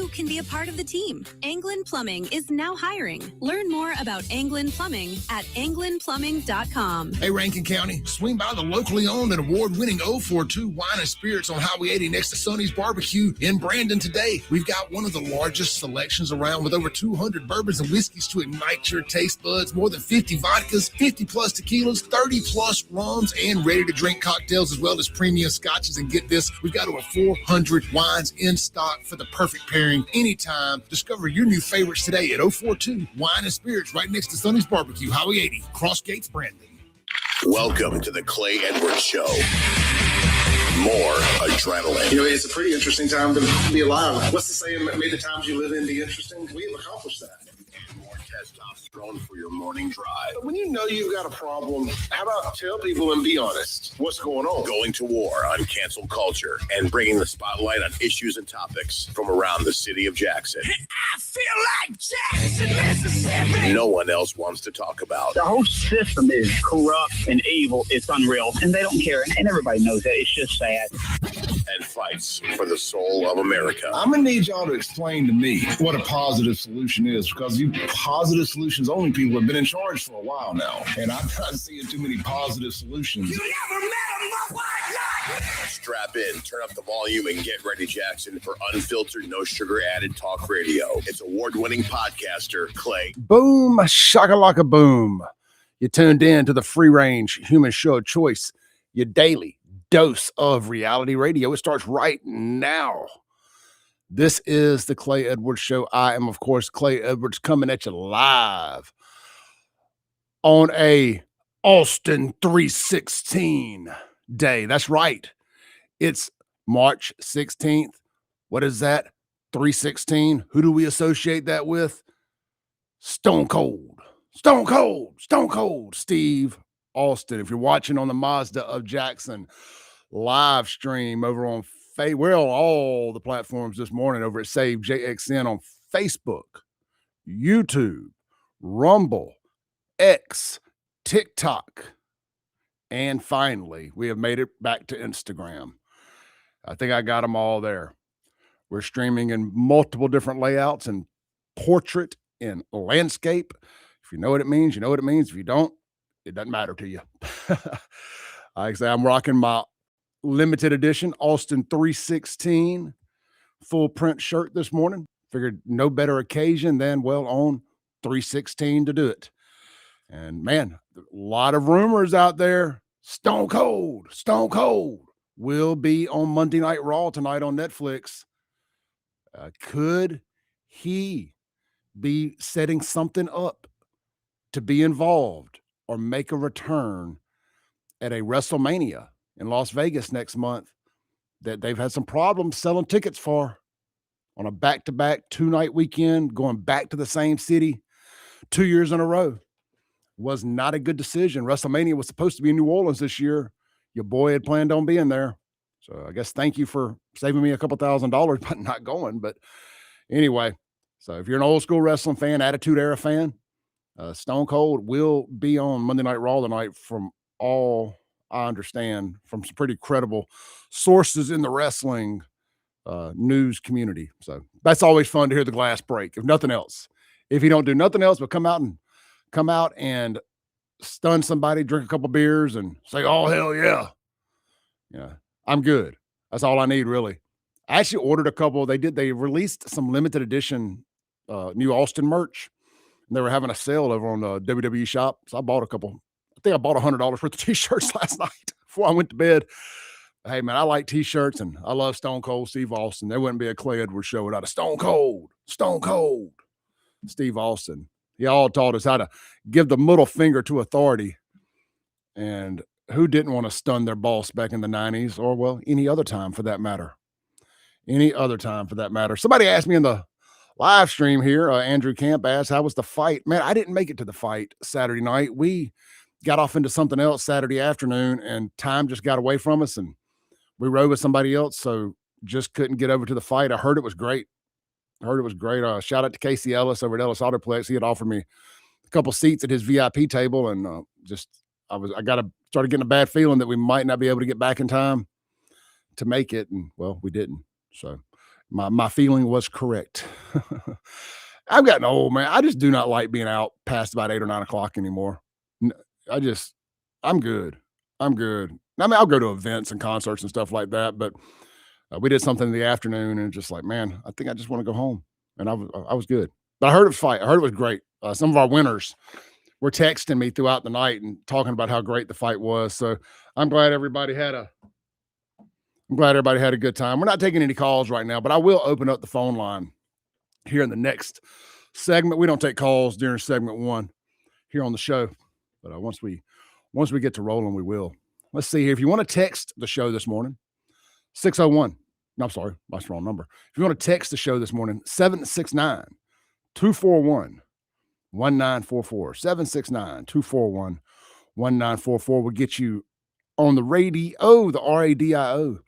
you can be a part of the team. Anglin Plumbing is now hiring. Learn more about Anglin Plumbing at anglinplumbing.com. Hey, Rankin County, swing by the locally owned and award-winning 042 Wine and Spirits on Highway 80 next to Sonny's Barbecue in Brandon today. We've got one of the largest selections around with over 200 bourbons and whiskeys to ignite your taste buds, more than 50 vodkas, 50-plus tequilas, 30-plus rums, and ready-to-drink cocktails, as well as premium scotches. And get this, we've got over 400 wines in stock for the perfect pairing anytime. Discover your new favorites today at 042 Wine and Spirits right next to Sonny's Barbecue, Highway 80, Cross Gates, Brandon. Welcome to the Clay Edwards Show. More adrenaline. You know, it's a pretty interesting time to be alive. What's the saying? May the times you live in be interesting. We have accomplished that. And more testosterone for your morning drive. When you know you've got a problem, how about tell people and be honest? What's going on? Going to war on cancel culture and bringing the spotlight on issues and topics from around the city of Jackson. I feel like Jackson, Mississippi. No one else wants to talk about. The whole system is corrupt and evil. It's unreal. And they don't care. And everybody knows that. It's just sad. And fights for the soul of America. I'm going to need y'all to explain to me what a positive solution is, because you positive solutions only people have been in charge for a while now. And I'm not seeing too many positive solutions. You never met a motherfucker. Strap in, turn up the volume, and get ready, Jackson, for unfiltered, no sugar added talk radio. It's award-winning podcaster Clay. Boom, shakalaka boom. You tuned in to the free-range human show of choice, your daily dose of reality radio. It starts right now. This is the Clay Edwards Show. I am, of course, Clay Edwards, coming at you live on a Austin 316 day. That's right. It's March 16th. What is that? 316. Who do we associate that with? Stone Cold. Stone Cold. Stone Cold. Steve Austin. If you're watching on the Mazda of Jackson live stream over on we're on all the platforms this morning over at Save JXN on Facebook, YouTube, Rumble, X, TikTok, and finally, we have made it back to Instagram. I think I got them all there. We're streaming in multiple different layouts and portrait and landscape. If you know what it means, you know what it means. If you don't, it doesn't matter to you. Like I say, I'm rocking my limited edition Austin 316 full print shirt this morning. Figured no better occasion than, well, on 316 to do it. And man, a lot of rumors out there. Stone Cold will be on Monday Night Raw tonight on Netflix. Could he be setting something up to be involved or make a return at a WrestleMania in Las Vegas next month that they've had some problems selling tickets for on a back-to-back 2-night weekend, going back to the same city 2 years in a row? Was not a good decision. WrestleMania was supposed to be in New Orleans this year. Your boy had planned on being there. So I guess thank you for saving me a couple $1,000s by not going. But anyway, so if you're an old school wrestling fan, Attitude Era fan, Stone Cold will be on Monday Night Raw tonight, from all I understand, from some pretty credible sources in the wrestling news community. So that's always fun to hear the glass break, if nothing else. If you don't do nothing else but come out and stun somebody, drink a couple beers, and say, "Oh, hell yeah." Yeah, I'm good. That's all I need, really. I actually ordered a couple. They released some limited edition new Austin merch, and they were having a sale over on the WWE shop. So I bought a couple. I think I bought $100 worth of t-shirts last night before I went to bed. Hey, man, I like t-shirts, and I love Stone Cold Steve Austin. There wouldn't be a Clay Edwards show without a Stone Cold Steve Austin. He all taught us how to give the middle finger to authority. And who didn't want to stun their boss back in the 90s, or, well, any other time for that matter? Somebody asked me in the live stream here, Andrew Camp asked, how was the fight? Man, I didn't make it to the fight Saturday night. We got off into something else Saturday afternoon, and time just got away from us, and we rode with somebody else, so just couldn't get over to the fight. I heard it was great. Shout out to Casey Ellis over at Ellis Autoplex. He had offered me a couple seats at his VIP table, and started getting a bad feeling that we might not be able to get back in time to make it, and well, we didn't. So My feeling was correct. I've gotten old, man. I just do not like being out past about 8 or 9 o'clock anymore. I'm good. I'm good. I mean, I'll go to events and concerts and stuff like that, but we did something in the afternoon and just like, man, I think I just want to go home. And I was good. But I heard it was fight. I heard it was great. Some of our winners were texting me throughout the night and talking about how great the fight was. So I'm glad everybody had a good time. We're not taking any calls right now, but I will open up the phone line here in the next segment. We don't take calls during segment 1 here on the show, but once we get to rolling, we will. Let's see here. If you want to text the show this morning, 601. No, I'm sorry, that's the wrong number. If you want to text the show this morning, 769-241-1944. 769-241-1944 will get you on the radio, the RADIO,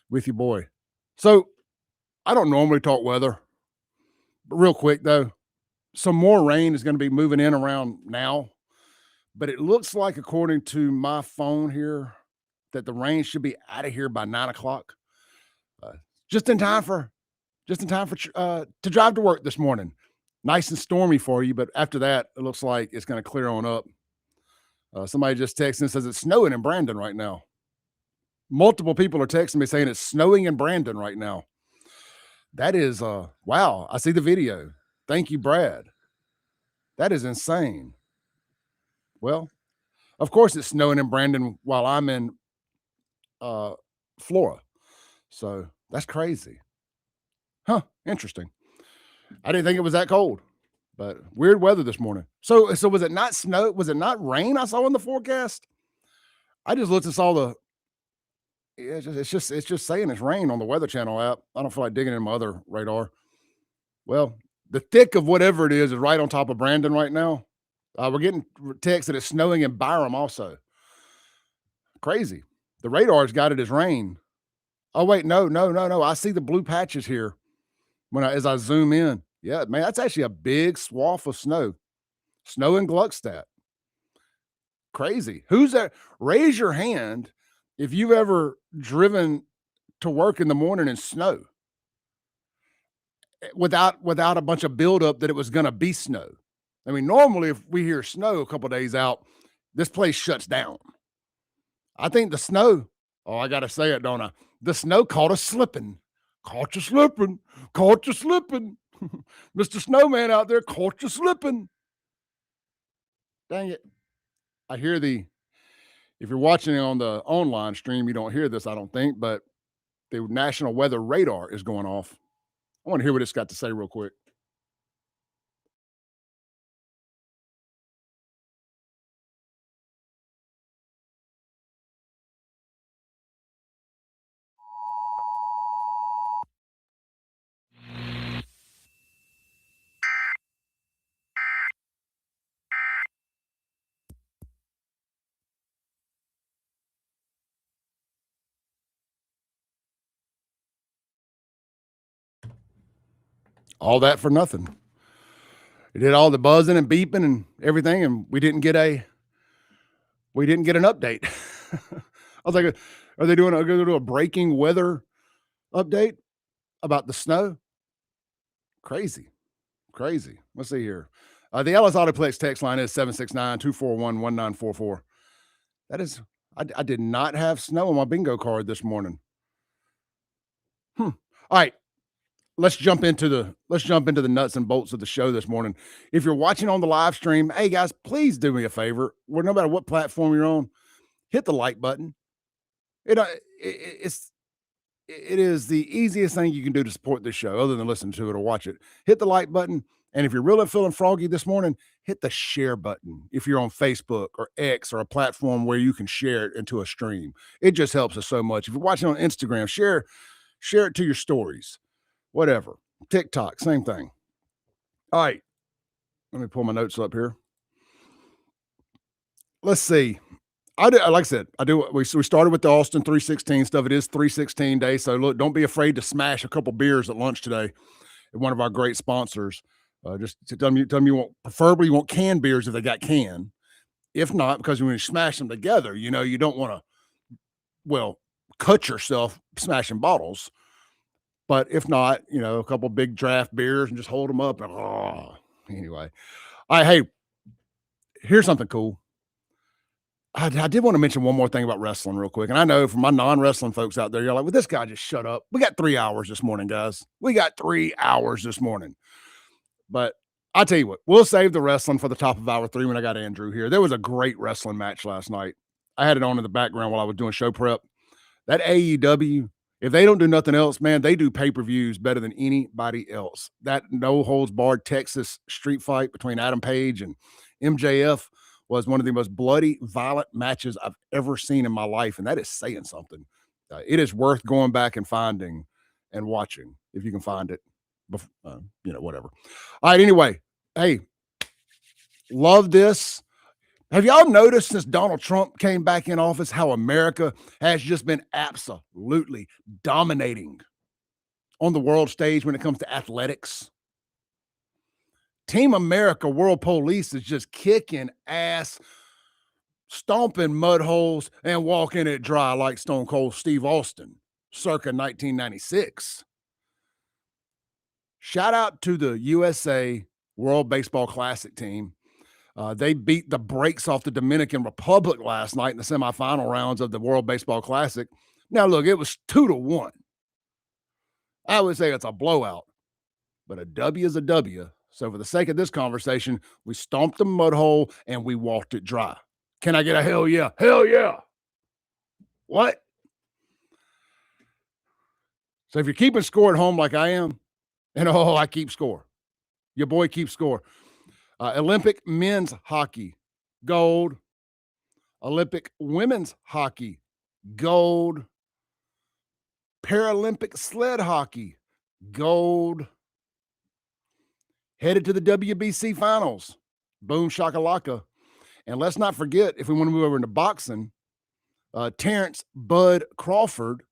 with your boy. So I don't normally talk weather, but real quick though, some more rain is going to be moving in around now, but it looks like, according to my phone here, that the rain should be out of here by 9 o'clock. Just in time for to drive to work this morning. Nice and stormy for you, but after that, it looks like it's going to clear on up. Somebody just texted and says it's snowing in Brandon right now. Multiple people are texting me saying it's snowing in Brandon right now. That is, wow. I see the video. Thank you, Brad. That is insane. Well, of course it's snowing in Brandon while I'm in Florida. So that's crazy. Huh, interesting. I didn't think it was that cold, but weird weather this morning. So was it not snow? Was it not rain I saw in the forecast? I just looked and saw it's just saying it's rain on the Weather Channel app. I don't feel like digging in my other radar. Well, the thick of whatever it is right on top of Brandon right now. We're getting texts that it's snowing in Byram also. Crazy. The radar's got it as rain. Oh, wait, no. I see the blue patches here as I zoom in. Yeah, man, that's actually a big swath of snow. Snow in Gluckstadt. Crazy. Who's there? Raise your hand if you've ever driven to work in the morning in snow without a bunch of buildup that it was going to be snow. I mean, normally if we hear snow a couple of days out, this place shuts down. I think the snow, I got to say it, don't I? The snow caught us slipping. Caught you slipping. Caught you slipping. Mr. Snowman out there caught you slipping. Dang it. I hear if you're watching it on the online stream, you don't hear this, I don't think, but the National Weather Radar is going off. I want to hear what it's got to say real quick. All that for nothing. It did all the buzzing and beeping and everything, and we didn't get an update. I was like, are they going to do a breaking weather update about the snow? Crazy. Let's see here. The Ellis Autoplex text line is 769-241-1944. That is, I did not have snow on my bingo card this morning. All right. Let's jump into the nuts and bolts of the show this morning. If you're watching on the live stream, hey guys, please do me a favor. No matter what platform you're on, hit the like button. It is the easiest thing you can do to support this show, other than listen to it or watch it. Hit the like button, and if you're really feeling froggy this morning, hit the share button. If you're on Facebook or X or a platform where you can share it into a stream, it just helps us so much. If you're watching on Instagram, share it to your stories. Whatever. TikTok, same thing. All right. Let me pull my notes up here. Let's see. Like I said, we started with the Austin 316 stuff. It is 316 day. So look, don't be afraid to smash a couple beers at lunch today at one of our great sponsors. Just tell them you want canned beers if they got can. If not, because when you smash them together, you don't want to, cut yourself smashing bottles. But if not, a couple big draft beers and just hold them up. And anyway, hey, here's something cool. I did want to mention one more thing about wrestling real quick. And I know for my non-wrestling folks out there, you're like, well, this guy just shut up. We got 3 hours this morning, guys. We got 3 hours this morning. But I'll tell you what, we'll save the wrestling for the top of hour 3 when I got Andrew here. There was a great wrestling match last night. I had it on in the background while I was doing show prep. That AEW, if they don't do nothing else, man, they do pay-per-views better than anybody else. That no-holds-barred Texas street fight between Adam Page and MJF was one of the most bloody, violent matches I've ever seen in my life, and that is saying something. It is worth going back and finding and watching if you can find it. Whatever. All right, anyway, hey, love this. Have y'all noticed since Donald Trump came back in office how America has just been absolutely dominating on the world stage when it comes to athletics? Team America World Police is just kicking ass, stomping mud holes, and walking it dry like Stone Cold Steve Austin, circa 1996. Shout out to the USA World Baseball Classic team. They beat the brakes off the Dominican Republic last night in the semifinal rounds of the World Baseball Classic. Now, look, it was 2-1. I would say it's a blowout, but a W is a W. So for the sake of this conversation, we stomped the mud hole and we walked it dry. Can I get a hell yeah? Hell yeah. What? So if you're keeping score at home like I am, and I keep score. Your boy keeps score. Olympic men's hockey, gold. Olympic women's hockey, gold. Paralympic sled hockey, gold. Headed to the WBC finals. Boom shakalaka. And let's not forget, if we want to move over into boxing, Terrence Bud Crawford,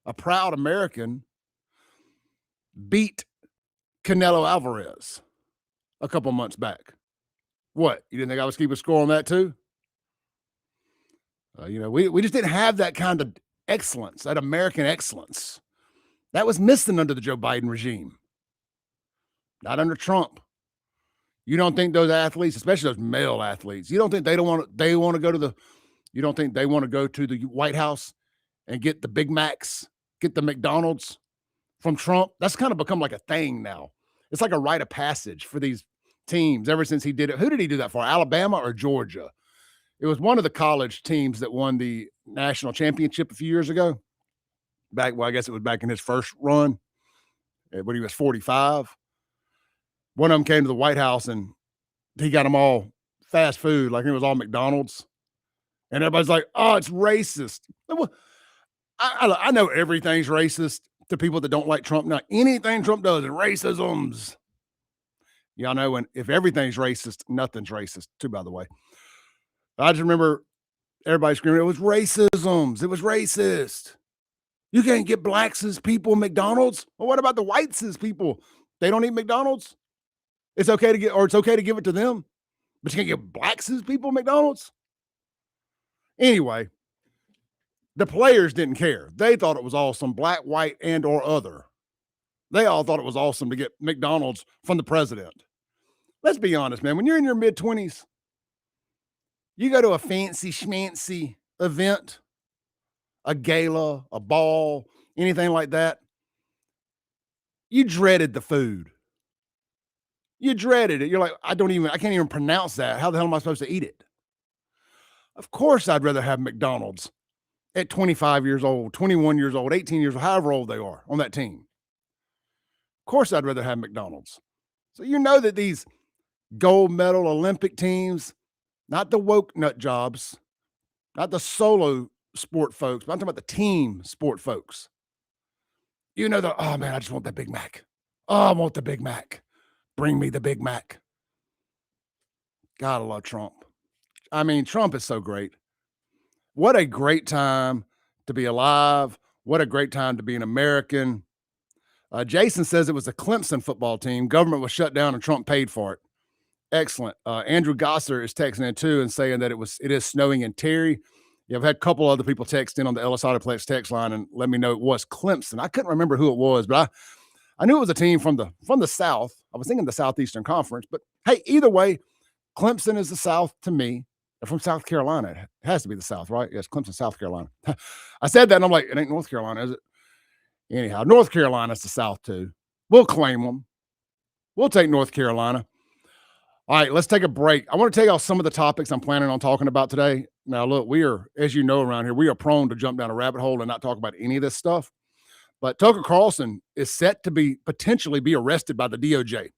a proud American, beat Canelo Alvarez a couple months back. What? You didn't think I was keeping score on that too? We just didn't have that kind of excellence, that American excellence. That was missing under the Joe Biden regime. Not under Trump. You don't think those athletes, especially those male athletes, you don't think they want to go to the White House and get the Big Macs, get the McDonald's from Trump? That's kind of become like a thing now. It's like a rite of passage for these teams ever since he did it. Who did he do that for? Alabama or Georgia? It was one of the college teams that won the national championship a few years ago. I guess it was back in his first run when he was 45. One of them came to the White House and he got them all fast food, like it was all McDonald's. And everybody's like, oh, it's racist. Well, I know everything's racist to people that don't like Trump. Now, anything Trump does is racisms. Y'all know if everything's racist, nothing's racist, too, by the way. I just remember everybody screaming, it was racisms. It was racist. You can't get blacks as people McDonald's. Well, what about the whites as people? They don't eat McDonald's? It's okay to give it to them, but you can't get blacks as people McDonald's? Anyway, the players didn't care. They thought it was awesome, black, white, and or other. They all thought it was awesome to get McDonald's from the president. Let's be honest, man. When you're in your mid-20s, you go to a fancy schmancy event, a gala, a ball, anything like that, you dreaded the food. You dreaded it. You're like, I can't even pronounce that. How the hell am I supposed to eat it? Of course, I'd rather have McDonald's at 25 years old, 21 years old, 18 years old, however old they are on that team. Of course, I'd rather have McDonald's. So you know that these gold medal Olympic teams, not the woke nut jobs, not the solo sport folks, but I'm talking about the team sport folks. You know, oh man, I just want that Big Mac. Oh, I want the Big Mac. Bring me the Big Mac. Gotta love Trump. I mean, Trump is so great. What a great time to be alive. What a great time to be an American. Jason says it was a Clemson football team. Government was shut down and Trump paid for it. Excellent. Andrew Gosser is texting in too and saying that it is snowing in Terry. Yeah, I've had a couple other people text in on the Ellis Autoplex text line and let me know it was Clemson. I couldn't remember who it was, but I knew it was a team from the South. I was thinking the Southeastern Conference, but hey, either way, Clemson is the South to me. They're from South Carolina. It has to be the South, right? Yes, Clemson, South Carolina. I said that, and I'm like, it ain't North Carolina, is it? Anyhow, North Carolina's the South, too. We'll claim them. We'll take North Carolina. All right, let's take a break. I want to tell y'all some of the topics I'm planning on talking about today. Now, look, we are, as you know around here, we are prone to jump down a rabbit hole and not talk about any of this stuff. But Tucker Carlson is set to potentially be arrested by the DOJ.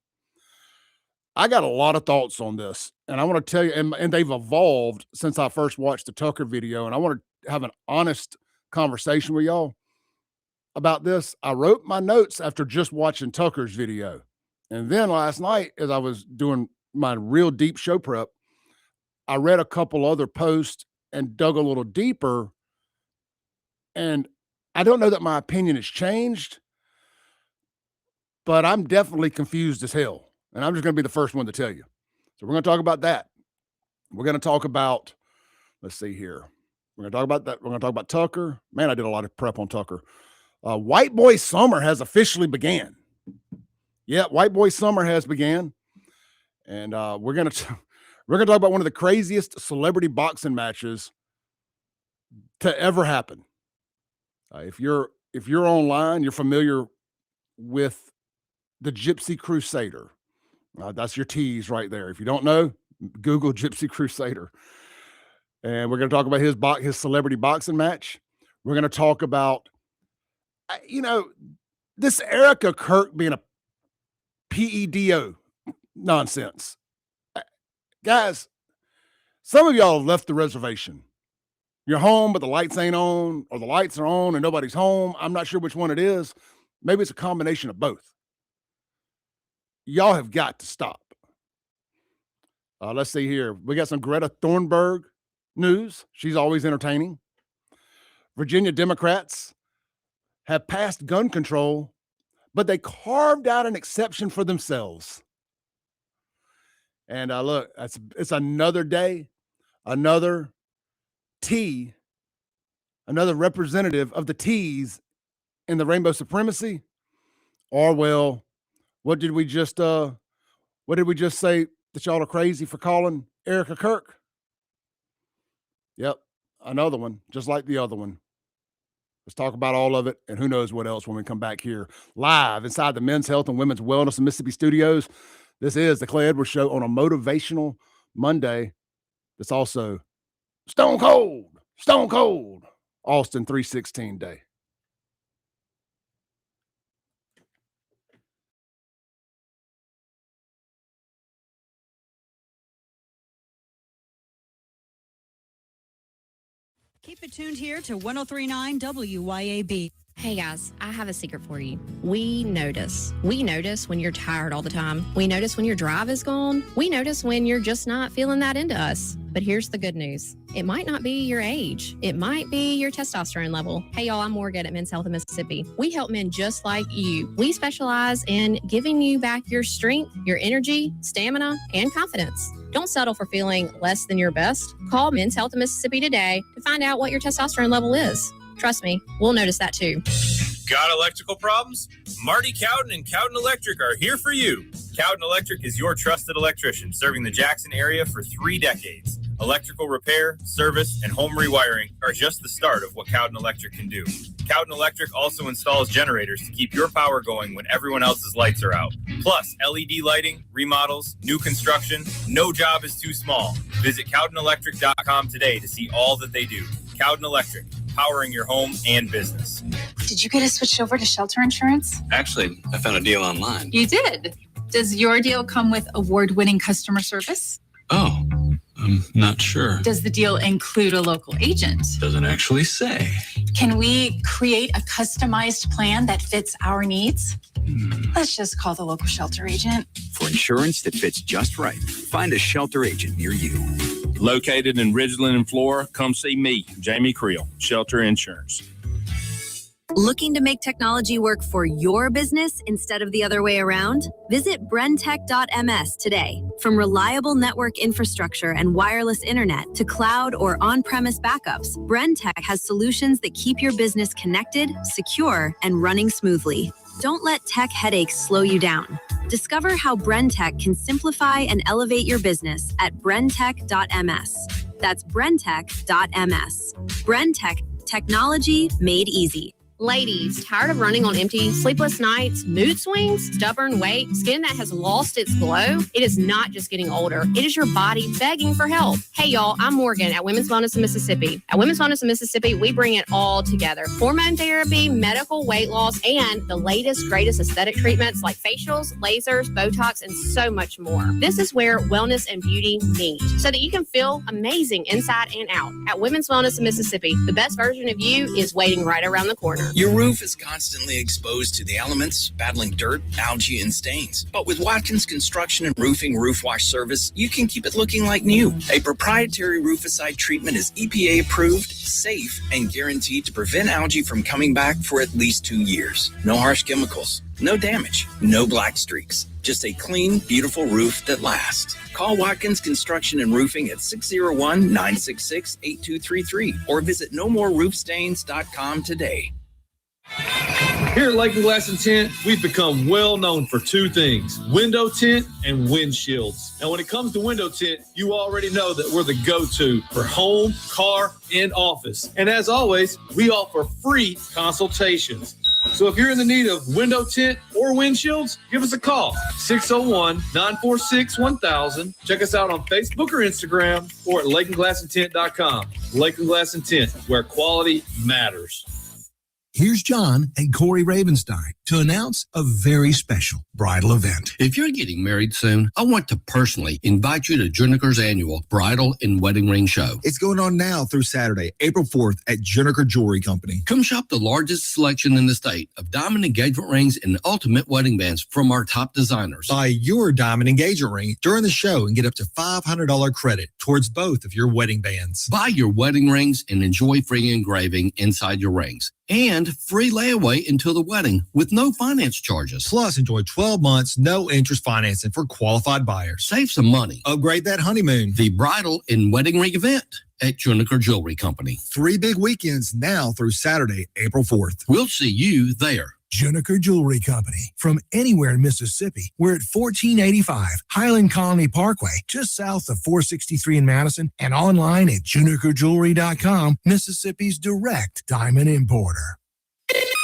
I got a lot of thoughts on this, and I want to tell you, and they've evolved since I first watched the Tucker video, and I want to have an honest conversation with y'all about this. I wrote my notes after just watching Tucker's video. And then last night, as I was doing my real deep show prep, I read a couple other posts and dug a little deeper. And I don't know that my opinion has changed, but I'm definitely confused as hell. And I'm just going to be the first one to tell you. So we're going to talk about that. We're going to talk about, let's see here. We're going to talk about that. We're going to talk about Tucker. Man, I did a lot of prep on Tucker. White Boy Summer has officially began. Yeah, White Boy Summer has began. And we're going to talk about one of the craziest celebrity boxing matches to ever happen. If you're online, you're familiar with the Gypsy Crusader. That's your tease right there. If you don't know, Google Gypsy Crusader. And we're going to talk about his celebrity boxing match. We're going to talk about, this Erica Kirk being a PEDO nonsense. Guys, some of y'all have left the reservation. You're home, but the lights ain't on, or the lights are on and nobody's home. I'm not sure which one it is. Maybe it's a combination of both. Y'all have got to stop. Let's see here. We got some Greta Thunberg news. She's always entertaining. Virginia Democrats have passed gun control, but they carved out an exception for themselves. And look, it's another day, another T, another representative of the T's in the rainbow supremacy. Or, well, what did we just say that y'all are crazy for calling Erica Kirk? Yep, another one, just like the other one. Let's talk about all of it and who knows what else when we come back here live inside the Men's Health and Women's Wellness in Mississippi studios. This is the Clay Edwards Show on a motivational Monday. It's also Stone Cold Austin 316 day. Keep it tuned here to 103.9 WYAB. Hey guys, I have a secret for you. We notice. We notice when you're tired all the time. We notice when your drive is gone. We notice when you're just not feeling that into us. But here's the good news. It might not be your age. It might be your testosterone level. Hey y'all, I'm Morgan at Men's Health in Mississippi. We help men just like you. We specialize in giving you back your strength, your energy, stamina, and confidence. Don't settle for feeling less than your best. Call Men's Health in Mississippi today to find out what your testosterone level is. Trust me, we'll notice that too. Got electrical problems? Marty Cowden and Cowden Electric are here for you. Cowden Electric is your trusted electrician serving the Jackson area for 3 decades. Electrical repair, service, and home rewiring are just the start of what Cowden Electric can do. Cowden Electric also installs generators to keep your power going when everyone else's lights are out. Plus, LED lighting, remodels, new construction, no job is too small. Visit CowdenElectric.com today to see all that they do. Cowden Electric, powering your home and business. Did you get us switched over to shelter insurance? Actually, I found a deal online. You did? Does your deal come with award-winning customer service? Oh, I'm not sure. Does the deal include a local agent? Doesn't actually say. Can we create a customized plan that fits our needs? Let's just call the local shelter agent. For insurance that fits just right, find a shelter agent near you. Located in Ridgeland and Flora, come see me, Jamie Creel, Shelter Insurance. Looking to make technology work for your business instead of the other way around? Visit brentech.ms today. From reliable network infrastructure and wireless internet to cloud or on-premise backups, Brentech has solutions that keep your business connected, secure, and running smoothly. Don't let tech headaches slow you down. Discover how Brentech can simplify and elevate your business at brentech.ms. That's brentech.ms. Brentech, technology made easy. Ladies, tired of running on empty, sleepless nights, mood swings, stubborn weight, skin that has lost its glow? It is not just getting older. It is your body begging for help. Hey, y'all, I'm Morgan at Women's Wellness in Mississippi. At Women's Wellness in Mississippi, we bring it all together. Hormone therapy, medical weight loss, and the latest, greatest aesthetic treatments like facials, lasers, Botox, and so much more. This is where wellness and beauty meet so that you can feel amazing inside and out. At Women's Wellness in Mississippi, the best version of you is waiting right around the corner. Your roof is constantly exposed to the elements, battling dirt, algae, and stains. But with Watkins Construction and Roofing Roof Wash Service, you can keep it looking like new. A proprietary rooficide treatment is EPA approved, safe, and guaranteed to prevent algae from coming back for at least 2 years. No harsh chemicals, no damage, no black streaks. Just a clean, beautiful roof that lasts. Call Watkins Construction and Roofing at 601-966-8233 or visit nomoreroofstains.com today. Here at Lake and Glass and Tint, we've become well known for two things: window tint and windshields. Now, when it comes to window tint, you already know that we're the go-to for home, car, and office. And as always, we offer free consultations. So if you're in the need of window tint or windshields, give us a call, 601-946-1000. Check us out on Facebook or Instagram or at lakeandglassandtint.com. Lake and Glass and Tint, where quality matters. Here's John and Corey Ravenstein to announce a very special bridal event. If you're getting married soon, I want to personally invite you to Juniker's annual Bridal and Wedding Ring Show. It's going on now through Saturday, April 4th at Juniker Jewelry Company. Come shop the largest selection in the state of diamond engagement rings and ultimate wedding bands from our top designers. Buy your diamond engagement ring during the show and get up to $500 credit towards both of your wedding bands. Buy your wedding rings and enjoy free engraving inside your rings. And free layaway until the wedding with no finance charges. Plus, enjoy 12 months, no interest financing for qualified buyers. Save some money. Upgrade that honeymoon. The bridal and wedding ring event at Juniker Jewelry Company. 3 big weekends now through Saturday, April 4th. We'll see you there. Juniker Jewelry Company. From anywhere in Mississippi, we're at 1485 Highland Colony Parkway, just south of 463 in Madison, and online at junikerjewelry.com, Mississippi's direct diamond importer.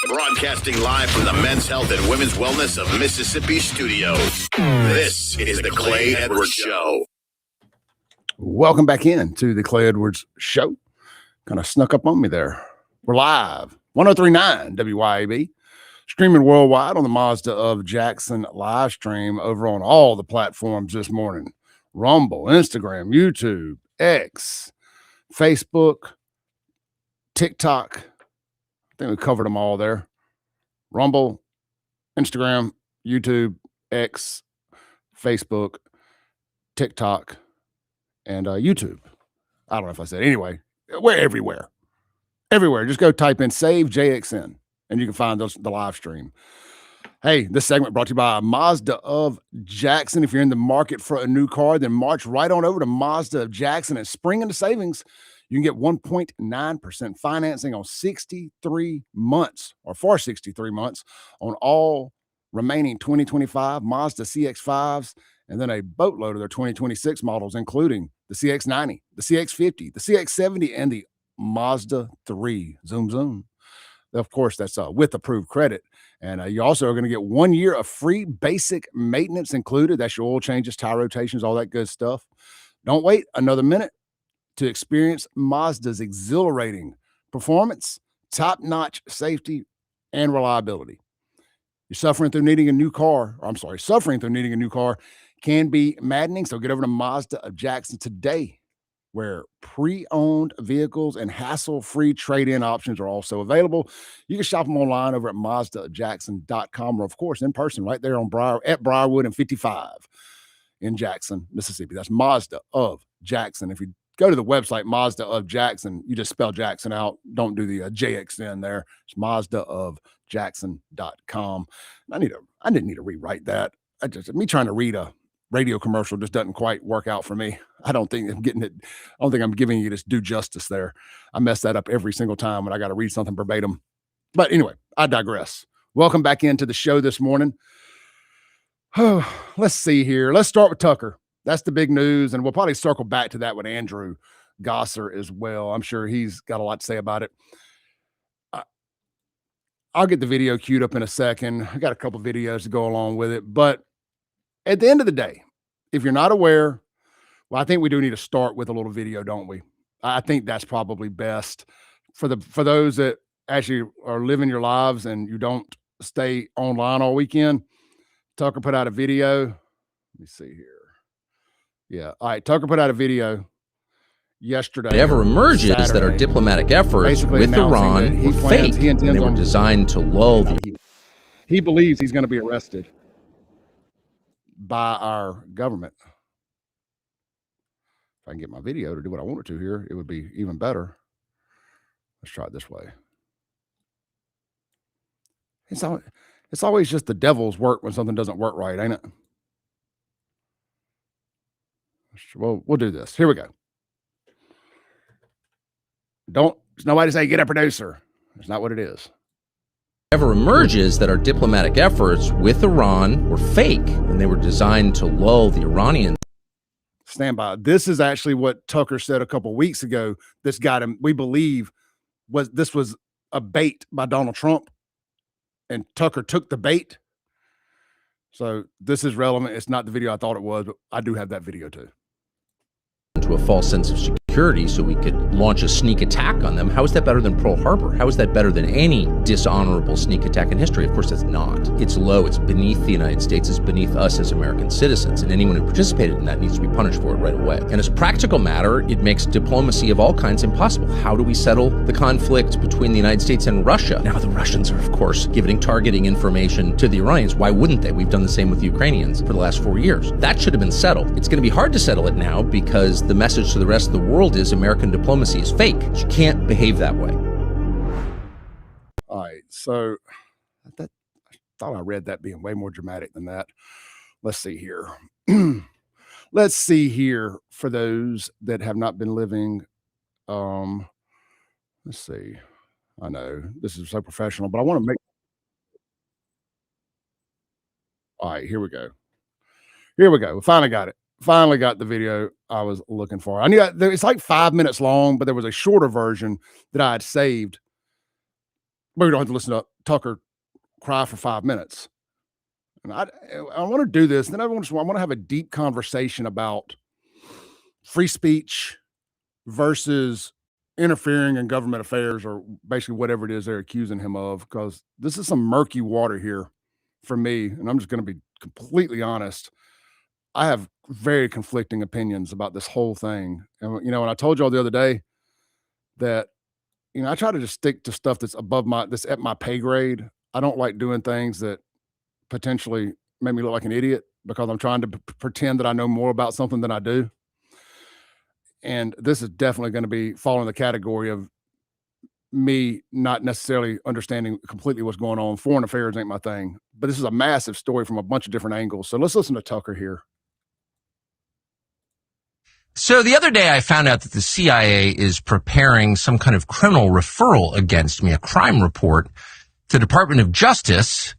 Broadcasting live from the Men's Health and Women's Wellness of Mississippi studios. This is the Clay Edwards Show. Welcome back in to the Clay Edwards Show. Kind of snuck up on me there. We're live, 103.9 WYAB. Streaming worldwide on the Mazda of Jackson live stream over on all the platforms this morning. Rumble, Instagram, YouTube, X, Facebook, TikTok. I think we covered them all there. Rumble, Instagram, YouTube, X, Facebook, TikTok, and YouTube. I don't know if I said anyway. We're everywhere. Everywhere. Just go type in Save JXN. And you can find the live stream. Hey, this segment brought to you by Mazda of Jackson. If you're in the market for a new car, then march right on over to Mazda of Jackson and spring into savings. You can get 1.9% financing on 63 months or for 63 months on all remaining 2025 Mazda CX-5s and then a boatload of their 2026 models, including the CX-90, the CX-50, the CX-70, and the Mazda 3. Zoom, zoom. Of course, that's with approved credit. And you also are going to get 1 year of free basic maintenance included. That's your oil changes, tire rotations, all that good stuff. Don't wait another minute to experience Mazda's exhilarating performance, top-notch safety, and reliability. You're suffering through needing a new car can be maddening. So get over to Mazda of Jackson today, where pre-owned vehicles and hassle-free trade-in options are also available. You can shop them online over at MazdaofJackson.com or, of course, in person right there on Briarwood and 55 in Jackson, Mississippi. That's Mazda of Jackson. If you're go to the website Mazda of Jackson. You just spell Jackson out. Don't do the JXN there. It's mazdaofjackson.com. I didn't need to rewrite that. Me trying to read a radio commercial just doesn't quite work out for me. I don't think I'm giving you this due justice there. I mess that up every single time when I got to read something verbatim. But anyway, I digress. Welcome back into the show this morning. Let's see here. Let's start with Tucker. That's the big news, and we'll probably circle back to that with Andrew Gosser as well. I'm sure he's got a lot to say about it. I'll get the video queued up in a second. I got a couple videos to go along with it, but at the end of the day, if you're not aware, well, I think we do need to start with a little video, don't we? I think that's probably best for those that actually are living your lives and you don't stay online all weekend. Tucker put out a video. Let me see here. Yeah. All right. Tucker put out a video yesterday. Whatever emerges Saturday, that our diplomatic efforts with Iran were fake. And they were designed to lull the... He believes he's going to be arrested by our government. If I can get my video to do what I want it to here, it would be even better. Let's try it this way. It's always just the devil's work when something doesn't work right, ain't it? Well, we'll do this. Here we go. Nobody say get a producer. That's not what it is. Whatever emerges that our diplomatic efforts with Iran were fake and they were designed to lull the Iranians. Stand by. This is actually what Tucker said a couple of weeks ago. This got him, we believe, this was a bait by Donald Trump, and Tucker took the bait. So this is relevant. It's not the video I thought it was, but I do have that video too. To a false sense of security so we could launch a sneak attack on them. How is that better than Pearl Harbor? How is that better than any dishonorable sneak attack in history? Of course, it's not. It's low. It's beneath the United States. It's beneath us as American citizens. And anyone who participated in that needs to be punished for it right away. And as a practical matter, it makes diplomacy of all kinds impossible. How do we settle the conflict between the United States and Russia? Now, the Russians are, of course, giving targeting information to the Iranians. Why wouldn't they? We've done the same with the Ukrainians for the last 4 years. That should have been settled. It's going to be hard to settle it now because the message to the rest of the world is American diplomacy is fake. You can't behave that way. All right. So I thought I read that being way more dramatic than that. Let's see here. Let's see here for those that have not been living. Let's see. I know this is so professional, but I want to make. All right, here we go. Here we go. We finally got it. Finally got the video I was looking for. I knew it's like 5 minutes long, but there was a shorter version that I had saved. But we don't have to listen to Tucker cry for 5 minutes. And I want to do this. And then I want to have a deep conversation about free speech versus interfering in government affairs, or basically whatever it is they're accusing him of, because this is some murky water here for me. And I'm just going to be completely honest. I have very conflicting opinions about this whole thing. And, you know, when I told y'all the other day that, you know, I try to just stick to stuff that's that's at my pay grade. I don't like doing things that potentially make me look like an idiot because I'm trying to pretend that I know more about something than I do. And this is definitely going to be fall in the category of me not necessarily understanding completely what's going on. Foreign affairs ain't my thing, but this is a massive story from a bunch of different angles. So let's listen to Tucker here. So the other day I found out that the CIA is preparing some kind of criminal referral against me, a crime report to the Department of Justice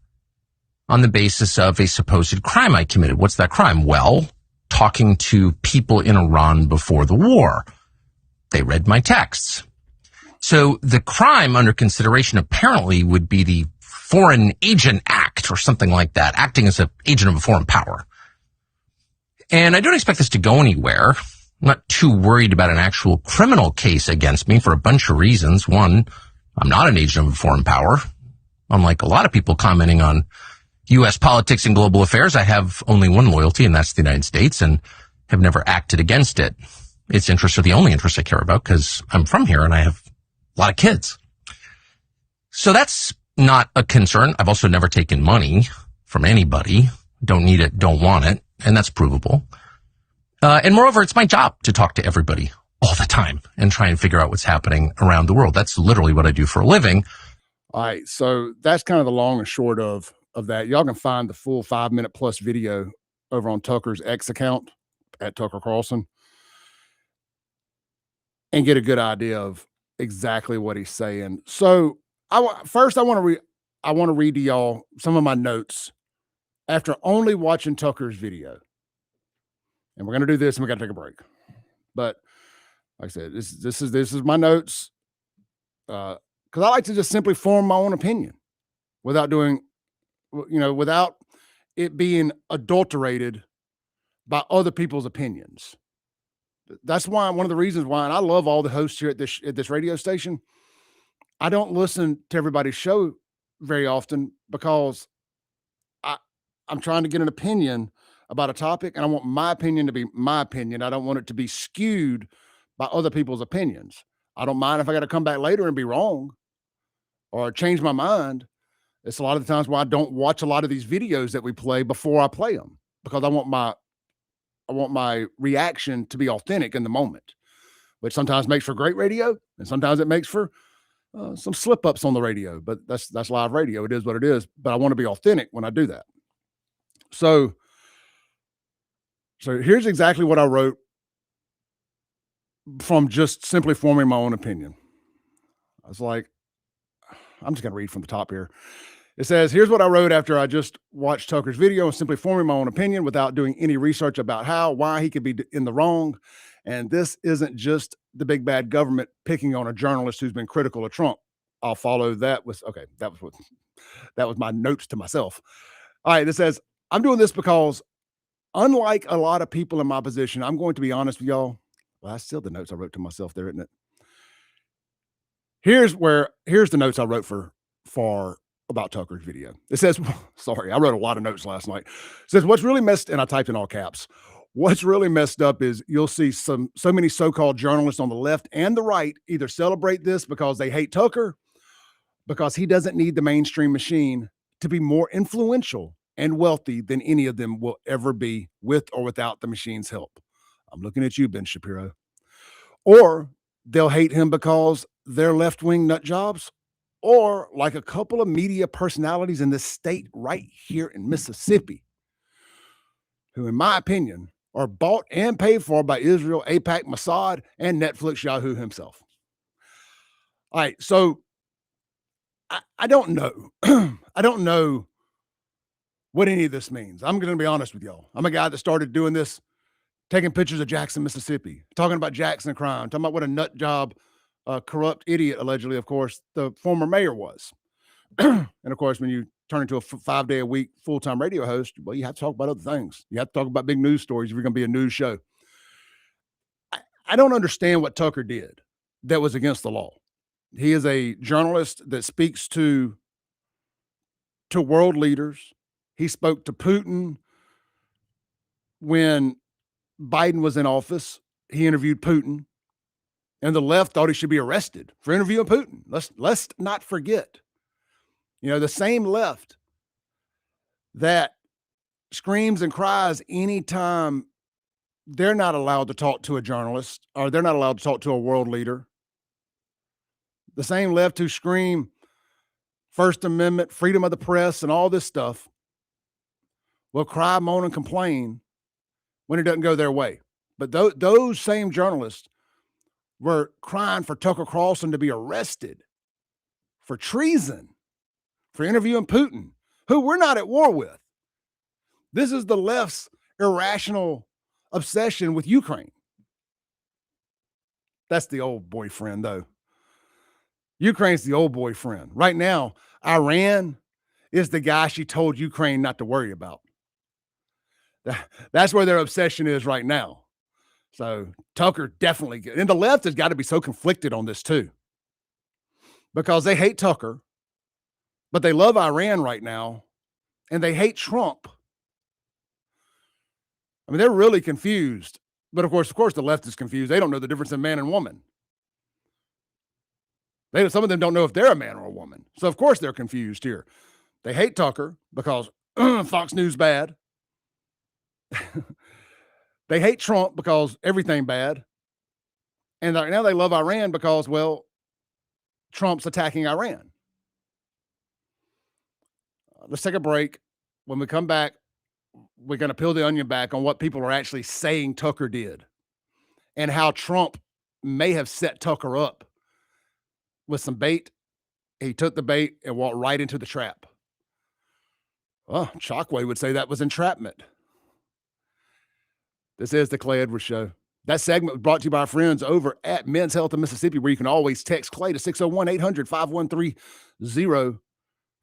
on the basis of a supposed crime I committed. What's that crime? Well, talking to people in Iran before the war. They read my texts. So the crime under consideration apparently would be the Foreign Agent Act or something like that, acting as an agent of a foreign power. And I don't expect this to go anywhere. I'm not too worried about an actual criminal case against me for a bunch of reasons. One, I'm not an agent of a foreign power. Unlike a lot of people commenting on U.S. politics and global affairs, I have only one loyalty, and that's the United States, and have never acted against it. Its interests are the only interests I care about because I'm from here and I have a lot of kids. So that's not a concern. I've also never taken money from anybody. Don't need it, don't want it, and that's provable. And moreover, it's my job to talk to everybody all the time and try and figure out what's happening around the world. That's literally what I do for a living. All right. So that's kind of the long and short of that. Y'all can find the full 5-minute plus video over on Tucker's X account at Tucker Carlson and get a good idea of exactly what he's saying. So I want to read to y'all some of my notes after only watching Tucker's video. And we're going to do this and we got to take a break. But like I said, this is my notes. Because I like to just simply form my own opinion without without it being adulterated by other people's opinions. That's why one of the reasons why, and I love all the hosts here at this radio station. I don't listen to everybody's show very often because I'm trying to get an opinion about a topic, and I want my opinion to be my opinion. I don't want it to be skewed by other people's opinions. I don't mind if I got to come back later and be wrong or change my mind. It's a lot of the times why I don't watch a lot of these videos that we play before I play them, because I want my reaction to be authentic in the moment, which sometimes makes for great radio and sometimes it makes for some slip ups on the radio, but that's live radio. It is what it is, but I want to be authentic when I do that. So here's exactly what I wrote from just simply forming my own opinion. I was like, I'm just going to read from the top here. It says, here's what I wrote after I just watched Tucker's video and simply forming my own opinion without doing any research about why he could be in the wrong. And this isn't just the big bad government picking on a journalist who's been critical of Trump. I'll follow that with, okay, that was my notes to myself. All right, this says, I'm doing this because unlike a lot of people in my position, I'm going to be honest with y'all. Well, that's still the notes I wrote to myself there, isn't it? Here's the notes I wrote for about Tucker's video. It says, sorry, I wrote a lot of notes last night. It says, what's really messed, and I typed in all caps. What's really messed up is you'll see so many so-called journalists on the left and the right either celebrate this because they hate Tucker, because he doesn't need the mainstream machine to be more influential and wealthy than any of them will ever be with or without the machine's help. I'm looking at you, Ben Shapiro. Or they'll hate him because they're left-wing nut jobs, or like a couple of media personalities in this state right here in Mississippi, who, in my opinion, are bought and paid for by Israel, AIPAC, Mossad, and Netflix Yahoo himself. All right, so I don't know. I don't know what any of this means. I'm going to be honest with y'all. I'm a guy that started doing this, taking pictures of Jackson, Mississippi, talking about Jackson crime, talking about what a nut job, corrupt idiot, allegedly, of course, the former mayor was. And of course, when you turn into a 5-day-a-week full-time radio host, well, you have to talk about other things. You have to talk about big news stories if you're going to be a news show. I don't understand what Tucker did that was against the law. He is a journalist that speaks to world leaders. He spoke to Putin when Biden was in office. He interviewed Putin, and the left thought he should be arrested for interviewing Putin. Let's not forget, the same left that screams and cries anytime they're not allowed to talk to a journalist or they're not allowed to talk to a world leader. The same left who scream First Amendment, freedom of the press, and all this stuff will cry, moan, and complain when it doesn't go their way. But those same journalists were crying for Tucker Carlson to be arrested for treason, for interviewing Putin, who we're not at war with. This is the left's irrational obsession with Ukraine. That's the old boyfriend, though. Ukraine's the old boyfriend. Right now, Iran is the guy she told Ukraine not to worry about. That's where their obsession is right now. So Tucker definitely, and the left has got to be so conflicted on this too, because they hate Tucker, but they love Iran right now, and they hate Trump. I mean, they're really confused. But of course, the left is confused. They don't know the difference in man and woman. Some of them don't know if they're a man or a woman. So of course they're confused here. They hate Tucker because Fox News bad. They hate Trump because everything bad. And now they love Iran because, well, Trump's attacking Iran. Let's take a break. When we come back, we're going to peel the onion back on what people are actually saying Tucker did and how Trump may have set Tucker up with some bait. He took the bait and walked right into the trap. Well, Chockway would say that was entrapment. This is the Clay Edwards Show. That segment was brought to you by our friends over at Men's Health in Mississippi, where you can always text Clay to 601-800-5130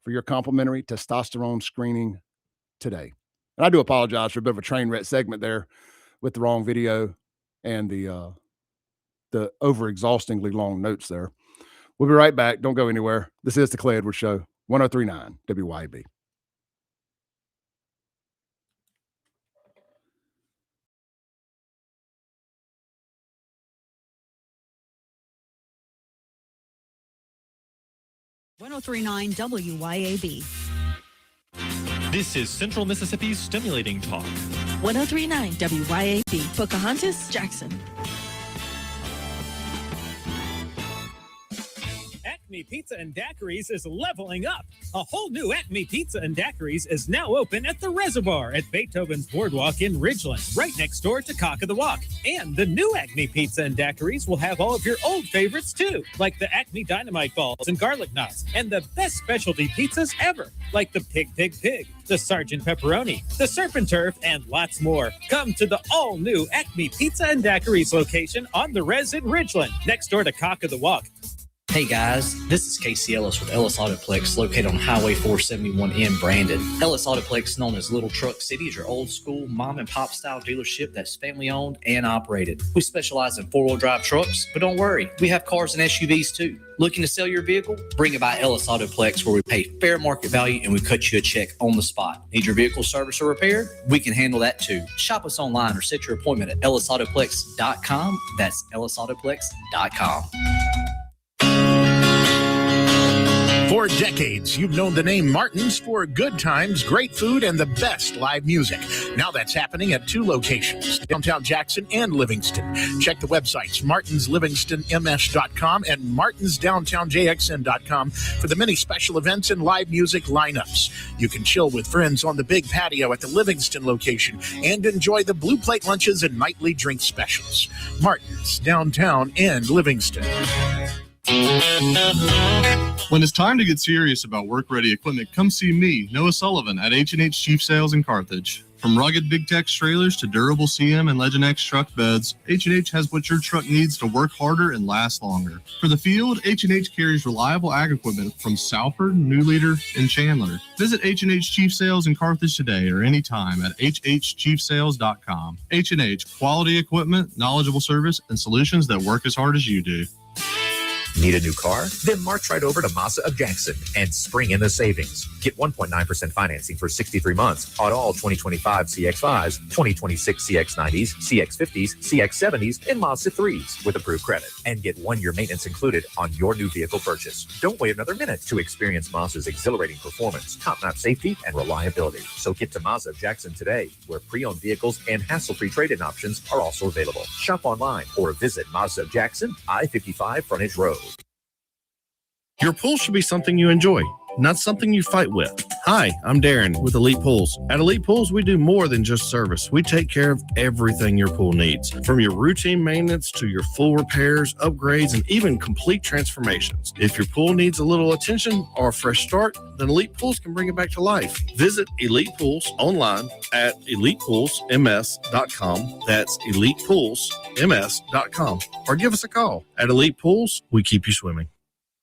for your complimentary testosterone screening today. And I do apologize for a bit of a train wreck segment there with the wrong video and the over-exhaustingly long notes there. We'll be right back. Don't go anywhere. This is the Clay Edwards Show, 103.9 WYAB. .9 WYAB. This is Central Mississippi's Stimulating Talk. 103.9 WYAB. Pocahontas, Jackson. Acme Pizza and Daiquiris is leveling up. A whole new Acme Pizza and Daiquiris is now open at the Reservoir at Beethoven's Boardwalk in Ridgeland, right next door to Cock of the Walk. And the new Acme Pizza and Daiquiris will have all of your old favorites too, like the Acme Dynamite Balls and Garlic Knots, and the best specialty pizzas ever, like the Pig, the Sergeant Pepperoni, the Surf and Turf, and lots more. Come to the all-new Acme Pizza and Daiquiris location on the Res in Ridgeland, next door to Cock of the Walk. Hey guys, this is Casey Ellis with Ellis Autoplex, located on Highway 471 in Brandon. Ellis Autoplex, known as Little Truck City, is your old school mom and pop style dealership that's family owned and operated. We specialize in 4-wheel drive trucks, but don't worry, we have cars and SUVs too. Looking to sell your vehicle? Bring it by Ellis Autoplex, where we pay fair market value and we cut you a check on the spot. Need your vehicle serviced or repaired? We can handle that too. Shop us online or set your appointment at ellisautoplex.com. That's ellisautoplex.com. For decades, you've known the name Martin's for good times, great food, and the best live music. Now that's happening at 2 locations, downtown Jackson and Livingston. Check the websites, martinslivingstonms.com and martinsdowntownjxn.com for the many special events and live music lineups. You can chill with friends on the big patio at the Livingston location and enjoy the blue plate lunches and nightly drink specials. Martin's, downtown and Livingston. When it's time to get serious about work-ready equipment, come see me, Noah Sullivan, at H&H Chief Sales in Carthage. From rugged Big Tex trailers to durable CM and Legend X truck beds, H&H has what your truck needs to work harder and last longer. For the field, H&H carries reliable ag equipment from Salford, New Leader, and Chandler. Visit H&H Chief Sales in Carthage today or anytime at hhchiefsales.com. H&H, quality equipment, knowledgeable service, and solutions that work as hard as you do. Need a new car? Then march right over to Mazda of Jackson and spring in the savings. Get 1.9% financing for 63 months on all 2025 CX-5s, 2026 CX-90s, CX-50s, CX-70s, and Mazda 3s with approved credit. And get 1-year maintenance included on your new vehicle purchase. Don't wait another minute to experience Mazda's exhilarating performance, top-notch safety, and reliability. So get to Mazda of Jackson today, where pre-owned vehicles and hassle-free trade-in options are also available. Shop online or visit Mazda of Jackson, I-55 Frontage Road. Your pool should be something you enjoy, not something you fight with. Hi, I'm Darren with Elite Pools. At Elite Pools, we do more than just service. We take care of everything your pool needs, from your routine maintenance to your full repairs, upgrades, and even complete transformations. If your pool needs a little attention or a fresh start, then Elite Pools can bring it back to life. Visit Elite Pools online at elitepoolsms.com. That's elitepoolsms.com. Or give us a call. At Elite Pools, we keep you swimming.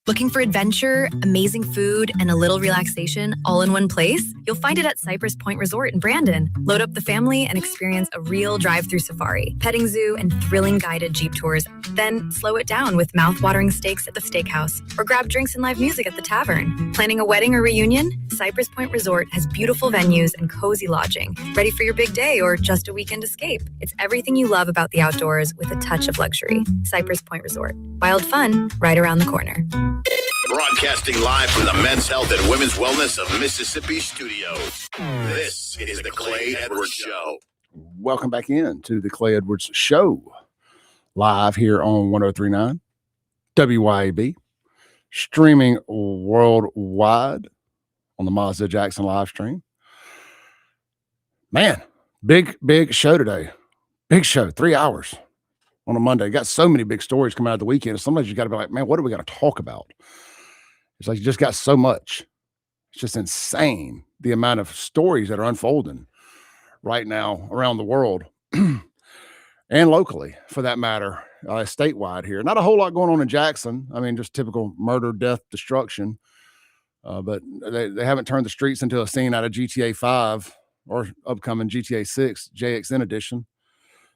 Looking for adventure, amazing food, and a little relaxation all in one place? You'll find it at Cypress Point Resort in Brandon. Load up the family and experience a real drive-through safari, petting zoo, and thrilling guided Jeep tours. Then slow it down with mouth-watering steaks at the steakhouse or grab drinks and live music at the tavern. Planning a wedding or reunion? Cypress Point Resort has beautiful venues and cozy lodging. Ready for your big day or just a weekend escape? It's everything you love about the outdoors with a touch of luxury. Cypress Point Resort. Wild fun right around the corner. Broadcasting live from the Men's Health and Women's Wellness of Mississippi studios. This is the Clay Edwards Show. Welcome back in to the Clay Edwards Show. live here on 1039 WYAB, streaming worldwide on the Mazda Jackson live stream. Man, big show today. Big show, 3 hours on a Monday. Got so many big stories coming out of the weekend. Sometimes you got to be like, man, what are we going to talk about? It's like you just got so much. It's just insane the amount of stories that are unfolding right now around the world and locally, for that matter, statewide here. Not a whole lot going on in Jackson. I mean, just typical murder, death, destruction. But they haven't turned the streets into a scene out of GTA 5 or upcoming GTA 6 JXN edition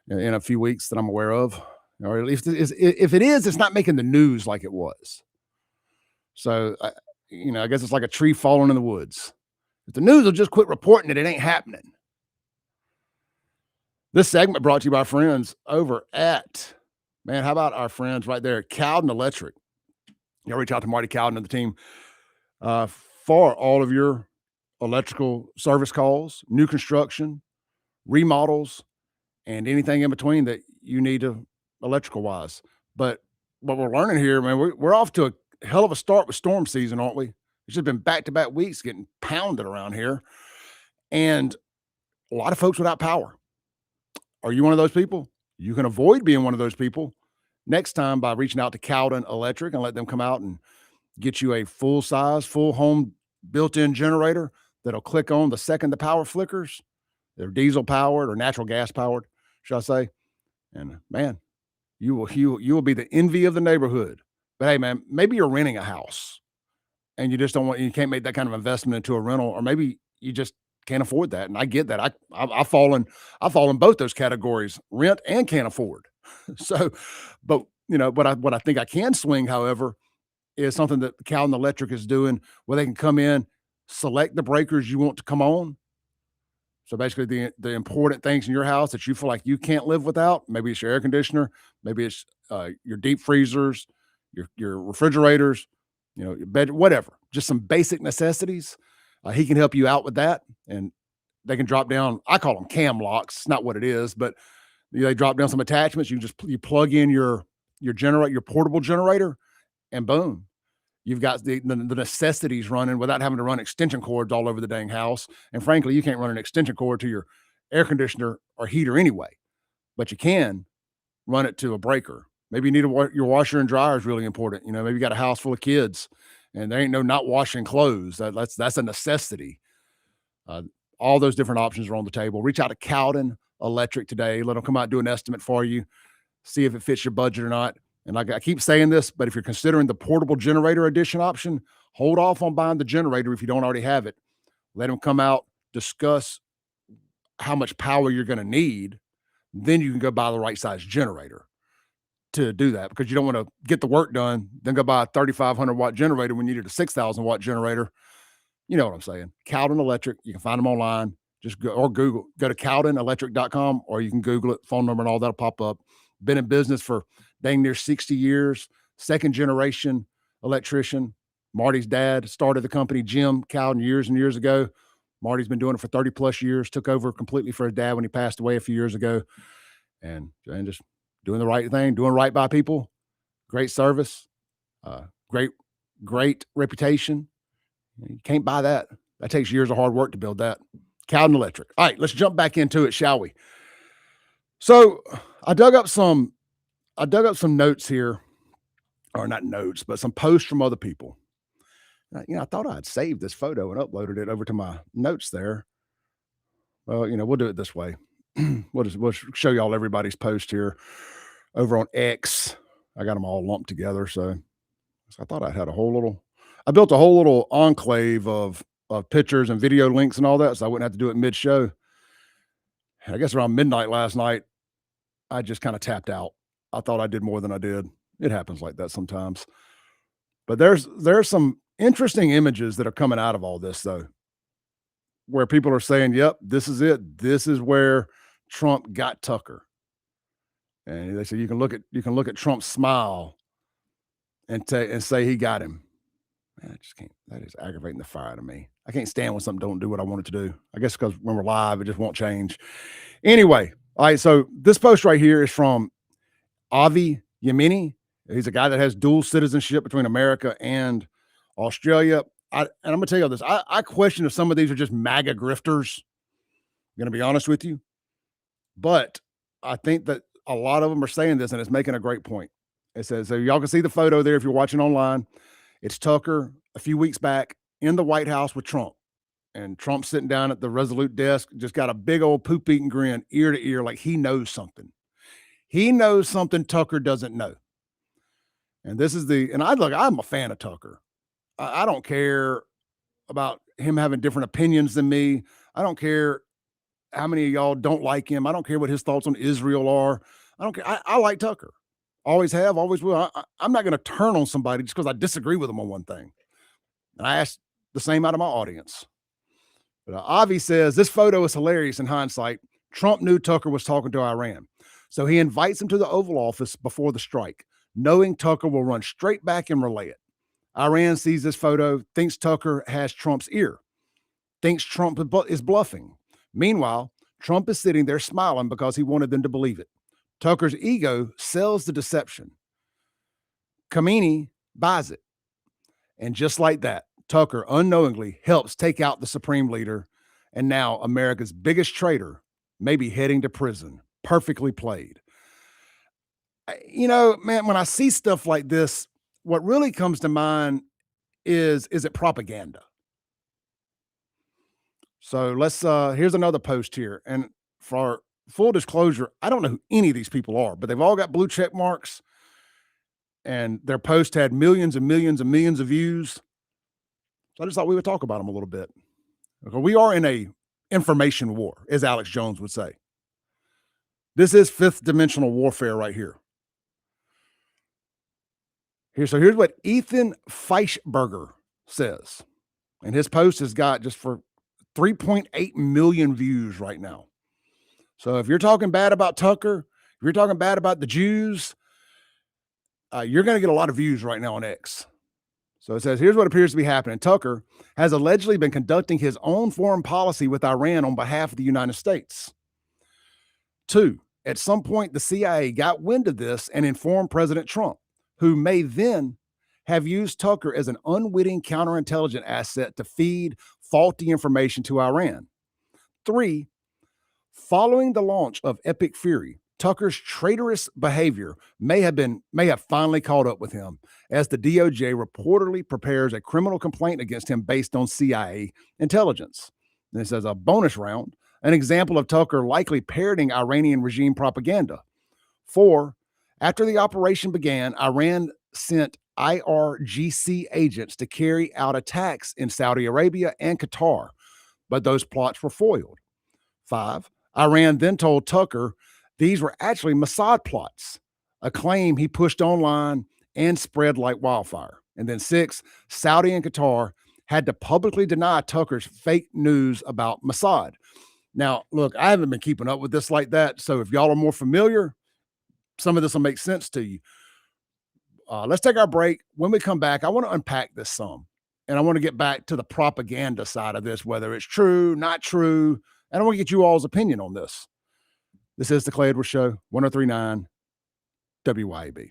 in a few weeks that I'm aware of. Or at least if it is, it's not making the news like it was. So, I guess it's like a tree falling in the woods. If the news will just quit reporting it ain't happening. This segment brought to you by friends over at, man, how about our friends right there at Cowden Electric? You'll reach out to Marty Cowden and the team for all of your electrical service calls, new construction, remodels, and anything in between that you need to electrical wise. But what we're learning here, man, we're off to a hell of a start with storm season, aren't we? It's just been back-to-back weeks getting pounded around here, and a lot of folks without power. Are you one of those people? You can avoid being one of those people next time by reaching out to Cowden Electric and let them come out and get you a full-size, full home built-in generator that'll click on the second the power flickers. They're diesel-powered or natural gas-powered, should I say. And, man, you will be the envy of the neighborhood. But, hey, man, maybe you're renting a house and you just you can't make that kind of investment into a rental, or maybe you just can't afford that. And I get that. I fall in both those categories, rent and can't afford. So, but what I think I can swing, however, is something that Cowden Electric is doing where they can come in, select the breakers you want to come on. So basically the important things in your house that you feel like you can't live without, maybe it's your air conditioner, maybe it's your deep freezers, your refrigerators, your bed, whatever, just some basic necessities. He can help you out with that, and they can drop down. I call them cam locks. It's not what it is, but they drop down some attachments. You plug in your portable generator, and boom, you've got the necessities running without having to run extension cords all over the dang house. And frankly, you can't run an extension cord to your air conditioner or heater anyway, but you can run it to a breaker. Maybe you need your washer and dryer is really important. Maybe you got a house full of kids and there ain't no not washing clothes. That's a necessity. All those different options are on the table. Reach out to Cowden Electric today. Let them come out and do an estimate for you. See if it fits your budget or not. And like I keep saying this, but if you're considering the portable generator edition option, hold off on buying the generator if you don't already have it. Let them come out, discuss how much power you're going to need. Then you can go buy the right size generator to do that, because you don't want to get the work done, then go buy a 3,500 watt generator when you need a 6,000 watt generator. You know what I'm saying? Cowden Electric. You can find them online. Just go to cowdenelectric.com, or you can Google it, phone number and all that'll pop up. Been in business for dang near 60 years, second generation electrician. Marty's dad started the company, Jim Cowden, years and years ago. Marty's been doing it for 30 plus years, took over completely for his dad when he passed away a few years ago, and just doing the right thing, doing right by people. Great service, great reputation. You can't buy that. That takes years of hard work to build that. Cowden Electric. All right, let's jump back into it, shall we? So I dug up some notes here, or not notes, but some posts from other people. I thought I'd saved this photo and uploaded it over to my notes there. Well, we'll do it this way. We'll show y'all everybody's post here over on X. I got them all lumped together. So I thought I built a whole little enclave of pictures and video links and all that, so I wouldn't have to do it mid-show. I guess around midnight last night, I just kind of tapped out. I thought I did more than I did. It happens like that sometimes. But there's some interesting images that are coming out of all this, though, where people are saying, yep, this is it. This is where Trump got Tucker. And they say you can look at Trump's smile and say he got him. Man, I just can't. That is aggravating the fire to me. I can't stand when something don't do what I want it to do. I guess because when we're live, it just won't change. Anyway, all right. So this post right here is from Avi Yemeni. He's a guy that has dual citizenship between America and Australia. And I'm going to tell you this. I question if some of these are just MAGA grifters. I'm going to be honest with you. But I think that a lot of them are saying this, and it's making a great point. It says, so y'all can see the photo there if you're watching online. It's Tucker a few weeks back in the White House with Trump. And Trump's sitting down at the Resolute desk, just got a big old poop-eating grin, ear to ear, like he knows something. He knows something Tucker doesn't know. And this is I'm a fan of Tucker. I don't care about him having different opinions than me. I don't care how many of y'all don't like him. I don't care what his thoughts on Israel are. I don't care. I like Tucker. Always have, always will. I'm not going to turn on somebody just because I disagree with them on one thing. And I ask the same out of my audience. But Avi says, this photo is hilarious in hindsight. Trump knew Tucker was talking to Iran. So he invites him to the Oval Office before the strike, knowing Tucker will run straight back and relay it. Iran sees this photo, thinks Tucker has Trump's ear, thinks Trump is bluffing. Meanwhile, Trump is sitting there smiling because he wanted them to believe it. Tucker's ego sells the deception. Khamenei buys it. And just like that, Tucker unknowingly helps take out the supreme leader, and now America's biggest traitor may be heading to prison. Perfectly played. You know, man, when I see stuff like this, what really comes to mind is it propaganda? So here's another post here. And for full disclosure, I don't know who any of these people are, but they've all got blue check marks, and their post had millions and millions and millions of views. So I just thought we would talk about them a little bit. Okay, we are in a information war, as Alex Jones would say. This is fifth dimensional warfare right here. Here's what Ethan Feischberger says. And his post has got just for 3.8 million views right now. So if you're talking bad about Tucker, if you're talking bad about the Jews, you're going to get a lot of views right now on X. So it says, here's what appears to be happening. Tucker has allegedly been conducting his own foreign policy with Iran on behalf of the United States. 2, at some point, the CIA got wind of this and informed President Trump, who may then have used Tucker as an unwitting counterintelligence asset to feed faulty information to Iran. 3, following the launch of Epic Fury, Tucker's traitorous behavior may have finally caught up with him, as the DOJ reportedly prepares a criminal complaint against him based on CIA intelligence. And it says a bonus round, an example of Tucker likely parroting Iranian regime propaganda. 4, after the operation began, Iran sent IRGC agents to carry out attacks in Saudi Arabia and Qatar, but those plots were foiled. 5, Iran then told Tucker these were actually Mossad plots, a claim he pushed online and spread like wildfire. And then 6, Saudi and Qatar had to publicly deny Tucker's fake news about Mossad. Now, look, I haven't been keeping up with this like that, so if y'all are more familiar, some of this will make sense to you. Let's take our break. When we come back, I want to unpack this some, and I want to get back to the propaganda side of this, whether it's true, not true, and I want to get you all's opinion on this. This is the Clay Edwards Show, 103.9 WYAB.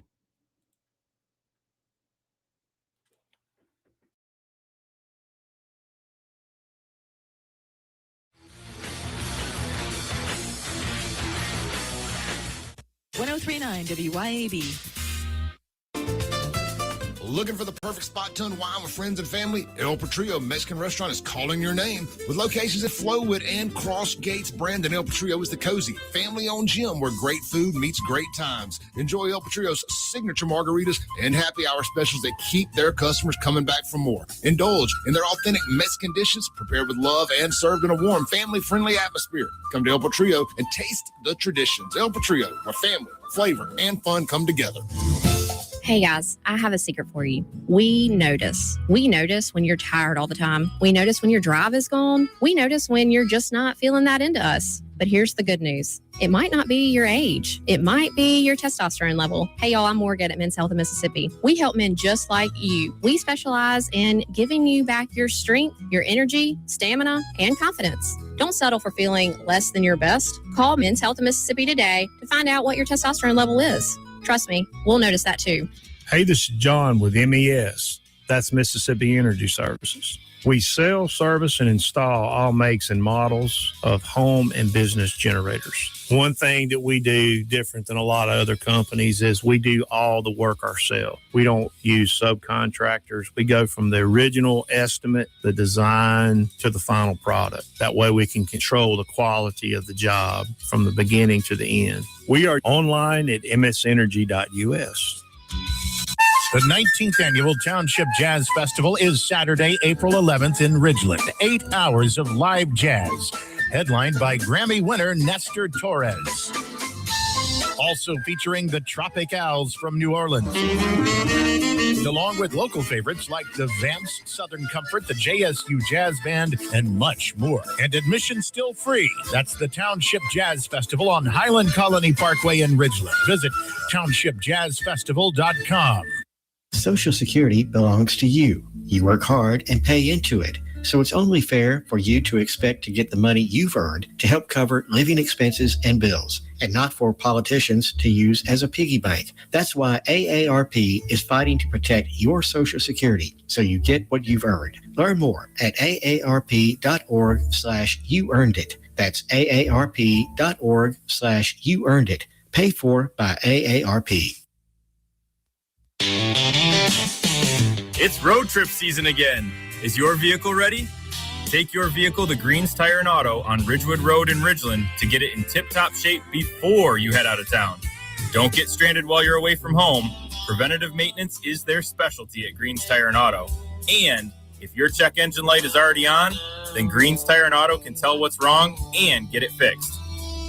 WYAB. Looking for the perfect spot to unwind with friends and family? El Patrio Mexican Restaurant is calling your name. With locations at Flowood and Cross Gates, Brandon, El Patrio is the cozy, family-owned gym where great food meets great times. Enjoy El Patrio's signature margaritas and happy hour specials that keep their customers coming back for more. Indulge in their authentic Mexican dishes prepared with love and served in a warm, family-friendly atmosphere. Come to El Patrio and taste the traditions. El Patrio, where family, flavor, and fun come together. Hey guys, I have a secret for you. We notice. We notice when you're tired all the time. We notice when your drive is gone. We notice when you're just not feeling that into us. But here's the good news. It might not be your age. It might be your testosterone level. Hey y'all, I'm Morgan at Men's Health of Mississippi. We help men just like you. We specialize in giving you back your strength, your energy, stamina, and confidence. Don't settle for feeling less than your best. Call Men's Health of Mississippi today to find out what your testosterone level is. Trust me, we'll notice that too. Hey, this is John with MES. That's Mississippi Energy Services. We sell, service, and install all makes and models of home and business generators. One thing that we do different than a lot of other companies is we do all the work ourselves. We don't use subcontractors. We go from the original estimate, the design, to the final product. That way we can control the quality of the job from the beginning to the end. We are online at msenergy.us. The 19th Annual Township Jazz Festival is Saturday, April 11th in Ridgeland. 8 hours of live jazz, headlined by Grammy winner Nestor Torres. Also featuring the Tropic Owls from New Orleans, along with local favorites like the Vamps, Southern Comfort, the JSU Jazz Band, and much more. And admission still free. That's the Township Jazz Festival on Highland Colony Parkway in Ridgeland. Visit townshipjazzfestival.com. Social Security belongs to you. You work hard and pay into it. So it's only fair for you to expect to get the money you've earned to help cover living expenses and bills, and not for politicians to use as a piggy bank. That's why AARP is fighting to protect your Social Security so you get what you've earned. Learn more at aarp.org/youearnedit. That's aarp.org/youearnedit. Paid for by AARP. It's road trip season again. Is your vehicle ready? Take your vehicle to Green's Tire and Auto on Ridgewood Road in Ridgeland to get it in tip-top shape before you head out of town. Don't get stranded while you're away from home. Preventative maintenance is their specialty at Green's Tire and Auto. And if your check engine light is already on, then Green's Tire and Auto can tell what's wrong and get it fixed.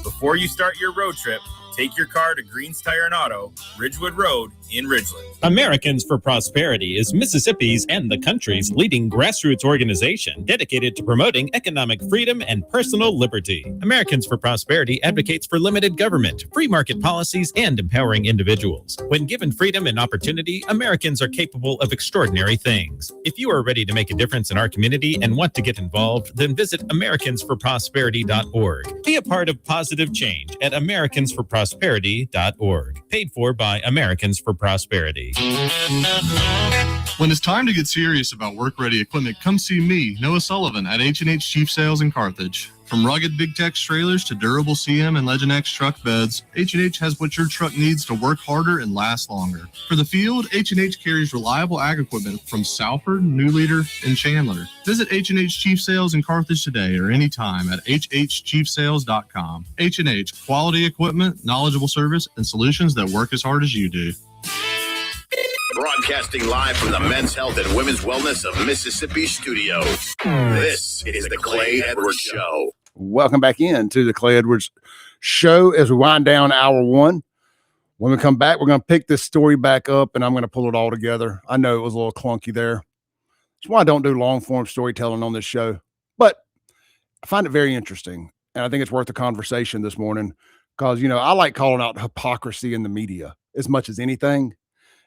Before you start your road trip, take your car to Green's Tire and Auto, Ridgewood Road in Ridgeland. Americans for Prosperity is Mississippi's and the country's leading grassroots organization dedicated to promoting economic freedom and personal liberty. Americans for Prosperity advocates for limited government, free market policies, and empowering individuals. When given freedom and opportunity, Americans are capable of extraordinary things. If you are ready to make a difference in our community and want to get involved, then visit americansforprosperity.org. Be a part of positive change at americansforprosperity.org. Paid for by Americans for Prosperity. When it's time to get serious about work-ready equipment, come see me, Noah Sullivan, at H&H Chief Sales in Carthage. From rugged Big Tex trailers to durable CM and Legend X truck beds, H&H has what your truck needs to work harder and last longer. For the field, H&H carries reliable ag equipment from Salford, New Leader, and Chandler. Visit H&H Chief Sales in Carthage today or anytime at hhchiefsales.com. H&H, quality equipment, knowledgeable service, and solutions that work as hard as you do. Broadcasting live from the Men's Health and Women's Wellness of Mississippi studios. This is the Clay Edwards Show. Welcome back in to the Clay Edwards Show as we wind down hour one. When we come back, we're going to pick this story back up, and I'm going to pull it all together. I know it was a little clunky there. That's why I don't do long-form storytelling on this show. But I find it very interesting, and I think it's worth a conversation this morning because, you know, I like calling out hypocrisy in the media as much as anything.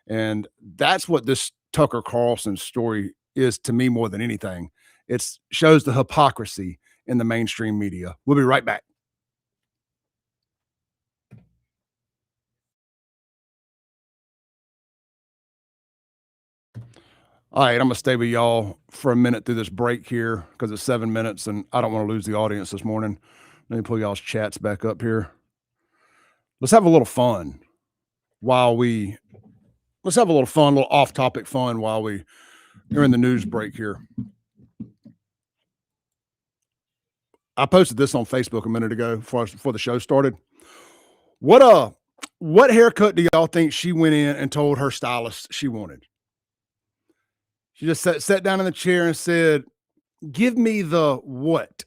And that's what this Tucker Carlson story is to me more than anything. It shows the hypocrisy in the mainstream media. We'll be right back. All right, I'm going to stay with y'all for a minute through this break here because it's 7 minutes and I don't want to lose the audience this morning. Let me pull y'all's chats back up here. Let's have a little fun Let's have a little fun, little off-topic fun while we're in the news break here. I posted this on Facebook a minute ago before the show started. What haircut do y'all think she went in and told her stylist she wanted? She just sat down in the chair and said, "Give me the what?"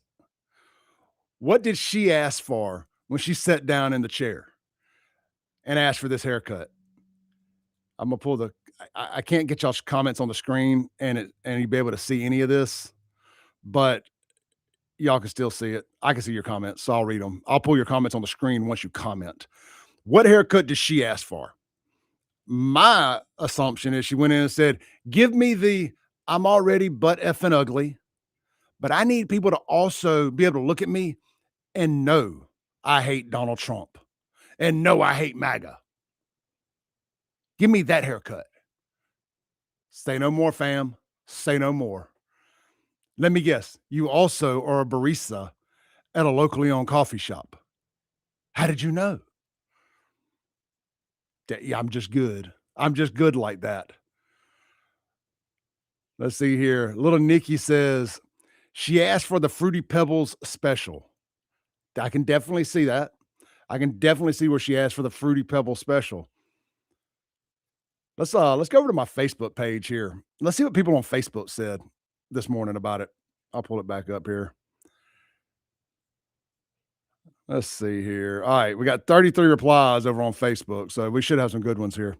What did she ask for when she sat down in the chair and asked for this haircut? I'm gonna pull I can't get y'all's comments on the screen and you'll be able to see any of this, but y'all can still see it. I can see your comments, so I'll read them. I'll pull your comments on the screen once you comment. What haircut did she ask for? My assumption is she went in and said, "Give me the I'm already butt effing ugly, but I need people to also be able to look at me and know I hate Donald Trump and know I hate MAGA." Give me that haircut. Say no more, fam. Say no more. Let me guess. You also are a barista at a locally owned coffee shop. How did you know? Yeah, I'm just good. I'm just good like that. Let's see here. Little Nikki says she asked for the Fruity Pebbles special. I can definitely see that. I can definitely see where she asked for the Fruity Pebbles special. Let's go over to my Facebook page here. Let's see what people on Facebook said this morning about it. I'll pull it back up here. Let's see here. All right, we got 33 replies over on Facebook, so we should have some good ones here.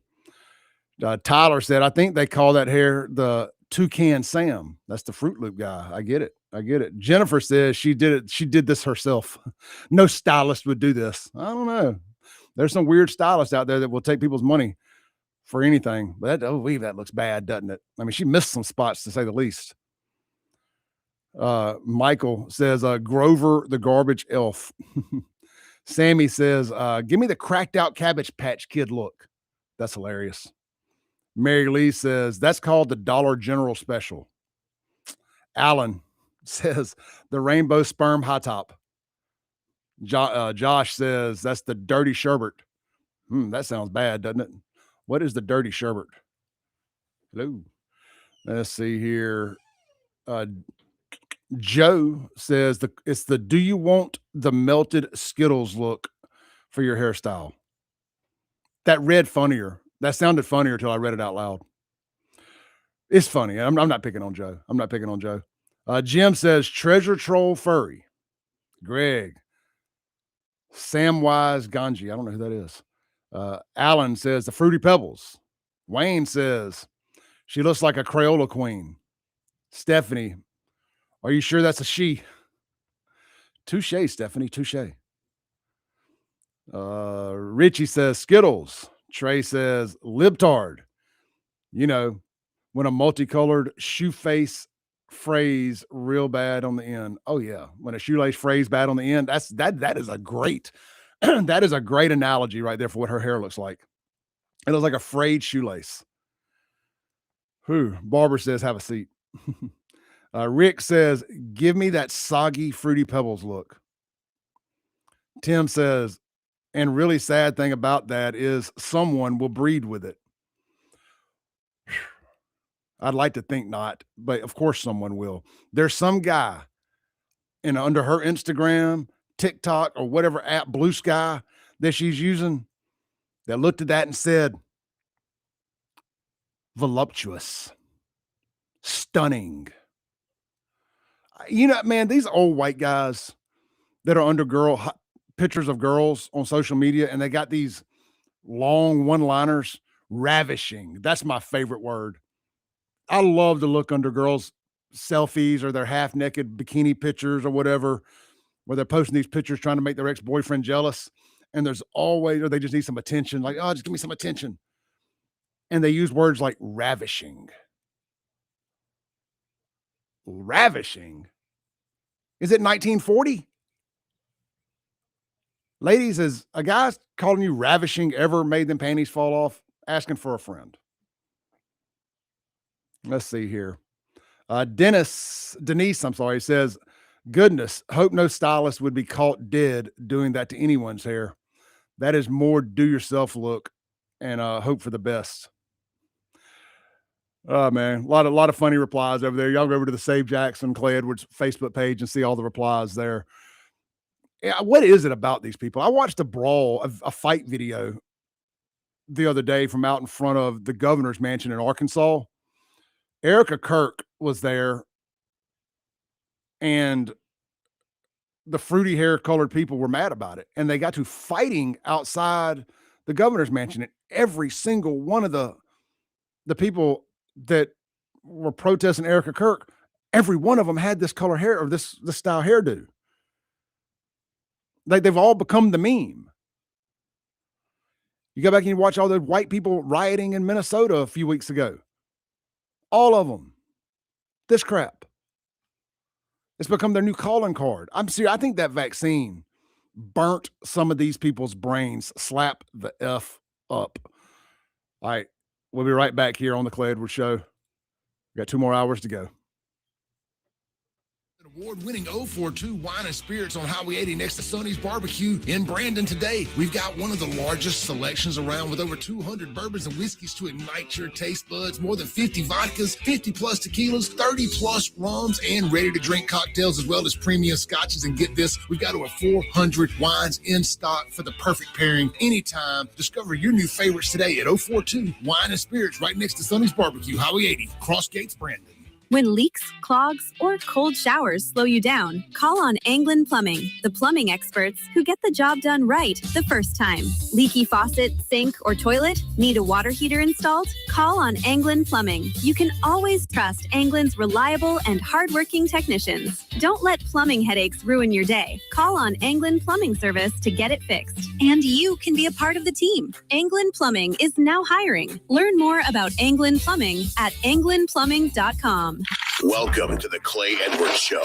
Tyler said, I think they call that hair the Toucan Sam. That's the Fruit Loop guy. I get it. Jennifer says she did this herself. No stylist would do this. I don't know. There's some weird stylists out there that will take people's money for anything. But that looks bad, doesn't it? I mean, she missed some spots, to say the least. Michael says, Grover the garbage elf. Sammy says, give me the cracked out Cabbage Patch Kid look. That's hilarious. Mary Lee says, that's called the Dollar General special. Alan says, the rainbow sperm high top. Josh says, that's the dirty sherbet. That sounds bad, doesn't it? What is the dirty sherbet? Hello. Let's see here. Joe says, it's the do you want the melted Skittles look for your hairstyle? That read funnier. That sounded funnier till I read it out loud. It's funny. I'm not picking on Joe. Jim says, treasure troll furry. Greg. Samwise Ganji. I don't know who that is. Alan says, the Fruity Pebbles. Wayne says, she looks like a Crayola queen. Stephanie, are you sure that's a she? Touche, Stephanie. Touche. Richie says, Skittles. Trey says, libtard. You know, when a multicolored shoe face phrase real bad on the end. Oh yeah. When a shoelace phrase bad on the end, that is a great, that is a great analogy right there for what her hair looks like. It looks like a frayed shoelace. Barbara says, have a seat. Rick says, give me that soggy Fruity Pebbles look. Tim says, and really sad thing about that is someone will breed with it. I'd like to think not, but of course someone will. There's some guy under her Instagram, TikTok, or whatever app, Blue Sky, that she's using, that looked at that and said, voluptuous, stunning. You know, man, these old white guys that are under pictures of girls on social media, and they got these long one-liners, ravishing. That's my favorite word. I love to look under girls' selfies or their half-naked bikini pictures or whatever, where they're posting these pictures trying to make their ex-boyfriend jealous. And there's always, or they just need some attention. Like, oh, just give me some attention. And they use words like ravishing. Ravishing? Is it 1940? Ladies, has a guy calling you ravishing ever made them panties fall off? Asking for a friend. Let's see here. Denise, says, goodness, hope no stylist would be caught dead doing that to anyone's hair. That is more do yourself look, and hope for the best. Oh man, a lot of funny replies over there. Y'all go over to the Save Jackson Clay Edwards Facebook page and see all the replies there. Yeah, what is it about these people? I watched a fight video the other day from out in front of the governor's mansion in Arkansas. Erica Kirk was there, and the fruity hair colored people were mad about it, and they got to fighting outside the governor's mansion. And every single one of the people that were protesting Erica Kirk, every one of them had this color hair or this style hairdo. They've all become the meme. You go back and you watch all the white people rioting in Minnesota a few weeks ago. All of them. This crap. It's become their new calling card. I'm serious. I think that vaccine burnt some of these people's brains, slap the F up. All right. We'll be right back here on the Clay Edwards Show. We got 2 more hours to go. Award-winning 042 Wine and Spirits on Highway 80 next to Sonny's Barbecue in Brandon today. We've got one of the largest selections around with over 200 bourbons and whiskeys to ignite your taste buds, more than 50 vodkas, 50-plus tequilas, 30-plus rums, and ready-to-drink cocktails, as well as premium scotches. And get this, we've got over 400 wines in stock for the perfect pairing anytime. Discover your new favorites today at 042 Wine and Spirits right next to Sonny's Barbecue, Highway 80, Cross Gates, Brandon. When leaks, clogs, or cold showers slow you down, call on Anglin Plumbing, the plumbing experts who get the job done right the first time. Leaky faucet, sink, or toilet? Need a water heater installed? Call on Anglin Plumbing. You can always trust Anglin's reliable and hardworking technicians. Don't let plumbing headaches ruin your day. Call on Anglin Plumbing Service to get it fixed. And you can be a part of the team. Anglin Plumbing is now hiring. Learn more about Anglin Plumbing at anglinplumbing.com. Welcome to the Clay Edwards Show.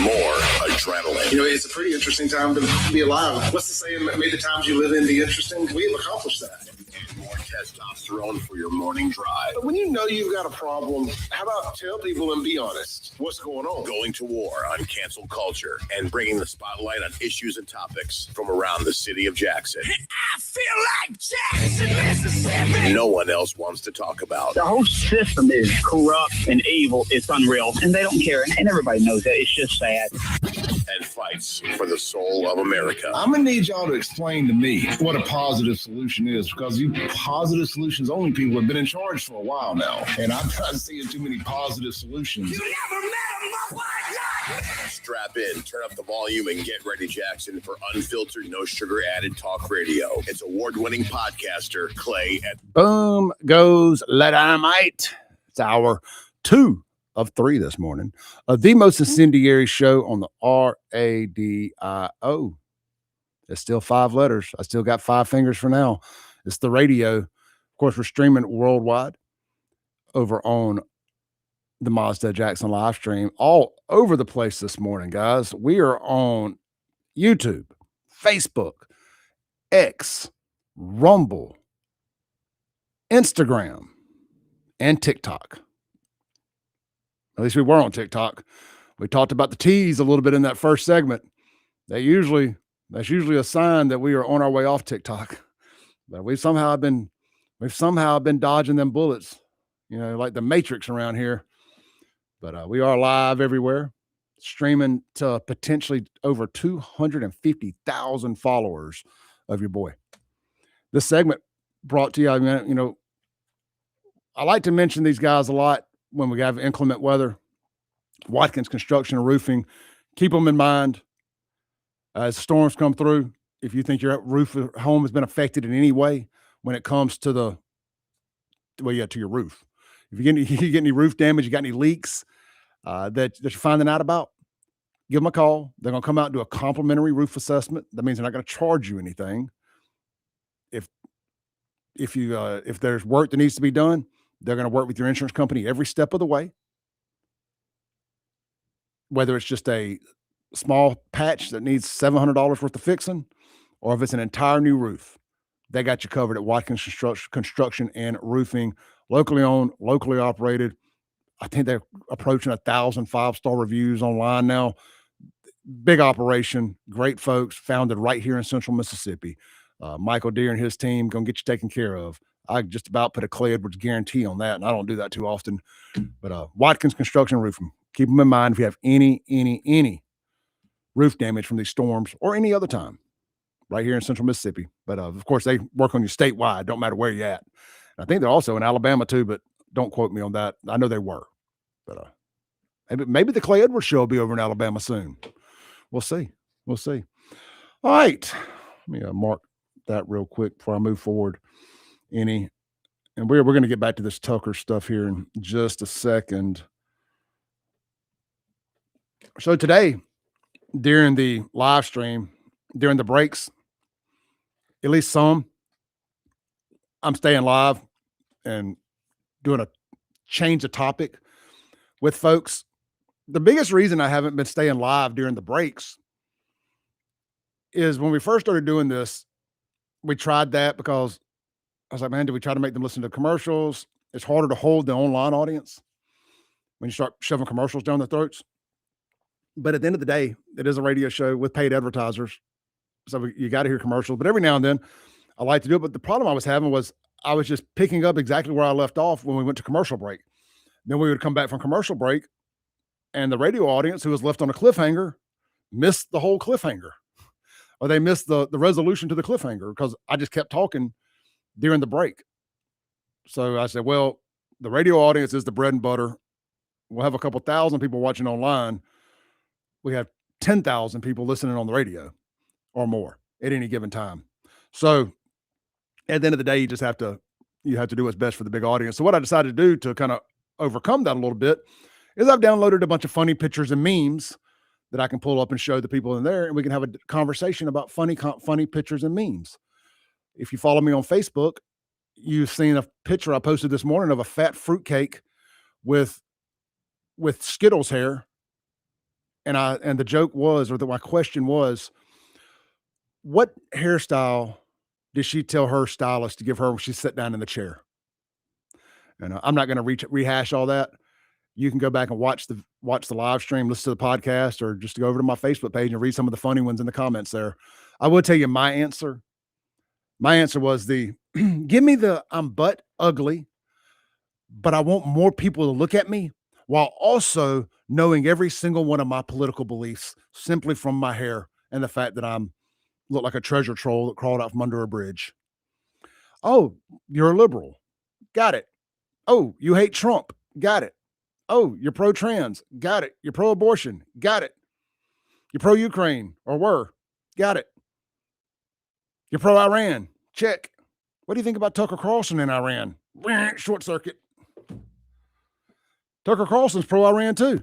More adrenaline. You know, it's a pretty interesting time to be alive. What's the saying? May the times you live in be interesting. We have accomplished that. And more testosterone for your morning drive. But when you know you've got a problem, how about tell people and be honest? What's going on? Going to war on cancel culture and bringing the spotlight on issues and topics from around the city of Jackson. I feel like Jackson, Mississippi. No one else wants to talk about. The whole system is corrupt and evil. It's unreal. And they don't care. And everybody knows that. It's just sad. And fights for the soul of America. I'm going to need y'all to explain to me what a positive solution is, because you positive solutions only people have been in charge for a while now. And I'm not seeing too many positive solutions. You never met a motherfucker. Strap in, turn up the volume, and get ready, Jackson, for unfiltered, no sugar added talk radio. It's award-winning podcaster Clay at Boom goes Dynamite. It's hour 2 of 3 this morning. The most incendiary show on the radio. It's still 5 letters. I still got 5 fingers for now. It's the radio. Of course, we're streaming worldwide over on the Mazda Jackson live stream all over the place this morning, guys. We are on YouTube, Facebook, X, Rumble, Instagram, and TikTok. At least we were on TikTok. We talked about the tease a little bit in that first segment. That's usually a sign that we are on our way off TikTok. But we've somehow been dodging them bullets, you know, like the Matrix around here. But we are live everywhere, streaming to potentially over 250,000 followers of your boy. This segment brought to you, I mean, you know, I like to mention these guys a lot when we have inclement weather. Watkins Construction and Roofing, keep them in mind as storms come through. If you think your roof or home has been affected in any way when it comes to to your roof. If you get any roof damage, you got any leaks that you're finding out about, give them a call. They're going to come out and do a complimentary roof assessment. That means they're not going to charge you anything. If there's work that needs to be done, they're going to work with your insurance company every step of the way. Whether it's just a small patch that needs $700 worth of fixing, or if it's an entire new roof, they got you covered at Watkins Construction and Roofing. Locally owned, locally operated. I think they're approaching 1,000 5-star reviews online now. Big operation, great folks, founded right here in Central Mississippi. Michael Deere and his team going to get you taken care of. I just about put a Clay Edwards guarantee on that, and I don't do that too often. But Watkins Construction and Roofing, keep them in mind if you have any roof damage from these storms or any other time right here in Central Mississippi. But of course, they work on you statewide, don't matter where you're at. I think they're also in Alabama too, but don't quote me on that. I know they were, but maybe the Clay Edwards Show will be over in Alabama soon. We'll see. All right. Let me mark that real quick before I move forward. And we're going to get back to this Tucker stuff here in just a second. So today, during the live stream, during the breaks, at least some, I'm staying live and doing a change of topic with folks. The biggest reason I haven't been staying live during the breaks is when we first started doing this, we tried that because I was like, man, do we try to make them listen to commercials? It's harder to hold the online audience when you start shoving commercials down their throats. But at the end of the day, it is a radio show with paid advertisers. So you got to hear commercials. But every now and then, I like to do it. But the problem I was having was I was just picking up exactly where I left off when we went to commercial break. Then we would come back from commercial break, and the radio audience who was left on a cliffhanger missed the whole cliffhanger. Or they missed the resolution to the cliffhanger because I just kept talking during the break. So I said, well, the radio audience is the bread and butter. We'll have a couple thousand people watching online. We have 10,000 people listening on the radio or more at any given time. So at the end of the day, you have to do what's best for the big audience. So what I decided to do to kind of overcome that a little bit is I've downloaded a bunch of funny pictures and memes that I can pull up and show the people in there, and we can have a conversation about funny pictures and memes. If you follow me on Facebook, you've seen a picture I posted this morning of a fat fruitcake with Skittles hair. And the joke was, or my question was, what hairstyle did she tell her stylist to give her when she sat down in the chair? And I'm not going to rehash all that. You can go back and watch the live stream, listen to the podcast, or just go over to my Facebook page and read some of the funny ones in the comments there. I will tell you my answer. My answer was give me I'm butt ugly, but I want more people to look at me while also knowing every single one of my political beliefs simply from my hair and the fact that look like a treasure troll that crawled out from under a bridge. Oh, you're a liberal. Got it. Oh, you hate Trump. Got it. Oh, you're pro-trans. Got it. You're pro-abortion. Got it. You're pro-Ukraine or were. Got it. You're pro-Iran. Check. What do you think about Tucker Carlson in Iran? Short circuit. Tucker Carlson's pro-Iran too.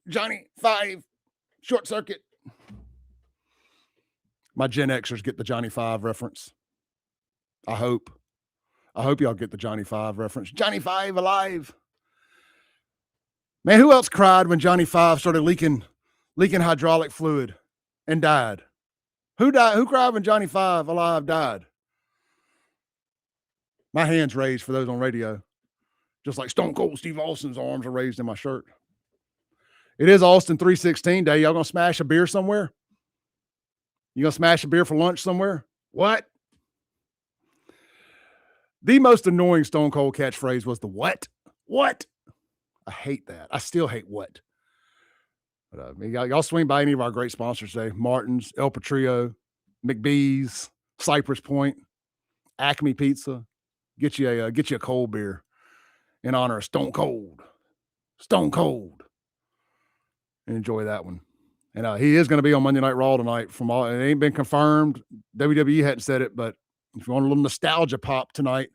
Johnny 5. Short circuit. My Gen Xers get the Johnny 5 reference. I hope y'all get the Johnny 5 reference. Johnny 5 alive. Man, who else cried when Johnny 5 started leaking hydraulic fluid and died? Who died? Who cried when Johnny 5 alive died? My hands raised for those on radio. Just like Stone Cold Steve Austin's arms are raised in my shirt. It is Austin 316 Day. Y'all gonna smash a beer somewhere? You gonna smash a beer for lunch somewhere? What? The most annoying Stone Cold catchphrase was the what? What? I hate that. I still hate what. But y'all swing by any of our great sponsors today. Martin's, El Patrio, McBee's, Cypress Point, Acme Pizza. Get you a cold beer in honor of Stone Cold. Stone Cold. And enjoy that one. And he is going to be on Monday Night Raw tonight. It ain't been confirmed. WWE hadn't said it, but if you want a little nostalgia pop tonight,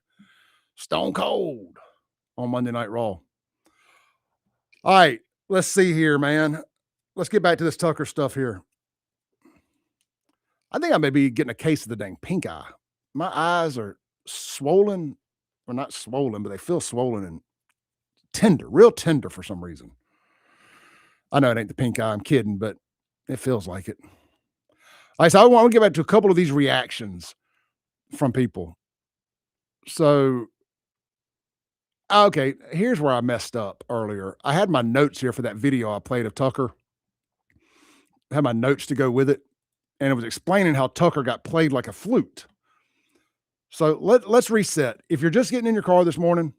Stone Cold on Monday Night Raw. All right, let's see here, man. Let's get back to this Tucker stuff here. I think I may be getting a case of the dang pink eye. My eyes are swollen, or not swollen, but they feel swollen and tender, real tender for some reason. I know it ain't the pink eye. I'm kidding, but it feels like it. All right, so I want to get back to a couple of these reactions from people. So, okay, here's where I messed up earlier. I had my notes here for that video I played of Tucker. I had my notes to go with it, and it was explaining how Tucker got played like a flute. So let's reset. If you're just getting in your car this morning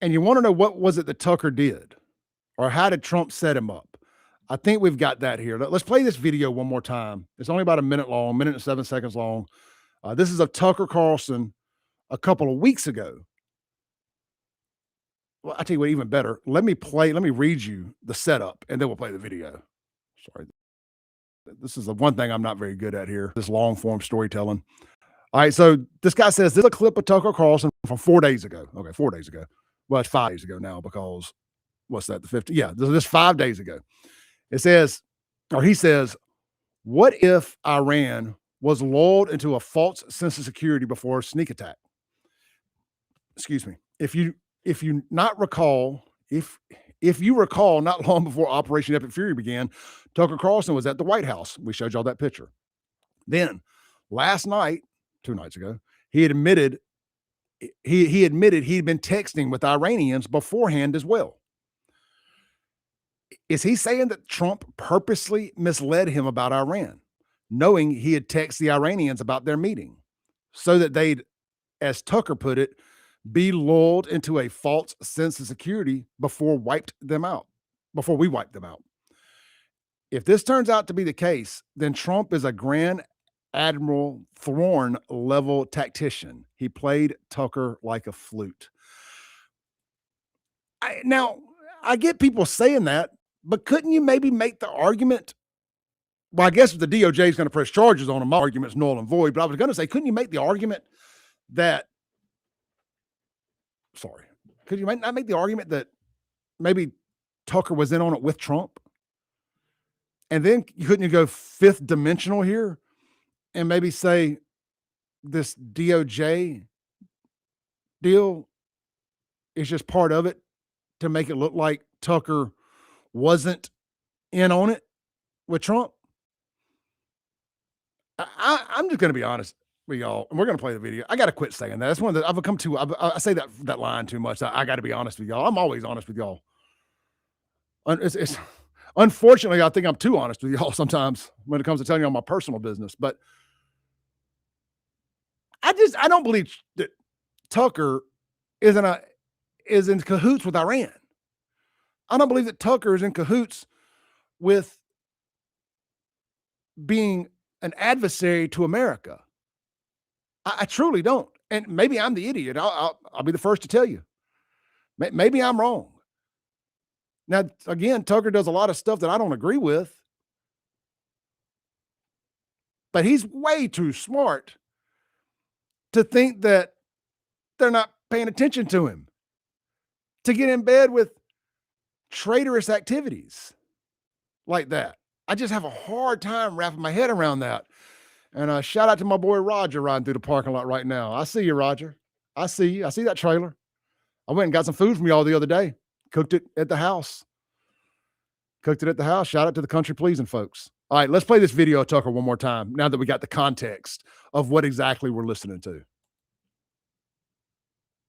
and you want to know what was it that Tucker did or how did Trump set him up, I think we've got that here. Let's play this video one more time. It's only about a minute long, minute and 7 seconds long. This is of Tucker Carlson a couple of weeks ago. Well, I tell you what, even better. Let me read you the setup and then we'll play the video. Sorry. This is the one thing I'm not very good at here, this long form storytelling. All right. So this guy says, this is a clip of Tucker Carlson from 4 days ago. Okay. 4 days ago. Well, it's 5 days ago now because what's that? The 50th? Yeah. This is 5 days ago. It says, or he says, what if Iran was lulled into a false sense of security before a sneak attack? Excuse me. If you recall, not long before Operation Epic Fury began, Tucker Carlson was at the White House. We showed y'all that picture. Then last night, 2 nights ago, he admitted he'd been texting with Iranians beforehand as well. Is he saying that Trump purposely misled him about Iran, knowing he had texted the Iranians about their meeting so that they'd, as Tucker put it, be lulled into a false sense of security before we wiped them out? If this turns out to be the case, then Trump is a Grand Admiral Thrawn level tactician. He played Tucker like a flute. Now, I get people saying that, but couldn't you maybe make the argument? Well, I guess if the DOJ is going to press charges on him, my argument's null and void. But I was going to say, couldn't you make the argument that, could you not make the argument that maybe Tucker was in on it with Trump? And then couldn't you go fifth dimensional here and maybe say this DOJ deal is just part of it to make it look like Tucker wasn't in on it with Trump? I'm just going to be honest with y'all, and we're going to play the video. I got to quit saying that. That's one that I've become too, I say that line too much. I got to be honest with y'all. I'm always honest with y'all. It's unfortunately, I think I'm too honest with y'all sometimes when it comes to telling y'all my personal business, but I don't believe that Tucker is in cahoots with Iran. I don't believe that Tucker is in cahoots with being an adversary to America. I truly don't. And maybe I'm the idiot. I'll be the first to tell you. Maybe I'm wrong. Now, again, Tucker does a lot of stuff that I don't agree with, but he's way too smart to think that they're not paying attention to him, to get in bed with traitorous activities like that. I just have a hard time wrapping my head around that. And shout out to my boy Roger riding through the parking lot right now. I see you, Roger. I see you. I see that trailer. I went and got some food from y'all the other day. Cooked it at the house. Shout out to the country pleasing folks. All right, let's play this video of Tucker one more time now that we got the context of what exactly we're listening to.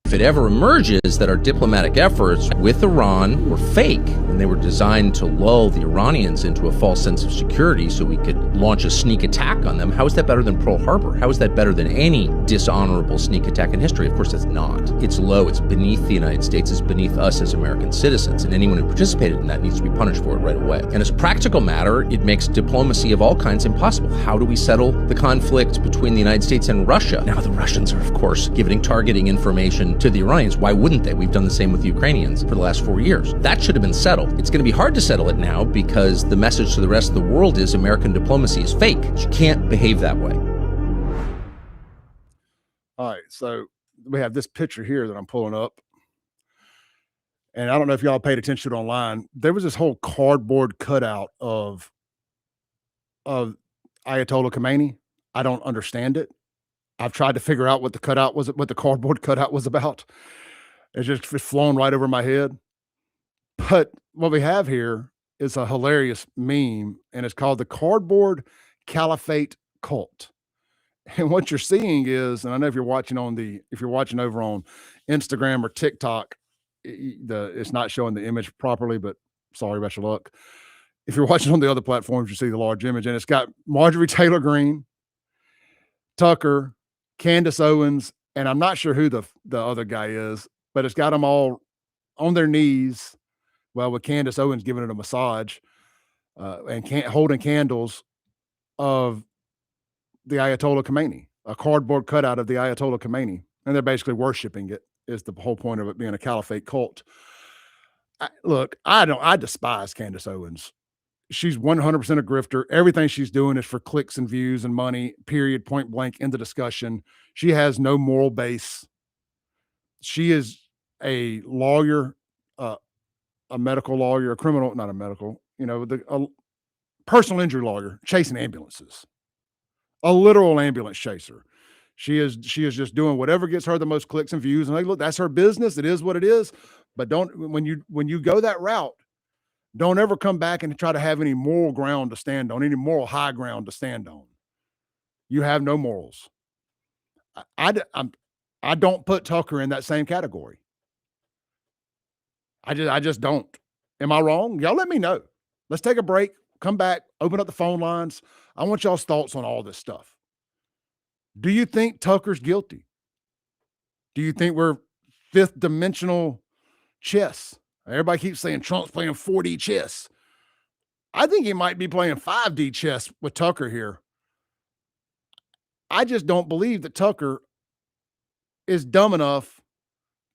If it ever emerges that our diplomatic efforts with Iran were fake and they were designed to lull the Iranians into a false sense of security so we could launch a sneak attack on them, how is that better than Pearl Harbor? How is that better than any dishonorable sneak attack in history? Of course, it's not. It's low. It's beneath the United States. It's beneath us as American citizens. And anyone who participated in that needs to be punished for it right away. And as a practical matter, it makes diplomacy of all kinds impossible. How do we settle the conflict between the United States and Russia? Now, the Russians are, of course, giving targeting information to the Iranians. Why wouldn't they? We've done the same with the Ukrainians for the last 4 years. That should have been settled. It's going to be hard to settle it now because the message to the rest of the world is American diplomacy is fake. You can't behave that way. All right, so we have this picture here that I'm pulling up. And I don't know if y'all paid attention to it online. There was this whole cardboard cutout of Ayatollah Khomeini. I don't understand it. I've tried to figure out what the cardboard cutout was about. It's just flown right over my head. But what we have here is a hilarious meme, and it's called the Cardboard Caliphate Cult. And what you're seeing is, and I know if you're watching over on Instagram or TikTok, it's not showing the image properly, but sorry about your luck. If you're watching on the other platforms, you see the large image, and it's got Marjorie Taylor Greene, Tucker, Candace Owens, and I'm not sure who the other guy is, but it's got them all on their knees, well, with Candace Owens giving it a massage and holding candles of the Ayatollah Khomeini, a cardboard cutout of the Ayatollah Khomeini, and they're basically worshiping it. Is the whole point of it being a caliphate cult. I despise Candace Owens. She's 100% a grifter. Everything she's doing is for clicks and views and money, period, point blank, in the discussion. She has no moral base. She is a lawyer, a medical lawyer, a personal injury lawyer chasing ambulances, a literal ambulance chaser. She is just doing whatever gets her the most clicks and views. And look, that's her business. It is what it is. But when you go that route, don't ever come back and try to have any moral ground to stand on, any moral high ground to stand on. You have no morals. I don't put Tucker in that same category. I just don't. Am I wrong? Y'all let me know. Let's take a break, come back, open up the phone lines. I want y'all's thoughts on all this stuff. Do you think Tucker's guilty? Do you think we're fifth dimensional chess? Everybody keeps saying Trump's playing 4D chess. I think he might be playing 5D chess with Tucker here. I just don't believe that Tucker is dumb enough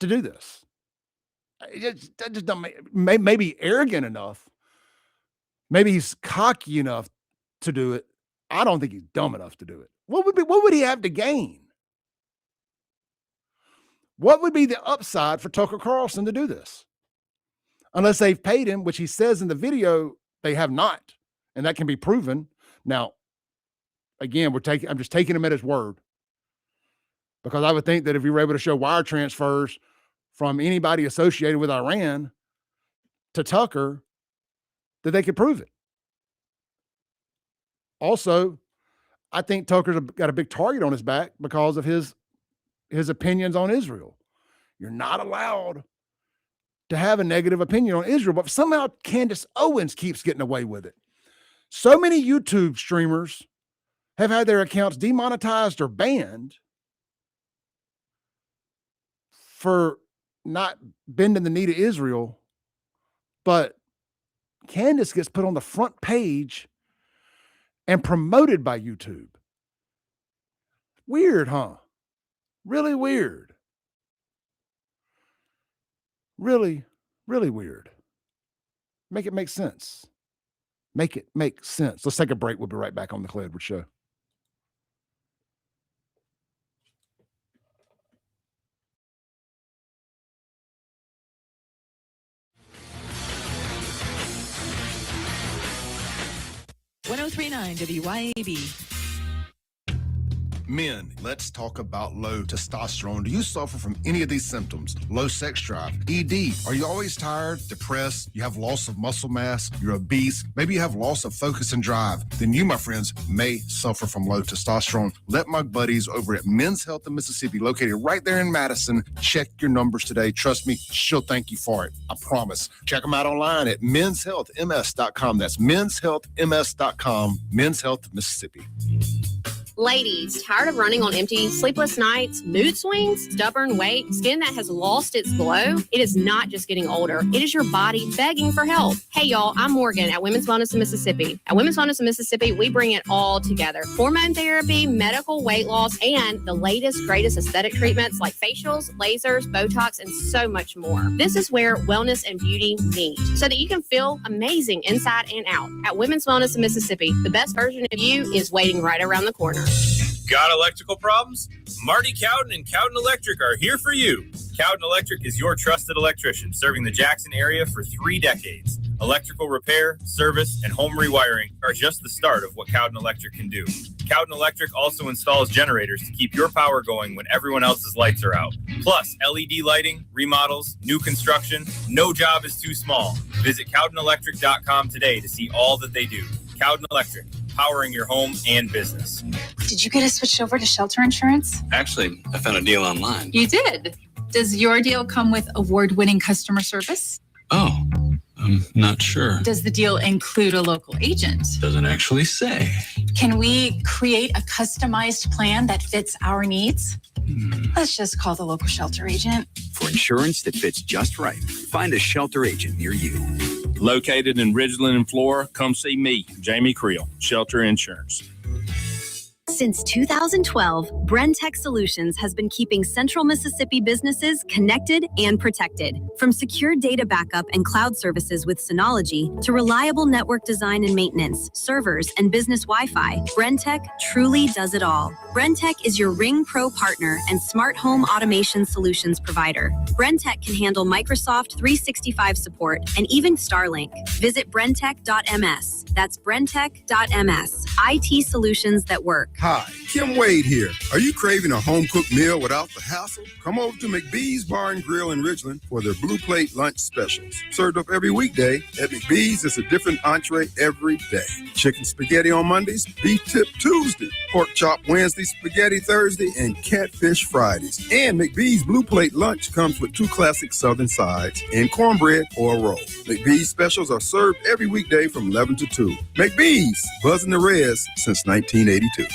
to do this. That just don't maybe arrogant enough. Maybe he's cocky enough to do it. I don't think he's dumb enough to do it. What would he have to gain? What would be the upside for Tucker Carlson to do this? Unless they've paid him, which he says in the video they have not, and that can be proven. Now, again, I'm just taking him at his word, because I would think that if we were able to show wire transfers from anybody associated with Iran to Tucker, that they could prove it. Also, I think Tucker's got a big target on his back because of his opinions on Israel. You're not allowed to have a negative opinion on Israel, but somehow Candace Owens keeps getting away with it. So many YouTube streamers have had their accounts demonetized or banned for not bending the knee to Israel, but Candace gets put on the front page and promoted by YouTube. Weird, huh? Really weird. Really, really weird. Make it make sense. Make it make sense. Let's take a break. We'll be right back on the Clay Edwards Show. .1039 WYAB. Men, let's talk about low testosterone. Do you suffer from any of these symptoms? Low sex drive, ED. Are you always tired, depressed? You have loss of muscle mass? You're obese? Maybe you have loss of focus and drive? Then you, my friends, may suffer from low testosterone. Let my buddies over at Men's Health in Mississippi, located right there in Madison, check your numbers today. Trust me, she'll thank you for it. I promise. Check them out online at menshealthms.com. That's menshealthms.com. Men's Health Mississippi. Ladies, tired of running on empty, sleepless nights, mood swings, stubborn weight, skin that has lost its glow? It is not just getting older. It is your body begging for help. Hey, y'all, I'm Morgan at Women's Wellness in Mississippi. At Women's Wellness in Mississippi, we bring it all together. Hormone therapy, medical weight loss, and the latest, greatest aesthetic treatments like facials, lasers, Botox, and so much more. This is where wellness and beauty meet so that you can feel amazing inside and out. At Women's Wellness in Mississippi, the best version of you is waiting right around the corner. Got electrical problems? Marty Cowden and Cowden Electric are here for you. Cowden Electric is your trusted electrician, serving the Jackson area for 3 decades. Electrical repair, service, and home rewiring are just the start of what Cowden Electric can do. Cowden Electric also installs generators to keep your power going when everyone else's lights are out. Plus, LED lighting, remodels, new construction, no job is too small. Visit CowdenElectric.com today to see all that they do. Cowden Electric, powering your home and business. Did you get us switched over to shelter insurance? Actually, I found a deal online. You did? Does your deal come with award-winning customer service? Oh, I'm not sure. Does the deal include a local agent? Doesn't actually say. Can we create a customized plan that fits our needs? Let's just call the local shelter agent. For insurance that fits just right, find a shelter agent near you. Located in Ridgeland and Flora, come see me, Jamie Creel, Shelter Insurance. Since 2012, Brentech Solutions has been keeping Central Mississippi businesses connected and protected. From secure data backup and cloud services with Synology to reliable network design and maintenance, servers, and business Wi-Fi, Brentech truly does it all. Brentech is your Ring Pro partner and smart home automation solutions provider. Brentech can handle Microsoft 365 support and even Starlink. Visit brentech.ms. That's brentech.ms. IT solutions that work. Hi, Kim Wade here. Are you craving a home-cooked meal without the hassle? Come over to McBee's Bar and Grill in Ridgeland for their Blue Plate lunch specials. Served up every weekday, at McBee's is a different entree every day. Chicken spaghetti on Mondays, beef tip Tuesday, pork chop Wednesday, spaghetti Thursday, and catfish Fridays. And McBee's Blue Plate lunch comes with 2 classic southern sides and cornbread or a roll. McBee's specials are served every weekday from 11 to 2. McBee's, buzzing the res since 1982.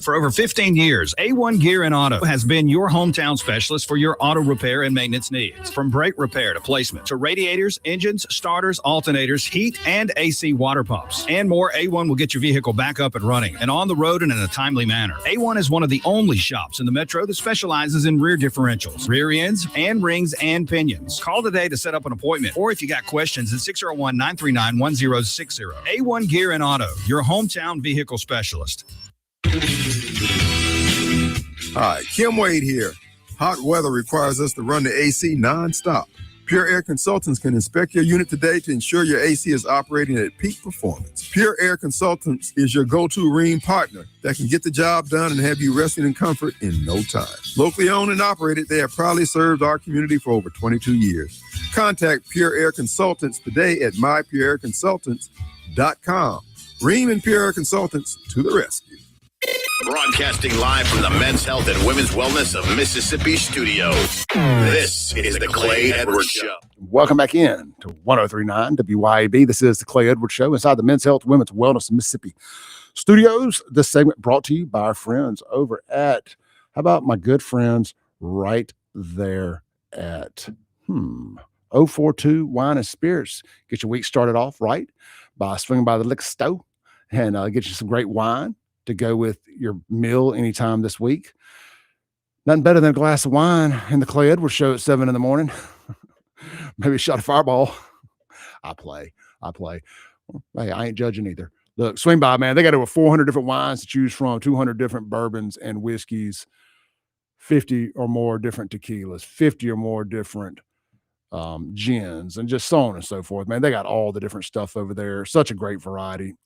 For over 15 years, A1 Gear and Auto has been your hometown specialist for your auto repair and maintenance needs. From brake repair to placement to radiators, engines, starters, alternators, heat, and AC water pumps. And more, A1 will get your vehicle back up and running and on the road and in a timely manner. A1 is one of the only shops in the metro that specializes in rear differentials, rear ends, and rings and pinions. Call today to set up an appointment, or if you got questions, at 601-939-1060. A1 Gear and Auto, your hometown vehicle specialist. Hi, Kim Wade here. Hot weather requires us to run the AC nonstop. Pure Air Consultants can inspect your unit today to ensure your AC is operating at peak performance. Pure Air Consultants is your go-to Rheem partner that can get the job done and have you resting in comfort in no time. Locally owned and operated, they have proudly served our community for over 22 years. Contact Pure Air Consultants today at mypureairconsultants.com. Rheem and Pure Air Consultants to the rescue. Broadcasting live from the Men's Health and Women's Wellness of Mississippi studios. This is the Clay Edwards Show. Welcome back in to 103.9 WYAB. This is the Clay Edwards Show inside the Men's Health, Women's Wellness of Mississippi studios. This segment brought to you by our friends over at, how about my good friends right there at 042 Wine and Spirits. Get your week started off right by swinging by the liquor store and get you some great wine to go with your meal anytime this week. Nothing better than a glass of wine in the Clay Edwards Show at 7 in the morning. Maybe a shot of Fireball. I play. Hey, I ain't judging either. Look, swing by, man. They got over 400 different wines to choose from, 200 different bourbons and whiskeys, 50 or more different tequilas, 50 or more different gins, and just so on and so forth, man. They got all the different stuff over there. Such a great variety.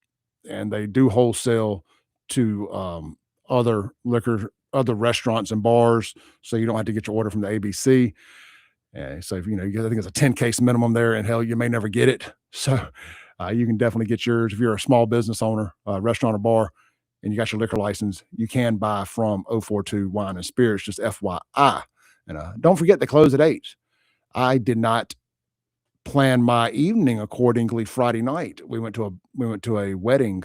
And they do wholesale to other restaurants and bars, so you don't have to get your order from the ABC. So if, I think it's a 10 case minimum there, and hell, you may never get it. So you can definitely get yours if you're a small business owner, restaurant or bar, and you got your liquor license. You can buy from 042 Wine and Spirits, just FYI. And don't forget they close at 8. I did not plan my evening accordingly. Friday night we went to a wedding.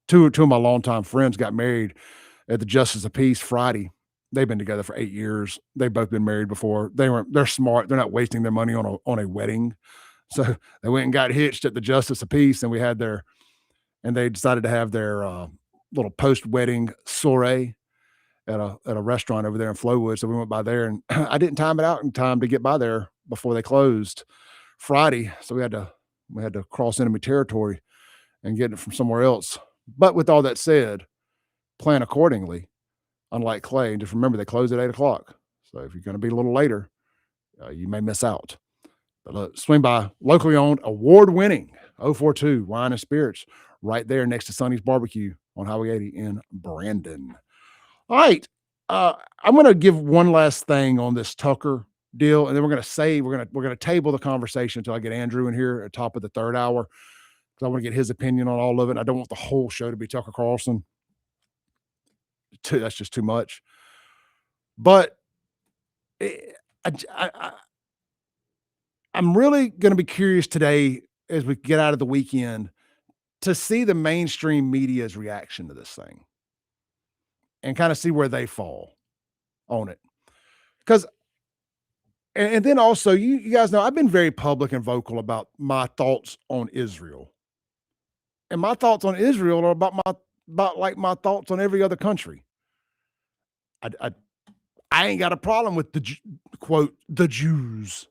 Two of my longtime friends got married at the Justice of Peace Friday. They've been together for 8 years. They've both been married before. They're smart. They're not wasting their money on a wedding. So they went and got hitched at the Justice of Peace, and they decided to have their little post-wedding soiree at a restaurant over there in Flowwood. So we went by there, and I didn't time it out in time to get by there before they closed Friday. So we had to cross enemy territory and get it from somewhere else. But with all that said, plan accordingly, unlike Clay. And just remember, they close at 8 o'clock. So if you're going to be a little later, you may miss out. But look, swing by locally owned, award-winning 042 Wine and Spirits right there next to Sonny's Barbecue on Highway 80 in Brandon. All right. I'm going to give one last thing on this Tucker deal, and then we're going to table the conversation until I get Andrew in here at the top of the third hour. I want to get his opinion on all of it. I don't want the whole show to be Tucker Carlson. That's just too much. But I'm really going to be curious today as we get out of the weekend to see the mainstream media's reaction to this thing and kind of see where they fall on it. Because, and then also, you guys know, I've been very public and vocal about my thoughts on Israel. And my thoughts on Israel are about my thoughts on every other country. I ain't got a problem with the quote, the Jews.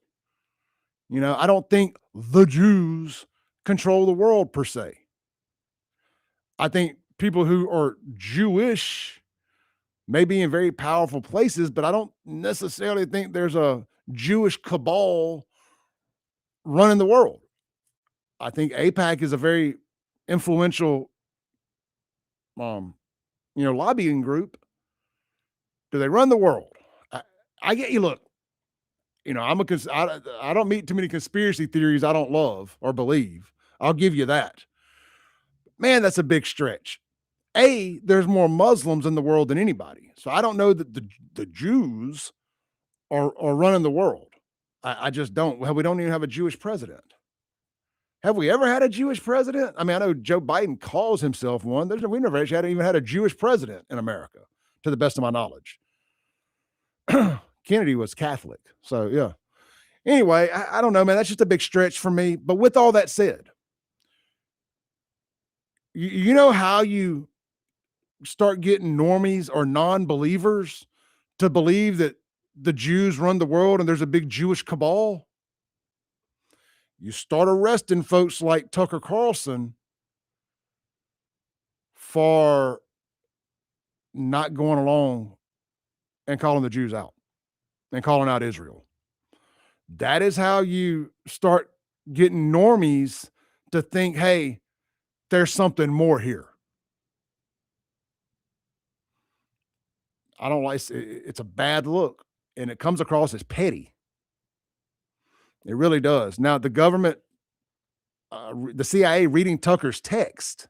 I don't think the Jews control the world per se. I think people who are Jewish may be in very powerful places, but I don't necessarily think there's a Jewish cabal running the world. I think AIPAC is a very influential, lobbying group. Do they run the world? I get you. Look, I don't meet too many conspiracy theories I don't love or believe. I'll give you that. Man, that's a big stretch. There's more Muslims in the world than anybody. So I don't know that the Jews are running the world. I just don't. Well, we don't even have a Jewish president. Have we ever had a Jewish president? I mean, I know Joe Biden calls himself one. We never actually even had a Jewish president in America, to the best of my knowledge. Kennedy was Catholic. So, yeah. Anyway, I don't know, man. That's just a big stretch for me. But with all that said, you know how you start getting normies or non-believers to believe that the Jews run the world and there's a big Jewish cabal? You start arresting folks like Tucker Carlson for not going along and calling the Jews out and calling out Israel. That is how you start getting normies to think, hey, there's something more here. I don't like it's a bad look, and it comes across as petty. It really does. Now, the government, the CIA reading Tucker's text,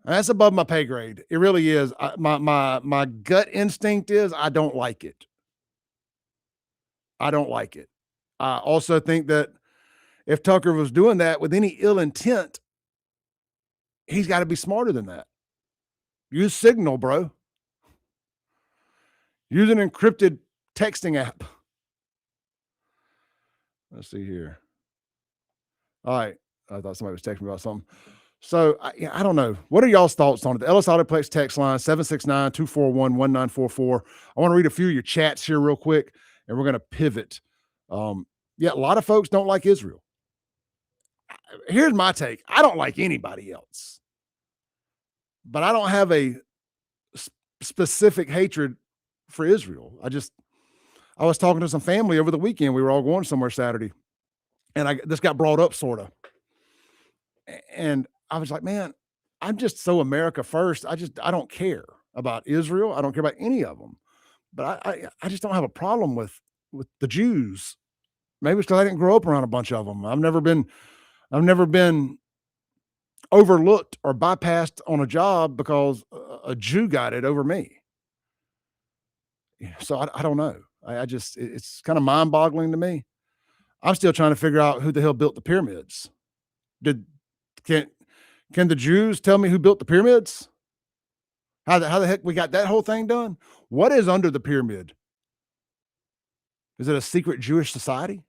that's above my pay grade. It really is. My gut instinct is I don't like it. I don't like it. I also think that if Tucker was doing that with any ill intent, he's got to be smarter than that. Use Signal, bro. Use an encrypted texting app. Let's see here. All right. I thought somebody was texting me about something. So I don't know. What are y'all's thoughts on it? The Ellis Autoplex text line, 769-241-1944. I want to read a few of your chats here real quick, and we're going to pivot. A lot of folks don't like Israel. Here's my take. I don't like anybody else. But I don't have a specific hatred for Israel. I was talking to some family over the weekend. We were all going somewhere Saturday. And this got brought up sort of. And I was like, man, I'm just so America first. I don't care about Israel. I don't care about any of them. But I just don't have a problem with the Jews. Maybe it's because I didn't grow up around a bunch of them. I've never been overlooked or bypassed on a job because a Jew got it over me. So I don't know. It's kind of mind boggling to me. I'm still trying to figure out who the hell built the pyramids. Can the Jews tell me who built the pyramids? How the heck we got that whole thing done? What is under the pyramid? Is it a secret Jewish society?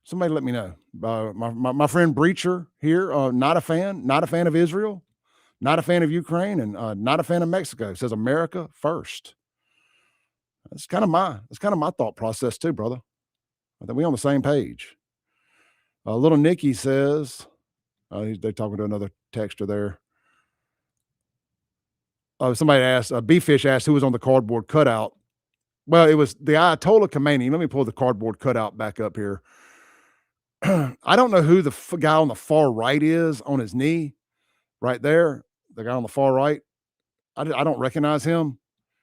Somebody let me know. My friend Breacher here, not a fan of Israel, not a fan of Ukraine, and not a fan of Mexico. Says America first. That's kind of my thought process too, brother. I think we're on the same page. Little Nicky says, they're talking to another texter there. Somebody asked, B-Fish asked who was on the cardboard cutout. Well, it was the Ayatollah Khomeini. Let me pull the cardboard cutout back up here. I don't know who the guy on the far right is on his knee right there. The guy on the far right. I don't recognize him.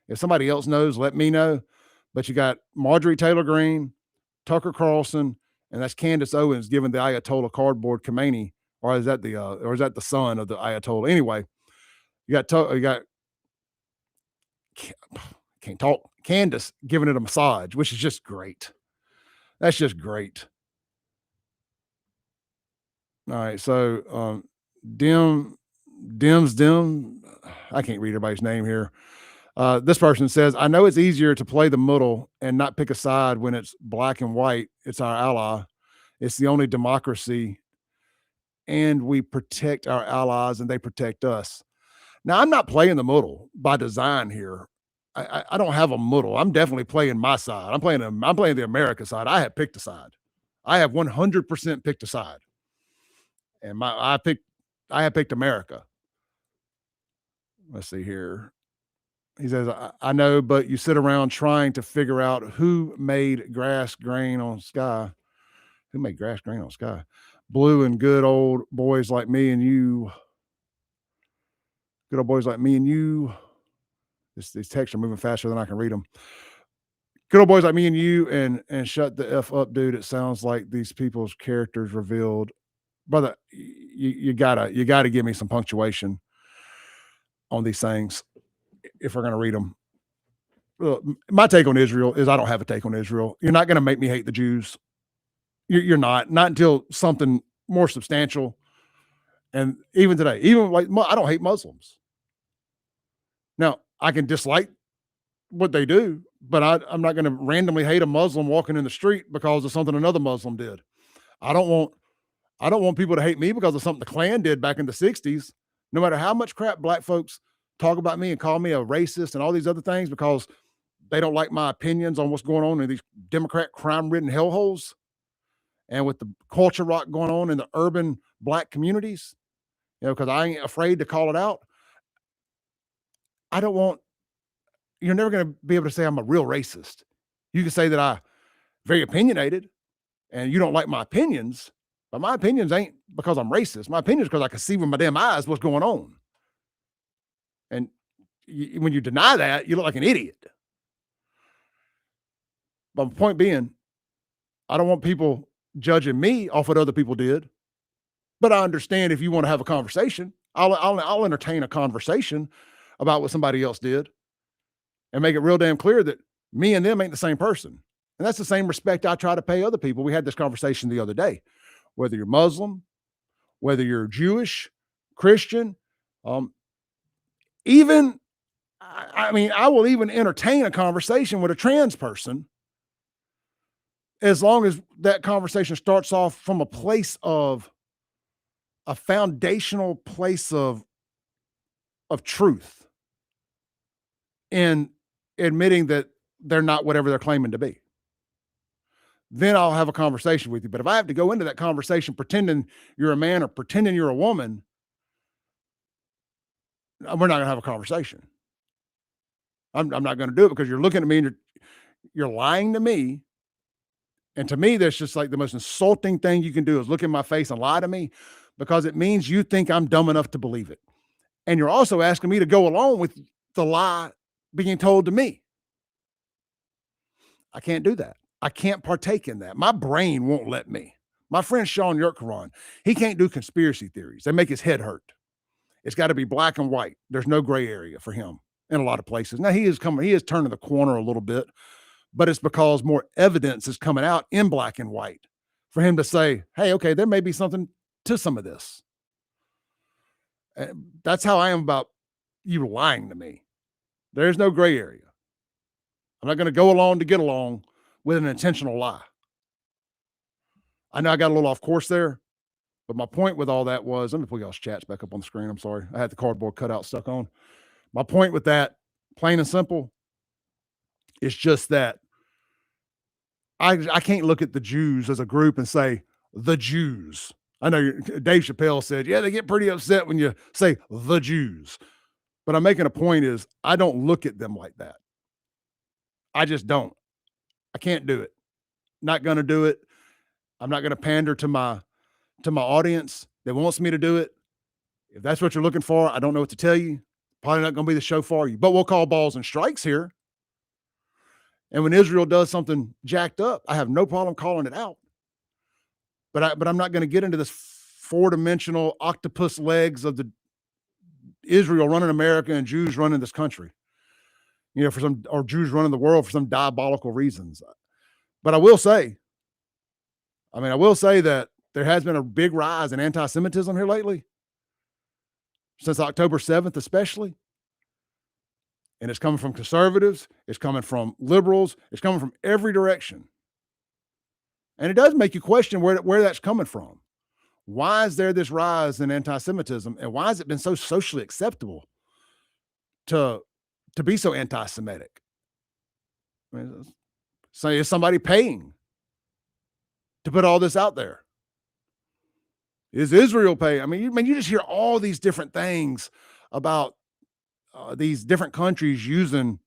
If somebody else knows, let me know. But you got Marjorie Taylor Greene, Tucker Carlson, and that's Candace Owens giving the Ayatollah cardboard Khomeini, or is that the son of the Ayatollah? Anyway, you got can't talk. Candace giving it a massage, which is just great. That's just great. All right, so Dim, I can't read everybody's name here. This person says, I know it's easier to play the middle and not pick a side when it's black and white. It's our ally. It's the only democracy, and we protect our allies and they protect us. Now, I'm not playing the middle by design here. I don't have a middle. I'm definitely playing my side. I'm playing the America side. I have picked a side. I have 100% picked a side. And I have picked America. Let's see here. He says, I know, but you sit around trying to figure out who made grass grain on sky. Who made grass grain on sky? Blue and good old boys like me and you Good old boys like me and you. These texts are moving faster than I can read them. Good old boys like me and you, and shut the F up, dude. It sounds like these people's characters revealed. Brother, you gotta give me some punctuation on these things if we're gonna read them. Look, my take on Israel is I don't have a take on Israel. You're not gonna make me hate the Jews. You're not until something more substantial. And even today, even like I don't hate Muslims. Now I can dislike what they do, but I'm not going to randomly hate a Muslim walking in the street because of something another Muslim did. I don't want people to hate me because of something the Klan did back in the 60s. No matter how much crap black folks talk about me and call me a racist and all these other things because they don't like my opinions on what's going on in these Democrat crime-ridden hellholes and with the culture rock going on in the urban black communities, because I ain't afraid to call it out. You're never going to be able to say I'm a real racist. You can say that I'm very opinionated and you don't like my opinions, but my opinions ain't because I'm racist. My opinions because I can see with my damn eyes what's going on. And when you deny that, you look like an idiot. But my point being, I don't want people judging me off what other people did, but I understand if you want to have a conversation, I'll entertain a conversation about what somebody else did and make it real damn clear that me and them ain't the same person. And that's the same respect I try to pay other people. We had this conversation the other day, whether you're Muslim, whether you're Jewish, Christian, I will even entertain a conversation with a trans person as long as that conversation starts off from a place of a foundational place of truth and admitting that they're not whatever they're claiming to be. Then I'll have a conversation with you. But if I have to go into that conversation pretending you're a man or pretending you're a woman, we're not going to have a conversation. I'm not going to do it because you're looking at me and you're lying to me. And to me, that's just like the most insulting thing you can do is look in my face and lie to me because it means you think I'm dumb enough to believe it. And you're also asking me to go along with the lie being told to me. I can't do that. I can't partake in that. My brain won't let me. My friend Sean Yurkaran, he can't do conspiracy theories. They make his head hurt. It's got to be black and white. There's no gray area for him in a lot of places. Now he is turning the corner a little bit, but it's because more evidence is coming out in black and white for him to say, hey, okay, there may be something to some of this. That's how I am about you lying to me. There's no gray area. I'm not going to go along to get along with an intentional lie. I know I got a little off course there, but my point with all that was, let me pull y'all's chats back up on the screen. I'm sorry. I had the cardboard cutout stuck on. My point with that, plain and simple, is just that I can't look at the Jews as a group and say, the Jews. I know Dave Chappelle said, yeah, they get pretty upset when you say the Jews. But I'm making a point is I don't look at them like that. I just don't. I can't do it. Not going to do it. I'm not going to pander to my audience that wants me to do it. If that's what you're looking for, I don't know what to tell you. Probably not going to be the show for you. But we'll call balls and strikes here. And when Israel does something jacked up, I have no problem calling it out. But I'm not going to get into this four-dimensional octopus legs of the Israel running America and Jews running this country. Or Jews running the world for some diabolical reasons. But I will say that there has been a big rise in anti-Semitism here lately, since October 7th especially. And it's coming from conservatives. It's coming from liberals. It's coming from every direction. And it does make you question where that's coming from. Why is there this rise in anti-Semitism? And why has it been so socially acceptable to be so anti-Semitic? So is somebody paying to put all this out there? Is Israel paying? You just hear all these different things about these different countries using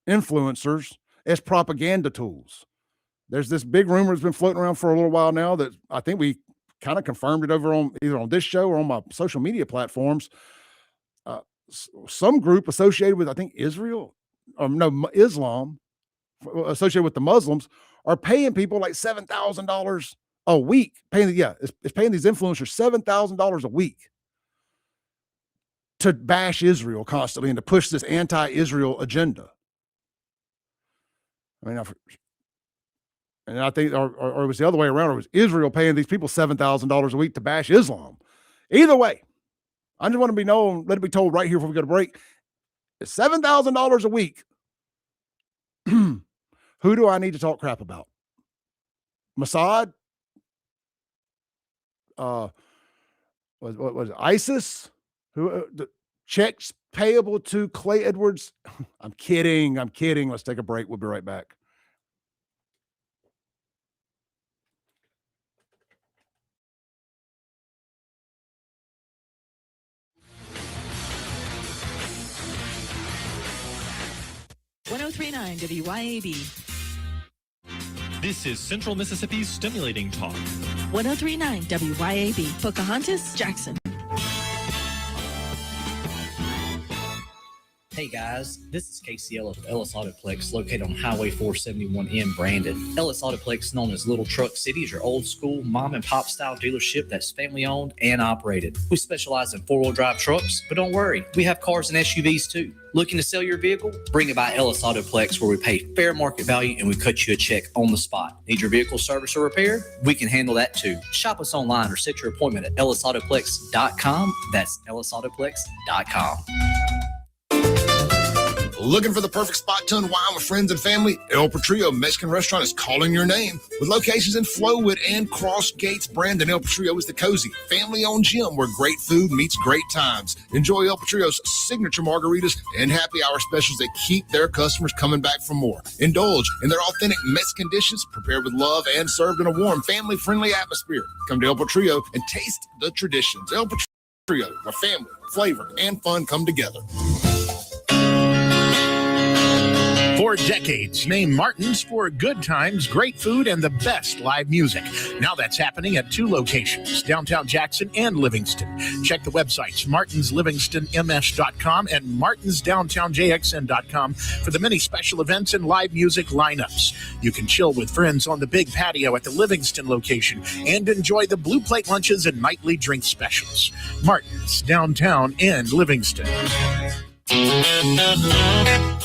influencers as propaganda tools. There's this big rumor that's been floating around for a little while now that I think we kind of confirmed it over on either on this show or on my social media platforms. some group associated with, I think, Israel, or no, Islam, associated with the Muslims, are paying people like $7,000 a week. It's paying these influencers $7,000 a week to bash Israel constantly and to push this anti-Israel agenda. I mean, and I think, or it was the other way around, or it was Israel paying these people $7,000 a week to bash Islam. Either way, I just want to let it be told right here before we go to break. It's $7,000 a week. Who do I need to talk crap about? Mossad? What was it? ISIS? Who? The checks payable to Clay Edwards? I'm kidding. Let's take a break. We'll be right back. .1039 WYAB. This is Central Mississippi's Stimulating Talk. 1039 WYAB. Pocahontas, Jackson. Hey guys, this is Casey Ellis of Ellis Autoplex, located on Highway 471 in Brandon. Ellis Autoplex, known as Little Truck City, is your old school mom and pop style dealership that's family owned and operated. We specialize in 4-wheel drive trucks, but don't worry, we have cars and SUVs too. Looking to sell your vehicle? Bring it by Ellis Autoplex, where we pay fair market value and we cut you a check on the spot. Need your vehicle service or repaired? We can handle that too. Shop us online or set your appointment at ellisautoplex.com. That's ellisautoplex.com. Looking for the perfect spot to unwind with friends and family? El Patrillo Mexican Restaurant is calling your name. With locations in Flowood and Cross Gates, Brandon, El Patrillo is the cozy, family-owned gym where great food meets great times. Enjoy El Patrillo's signature margaritas and happy hour specials that keep their customers coming back for more. Indulge in their authentic Mexican dishes prepared with love and served in a warm, family-friendly atmosphere. Come to El Patrillo and taste the traditions. El Patrillo, where family, flavor, and fun come together. For decades, name Martin's for good times, great food, and the best live music. Now that's happening at 2 locations, downtown Jackson and Livingston. Check the websites, martinslivingstonms.com and martinsdowntownjxn.com for the many special events and live music lineups. You can chill with friends on the big patio at the Livingston location and enjoy the Blue Plate lunches and nightly drink specials. Martin's, downtown and Livingston.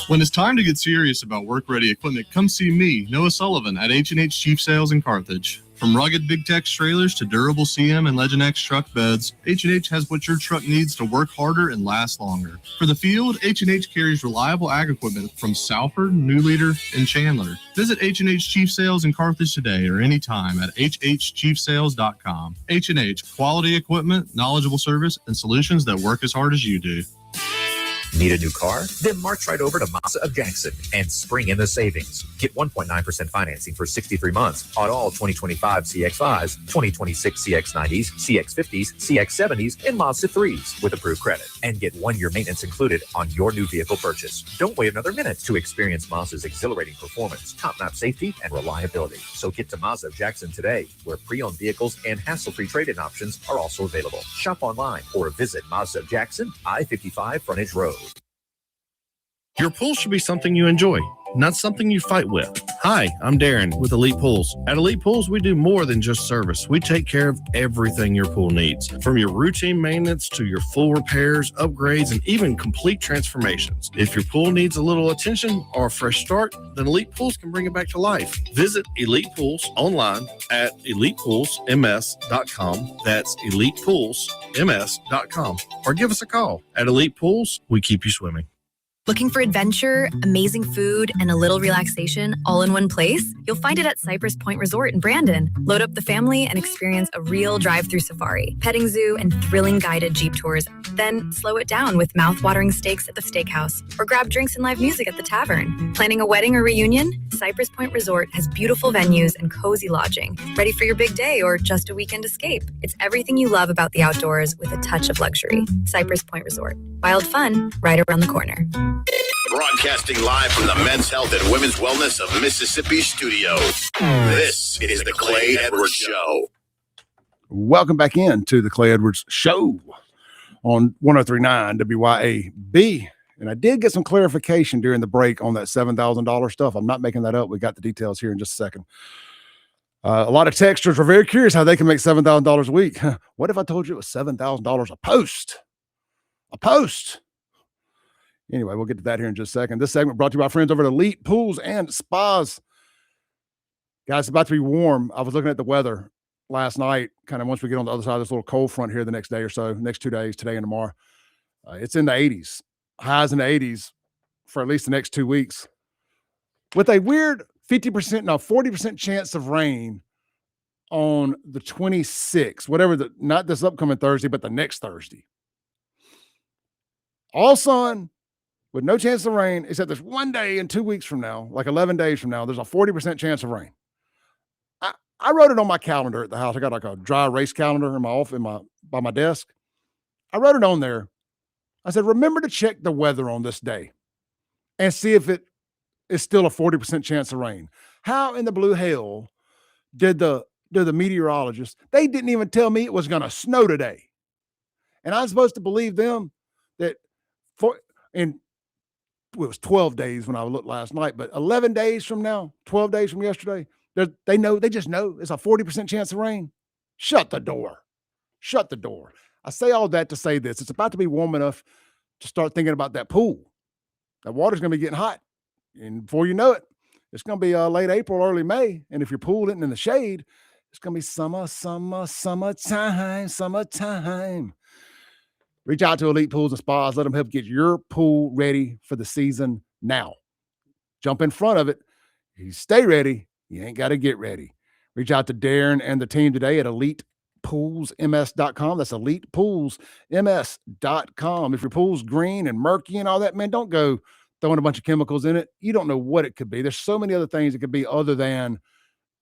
When it's time to get serious about work-ready equipment, come see me, Noah Sullivan, at H&H Chief Sales in Carthage. From rugged Big Tex trailers to durable CM and Legend X truck beds, H&H has what your truck needs to work harder and last longer. For the field, H&H carries reliable ag equipment from Salford, New Leader, and Chandler. Visit H&H Chief Sales in Carthage today or anytime at hhchiefsales.com. H&H, quality equipment, knowledgeable service, and solutions that work as hard as you do. Need a new car? Then march right over to Mazda of Jackson and spring in the savings. Get 1.9% financing for 63 months on all 2025 CX-5s, 2026 CX-90s, CX-50s, CX-70s, and Mazda 3s with approved credit. And get 1-year maintenance included on your new vehicle purchase. Don't wait another minute to experience Mazda's exhilarating performance, top-notch safety, and reliability. So get to Mazda of Jackson today, where pre-owned vehicles and hassle-free trade-in options are also available. Shop online or visit Mazda of Jackson, I-55 Frontage Road. Your pool should be something you enjoy, not something you fight with. Hi, I'm Darren with Elite Pools. At Elite Pools, we do more than just service. We take care of everything your pool needs, from your routine maintenance to your full repairs, upgrades, and even complete transformations. If your pool needs a little attention or a fresh start, then Elite Pools can bring it back to life. Visit Elite Pools online at elitepoolsms.com. That's elitepoolsms.com. Or give us a call. At Elite Pools, we keep you swimming. Looking for adventure, amazing food, and a little relaxation all in one place? You'll find it at Cypress Point Resort in Brandon. Load up the family and experience a real drive-through safari, petting zoo, and thrilling guided Jeep tours. Then slow it down with mouth-watering steaks at the steakhouse, or grab drinks and live music at the tavern. Planning a wedding or reunion? Cypress Point Resort has beautiful venues and cozy lodging. Ready for your big day or just a weekend escape? It's everything you love about the outdoors with a touch of luxury. Cypress Point Resort. Wild fun right around the corner. Broadcasting live from the Men's Health and Women's Wellness of Mississippi studios. This is the Clay Edwards Show. Welcome back in to the Clay Edwards Show on 103.9 WYAB. And I did get some clarification during the break on that $7,000 stuff. I'm not making that up. We got the details here in just a second. A lot of texters are very curious how they can make $7,000 a week. What if I told you it was $7,000 a post? A post. Anyway, we'll get to that here in just a second. This segment brought to you by friends over at Elite Pools and Spas. Guys, it's about to be warm. I was looking at the weather last night, kind of once we get on the other side of this little cold front here the next day or so, next 2 days, today and tomorrow. It's in the 80s. Highs in the 80s for at least the next 2 weeks, with a weird 40% chance of rain on the 26th, not this upcoming Thursday, but the next Thursday. All sun with no chance of rain, except there's 1 day in 2 weeks from now, like 11 days from now, there's a 40% chance of rain. I wrote it on my calendar at the house. I got like a dry erase calendar in my office, by my desk. I wrote it on there. I said, remember to check the weather on this day and see if it is still a 40% chance of rain. How in the blue hell did the meteorologists, they didn't even tell me it was going to snow today. And I'm supposed to believe them that it was 12 days when I looked last night, but 11 days from now, 12 days from yesterday, they just know it's a 40% chance of rain. Shut the door. Shut the door. I say all that to say this. It's about to be warm enough to start thinking about that pool. That water's going to be getting hot. And before you know it, it's going to be late April, early May. And if your pool isn't in the shade, it's going to be summertime. Reach out to Elite Pools and Spas. Let them help get your pool ready for the season now. Jump in front of it. If you stay ready, you ain't got to get ready. Reach out to Darren and the team today at ElitePoolsMS.com. That's ElitePoolsMS.com. If your pool's green and murky and all that, man, don't go throwing a bunch of chemicals in it. You don't know what it could be. There's so many other things it could be other than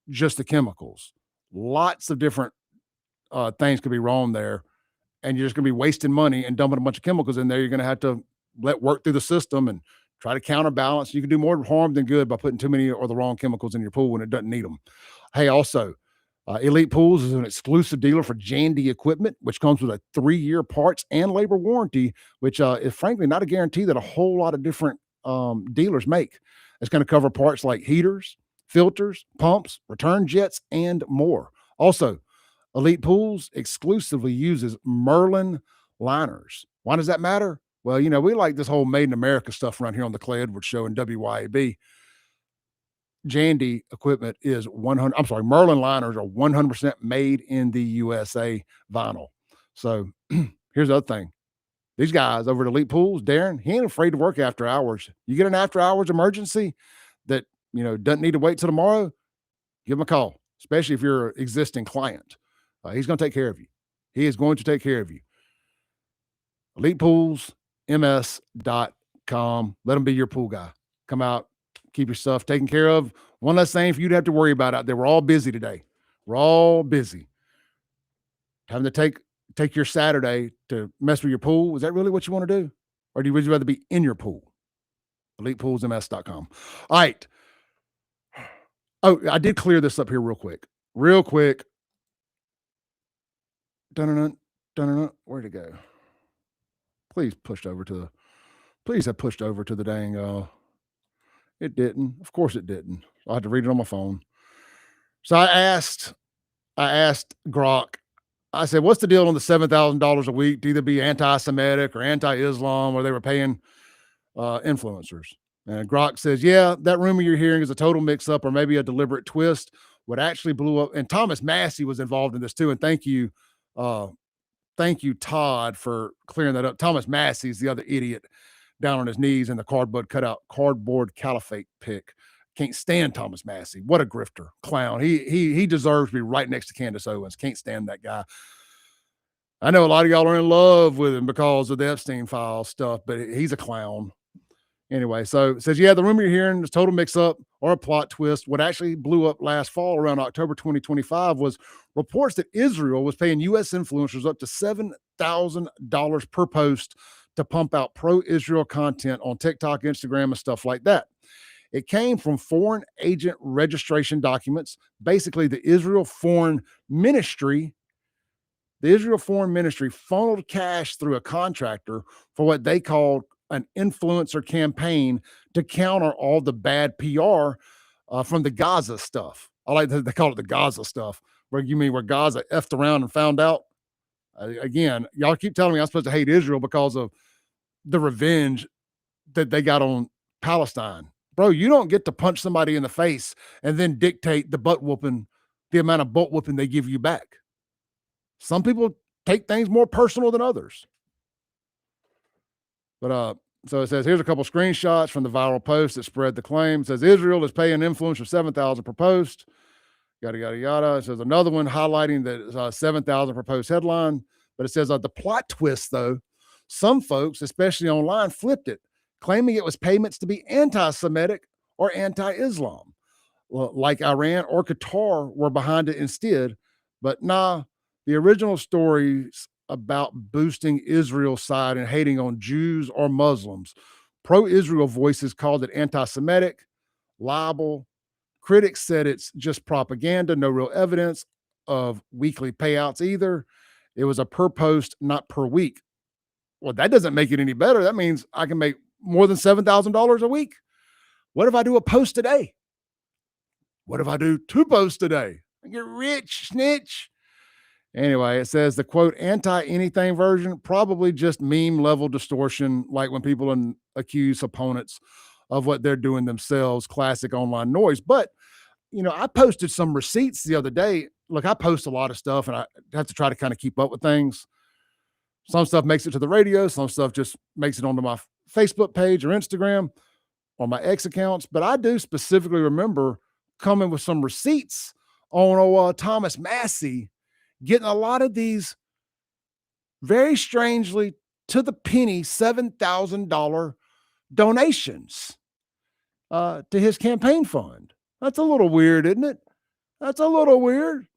just the chemicals. Lots of different things could be wrong there. And you're just going to be wasting money and dumping a bunch of chemicals in there. You're going to have to let work through the system and try to counterbalance. You can do more harm than good by putting too many or the wrong chemicals in your pool when it doesn't need them. Hey, also, Elite Pools is an exclusive dealer for Jandy equipment, which comes with a 3-year parts and labor warranty, which is frankly not a guarantee that a whole lot of different dealers make. It's going to cover parts like heaters, filters, pumps, return jets, and more. Also, Elite Pools exclusively uses Merlin liners. Why does that matter? Well, you know, we like this whole Made in America stuff around here on the Clay Edwards Show and WYAB. Jandy equipment is Merlin liners are 100% made in the USA vinyl. So here's the other thing. These guys over at Elite Pools, Darren, he ain't afraid to work after hours. You get an after hours emergency that, you know, doesn't need to wait till tomorrow, give him a call, especially if you're an existing client. He's going to take care of you. He is going to take care of you. ElitePoolsMS.com. Let him be your pool guy. Come out, keep your stuff taken care of. One less thing for you to have to worry about out there. We're all busy today. We're all busy. Having to take your Saturday to mess with your pool. Is that really what you want to do? Or would you rather be in your pool? ElitePoolsMS.com. All right. Oh, I did clear this up here real quick. Where'd it go? Please have pushed over to the dang, it didn't. Of course it didn't. I had to read it on my phone. So I asked Grok, I said, what's the deal on the $7,000 a week to either be anti-Semitic or anti-Islam, or they were paying influencers? And Grok says, yeah, that rumor you're hearing is a total mix-up or maybe a deliberate twist. What actually blew up, and Thomas Massey was involved in this too, and thank you, Todd, for clearing that up. Thomas Massey's the other idiot down on his knees in the cardboard caliphate pic. Can't stand Thomas Massey. What a grifter, clown. He deserves to be right next to Candace Owens. Can't stand that guy. I know a lot of y'all are in love with him because of the Epstein file stuff, but he's a clown. Anyway, so it says, yeah, the rumor you're hearing is total mix-up or a plot twist. What actually blew up last fall around October 2025 was reports that Israel was paying U.S. influencers up to $7,000 per post to pump out pro-Israel content on TikTok, Instagram, and stuff like that. It came from foreign agent registration documents. Basically, the Israel Foreign Ministry The Israel Foreign Ministry funneled cash through a contractor for what they called an influencer campaign to counter all the bad PR from the Gaza stuff. I like that they call it the Gaza stuff. Where Gaza effed around and found out? Again, y'all keep telling me I'm supposed to hate Israel because of the revenge that they got on Palestine. Bro, you don't get to punch somebody in the face and then dictate the amount of butt whooping they give you back. Some people take things more personal than others. But so it says, here's a couple screenshots from the viral post that spread the claim. It says Israel is paying influencer $7,000 per post. Yada, yada, yada. It says another one highlighting the 7,000 per post headline. But it says the plot twist, though, some folks, especially online, flipped it, claiming it was payments to be anti-Semitic or anti-Islam, like Iran or Qatar were behind it instead. But nah, the original stories about boosting Israel's side and hating on Jews or Muslims. Pro-Israel voices called it anti-Semitic, libel. Critics said it's just propaganda, no real evidence of weekly payouts either. It was a per post, not per week. Well, that doesn't make it any better. That means I can make more than $7,000 a week. What if I do a post a day? What if I do 2 posts a day? I get rich, snitch. Anyway, it says the quote anti-anything version, probably just meme level distortion, like when people accuse opponents of what they're doing themselves, classic online noise. But, I posted some receipts the other day. Look, I post a lot of stuff and I have to try to kind of keep up with things. Some stuff makes it to the radio. Some stuff just makes it onto my Facebook page or Instagram or my X accounts. But I do specifically remember coming with some receipts on Thomas Massey, getting a lot of these very strangely to the penny $7,000 donations to his campaign fund. That's a little weird, isn't it? That's a little weird.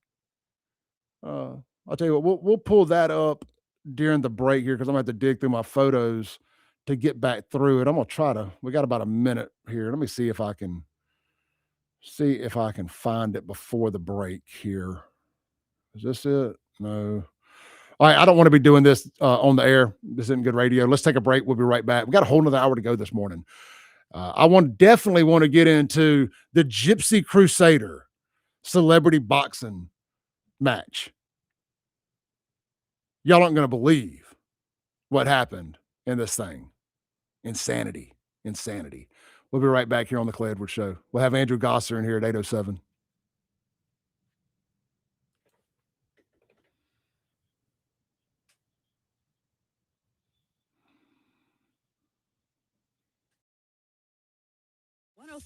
I'll tell you what, we'll pull that up during the break here because I'm going to have to dig through my photos to get back through it. I'm going to try to, we got about a minute here. Let me see if I can find it before the break here. Is this it? No. All right. I don't want to be doing this on the air. This isn't good radio. Let's take a break. We'll be right back. We got a whole nother hour to go this morning. I definitely want to get into the Gypsy Crusader celebrity boxing match. Y'all aren't going to believe what happened in this thing. Insanity. We'll be right back here on the Clay Edwards Show. We'll have Andrew Gosser in here at 8:07.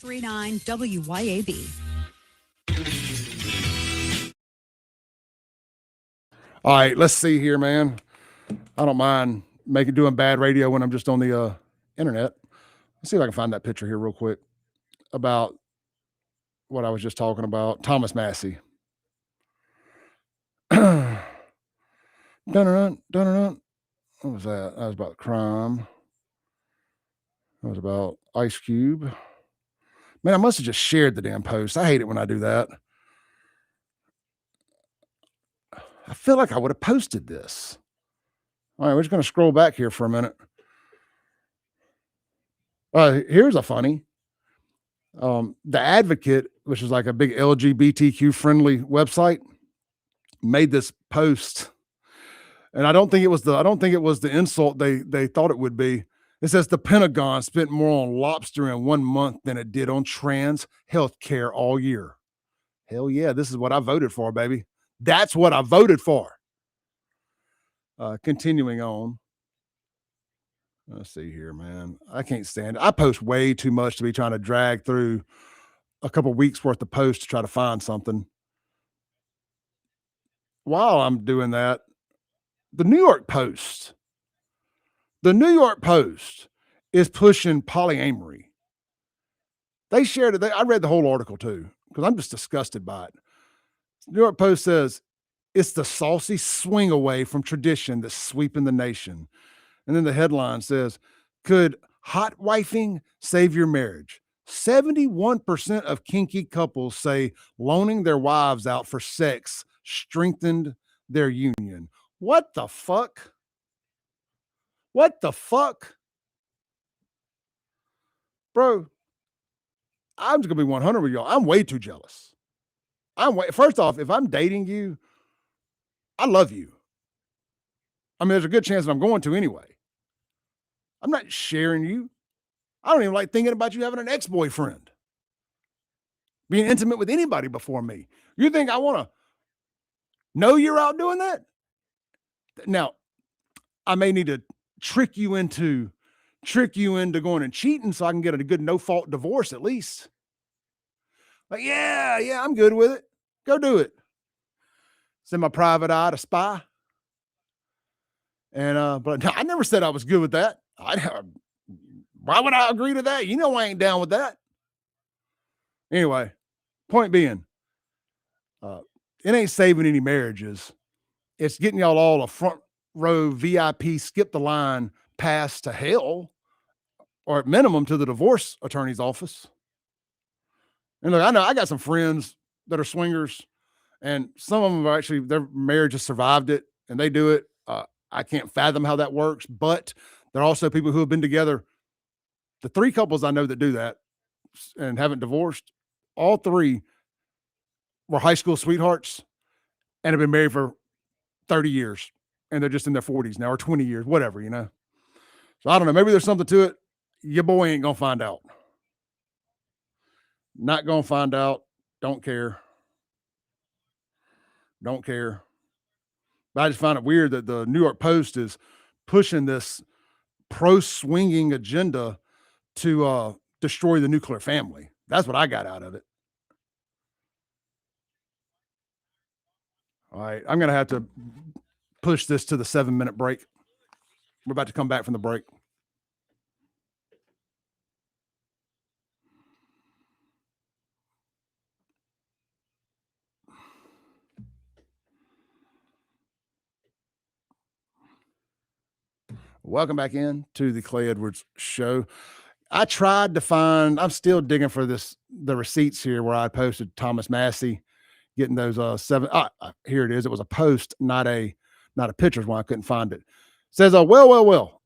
.039 WYAB. All right, let's see here, man. I don't mind doing bad radio when I'm just on the internet. Let's see if I can find that picture here real quick about what I was just talking about. Thomas Massey. What was that? That was about crime. That was about Ice Cube. Man, I must have just shared the damn post. I hate it when I do that. I feel like I would have posted this. All right, we're just going to scroll back here for a minute. Here's a funny. The Advocate, which is like a big LGBTQ friendly website, made this post. And I don't think it was the insult they thought it would be. It says the Pentagon spent more on lobster in 1 month than it did on trans health care all year. Hell yeah, this is what I voted for, baby. That's what I voted for. Continuing on. Let's see here, man. I can't stand it. I post way too much to be trying to drag through a couple weeks worth of posts to try to find something. While I'm doing that, the New York Post is pushing polyamory. They shared it. I read the whole article too, because I'm just disgusted by it. The New York Post says it's the saucy swing away from tradition that's sweeping the nation. And then the headline says, could hot wifing save your marriage? 71% of kinky couples say loaning their wives out for sex strengthened their union. What the fuck? What the fuck? Bro, I'm just going to be 100 with y'all. I'm way too jealous. First off, if I'm dating you, I love you. I mean, there's a good chance that I'm going to anyway. I'm not sharing you. I don't even like thinking about you having an ex-boyfriend. Being intimate with anybody before me. You think I want to know you're out doing that? Now, I may need to trick you into going and cheating so I can get a good no-fault divorce at least. Like, yeah, I'm good with it. Go do it. Send my private eye to spy. And but I never said I was good with that. Why would I agree to that? You know I ain't down with that. Anyway, point being, it ain't saving any marriages. It's getting y'all all a front row VIP, skip the line pass to hell, or at minimum to the divorce attorney's office. And look, I know I got some friends that are swingers, and some of them are actually, their marriage has survived it, and they do it. I can't fathom how that works, but there are also people who have been together. The 3 couples I know that do that and haven't divorced, all 3 were high school sweethearts and have been married for 30 years, and they're just in their 40s now, or 20 years, whatever, you know? So I don't know. Maybe there's something to it. Your boy ain't going to find out. Not going to find out. Don't care. Don't care. But I just find it weird that the New York Post is pushing this pro-swinging agenda to destroy the nuclear family. That's what I got out of it. All right, I'm going to have to push this to the 7-minute break. We're about to come back from the break. Welcome back in to the Clay Edwards Show. I tried to find, I'm still digging for the receipts here where I posted Thomas Massey getting those 7. Here it is. It was a post, not a picture. Is why I couldn't find it. It says, well.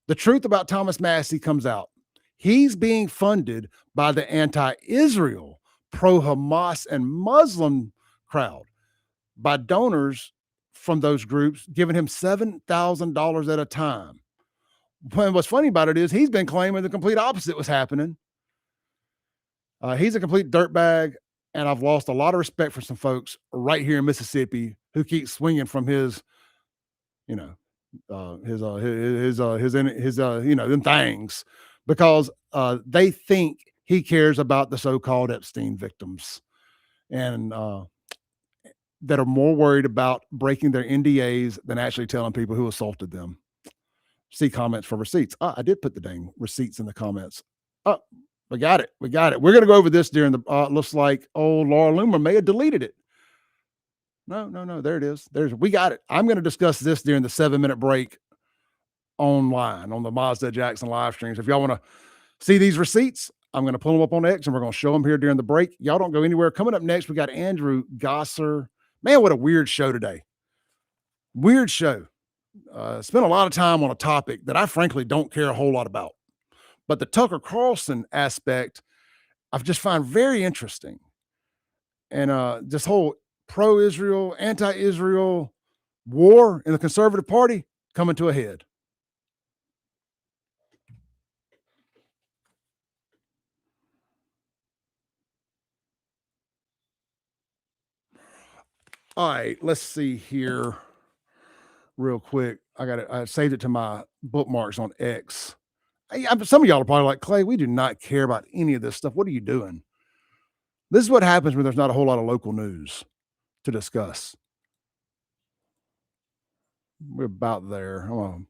The truth about Thomas Massey comes out. He's being funded by the anti-Israel, pro-Hamas, and Muslim crowd by donors from those groups, giving him $7,000 at a time. And what's funny about it is he's been claiming the complete opposite was happening. He's a complete dirtbag, and I've lost a lot of respect for some folks right here in Mississippi who keep swinging from his, them things, because they think he cares about the so-called Epstein victims, and that are more worried about breaking their NDAs than actually telling people who assaulted them. See comments for receipts. I did put the dang receipts in the comments. We got it. We're going to go over this during the, looks like Laura Loomer may have deleted it. No. There it is. We got it. I'm going to discuss this during the 7-minute break online on the Mazda Jackson live streams. If y'all want to see these receipts, I'm going to pull them up on X and we're going to show them here during the break. Y'all don't go anywhere. Coming up next, we got Andrew Gosser. Man, what a weird show today. Weird show. Spent a lot of time on a topic that I frankly don't care a whole lot about. But the Tucker Carlson aspect, I've just found very interesting. And this whole pro-Israel, anti-Israel war in the conservative party coming to a head. All right, let's see here real quick. I saved it to my bookmarks on X. Some of y'all are probably like, Clay, we do not care about any of this stuff. What are you doing? This is what happens when there's not a whole lot of local news to discuss. We're about there. I'm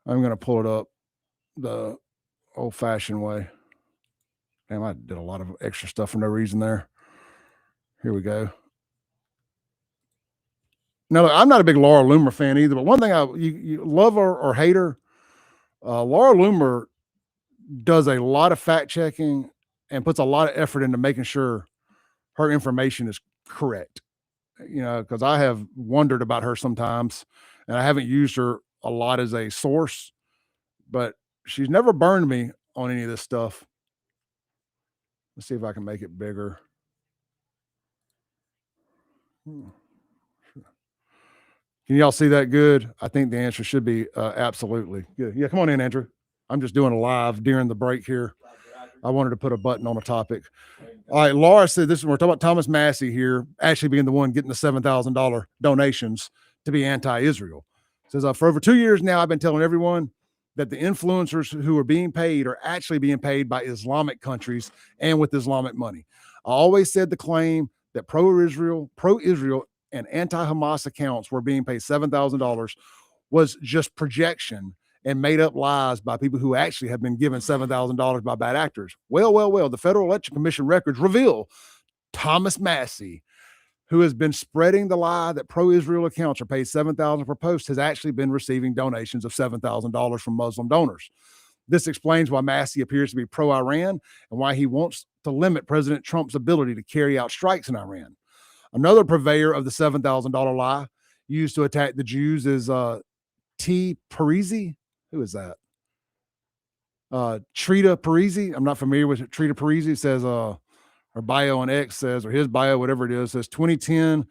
going to pull it up the old-fashioned way. Damn, I did a lot of extra stuff for no reason there. Here we go. Now, look, I'm not a big Laura Loomer fan either, but one thing you love her or hate her, Laura Loomer does a lot of fact checking and puts a lot of effort into making sure her information is correct. because I have wondered about her sometimes, and I haven't used her a lot as a source, but she's never burned me on any of this stuff. Let's see if I can make it bigger. Can y'all see that good? I think the answer should be absolutely. Yeah, come on in, Andrew. I'm just doing a live during the break here. I wanted to put a button on a topic. All right, Laura said this. We're talking about Thomas Massey here, actually being the one getting the $7,000 donations to be anti-Israel. Says, for over 2 years now, I've been telling everyone that the influencers who are being paid are actually being paid by Islamic countries and with Islamic money. I always said the claim that pro-Israel and anti-Hamas accounts were being paid $7,000 was just projection and made up lies by people who actually have been given $7,000 by bad actors. Well, the Federal Election Commission records reveal Thomas Massey, who has been spreading the lie that pro-Israel accounts are paid $7,000 per post, has actually been receiving donations of $7,000 from Muslim donors. This explains why Massey appears to be pro-Iran and why he wants to limit President Trump's ability to carry out strikes in Iran. Another purveyor of the $7,000 lie used to attack the Jews is T. Parisi. Who is that? Trita Parisi. I'm not familiar with Trita Parisi. It says her bio on X says, or his bio, whatever it is, says 2010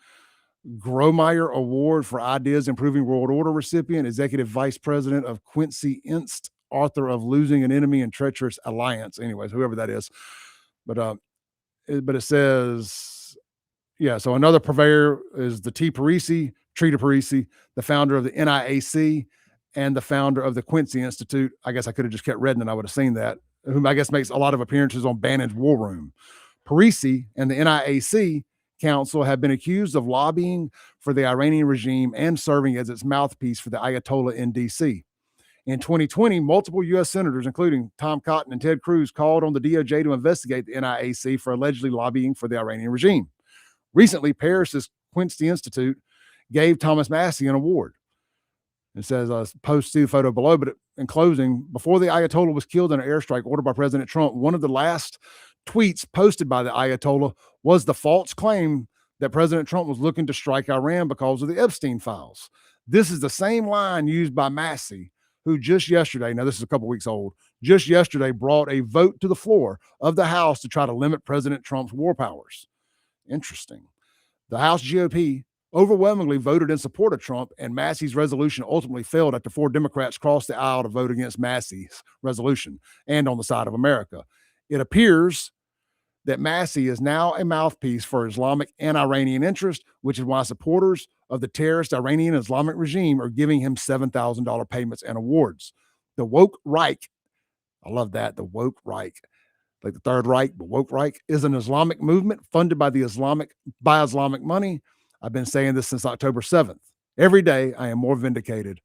Gromeyer Award for Ideas Improving World Order recipient, Executive Vice President of Quincy Inst, author of Losing an Enemy and Treacherous Alliance. Anyways, whoever that is. But it says, yeah, so another purveyor is the T. Parisi, Trita Parisi, the founder of the NIAC and the founder of the Quincy Institute. I guess I could have just kept reading and I would have seen that, whom I guess makes a lot of appearances on Bannon's War Room. Parisi and the NIAC Council have been accused of lobbying for the Iranian regime and serving as its mouthpiece for the Ayatollah in D.C. In 2020, multiple U.S. senators, including Tom Cotton and Ted Cruz, called on the DOJ to investigate the NIAC for allegedly lobbying for the Iranian regime. Recently, Paris's Quincy Institute gave Thomas Massey an award. It says, post see the photo below, but in closing, before the Ayatollah was killed in an airstrike ordered by President Trump, one of the last tweets posted by the Ayatollah was the false claim that President Trump was looking to strike Iran because of the Epstein files. This is the same line used by Massey, who just yesterday, now this is a couple weeks old, just yesterday brought a vote to the floor of the House to try to limit President Trump's war powers. Interesting. The House GOP overwhelmingly voted in support of Trump, and Massey's resolution ultimately failed after 4 Democrats crossed the aisle to vote against Massey's resolution and on the side of America. It appears that Massey is now a mouthpiece for Islamic and Iranian interest, which is why supporters of the terrorist Iranian Islamic regime are giving him $7,000 payments and awards. The woke Reich, I love that, the woke Reich, like the Third Reich, but woke Reich is an Islamic movement funded by Islamic money. I've been saying this since October 7th. Every day I am more vindicated.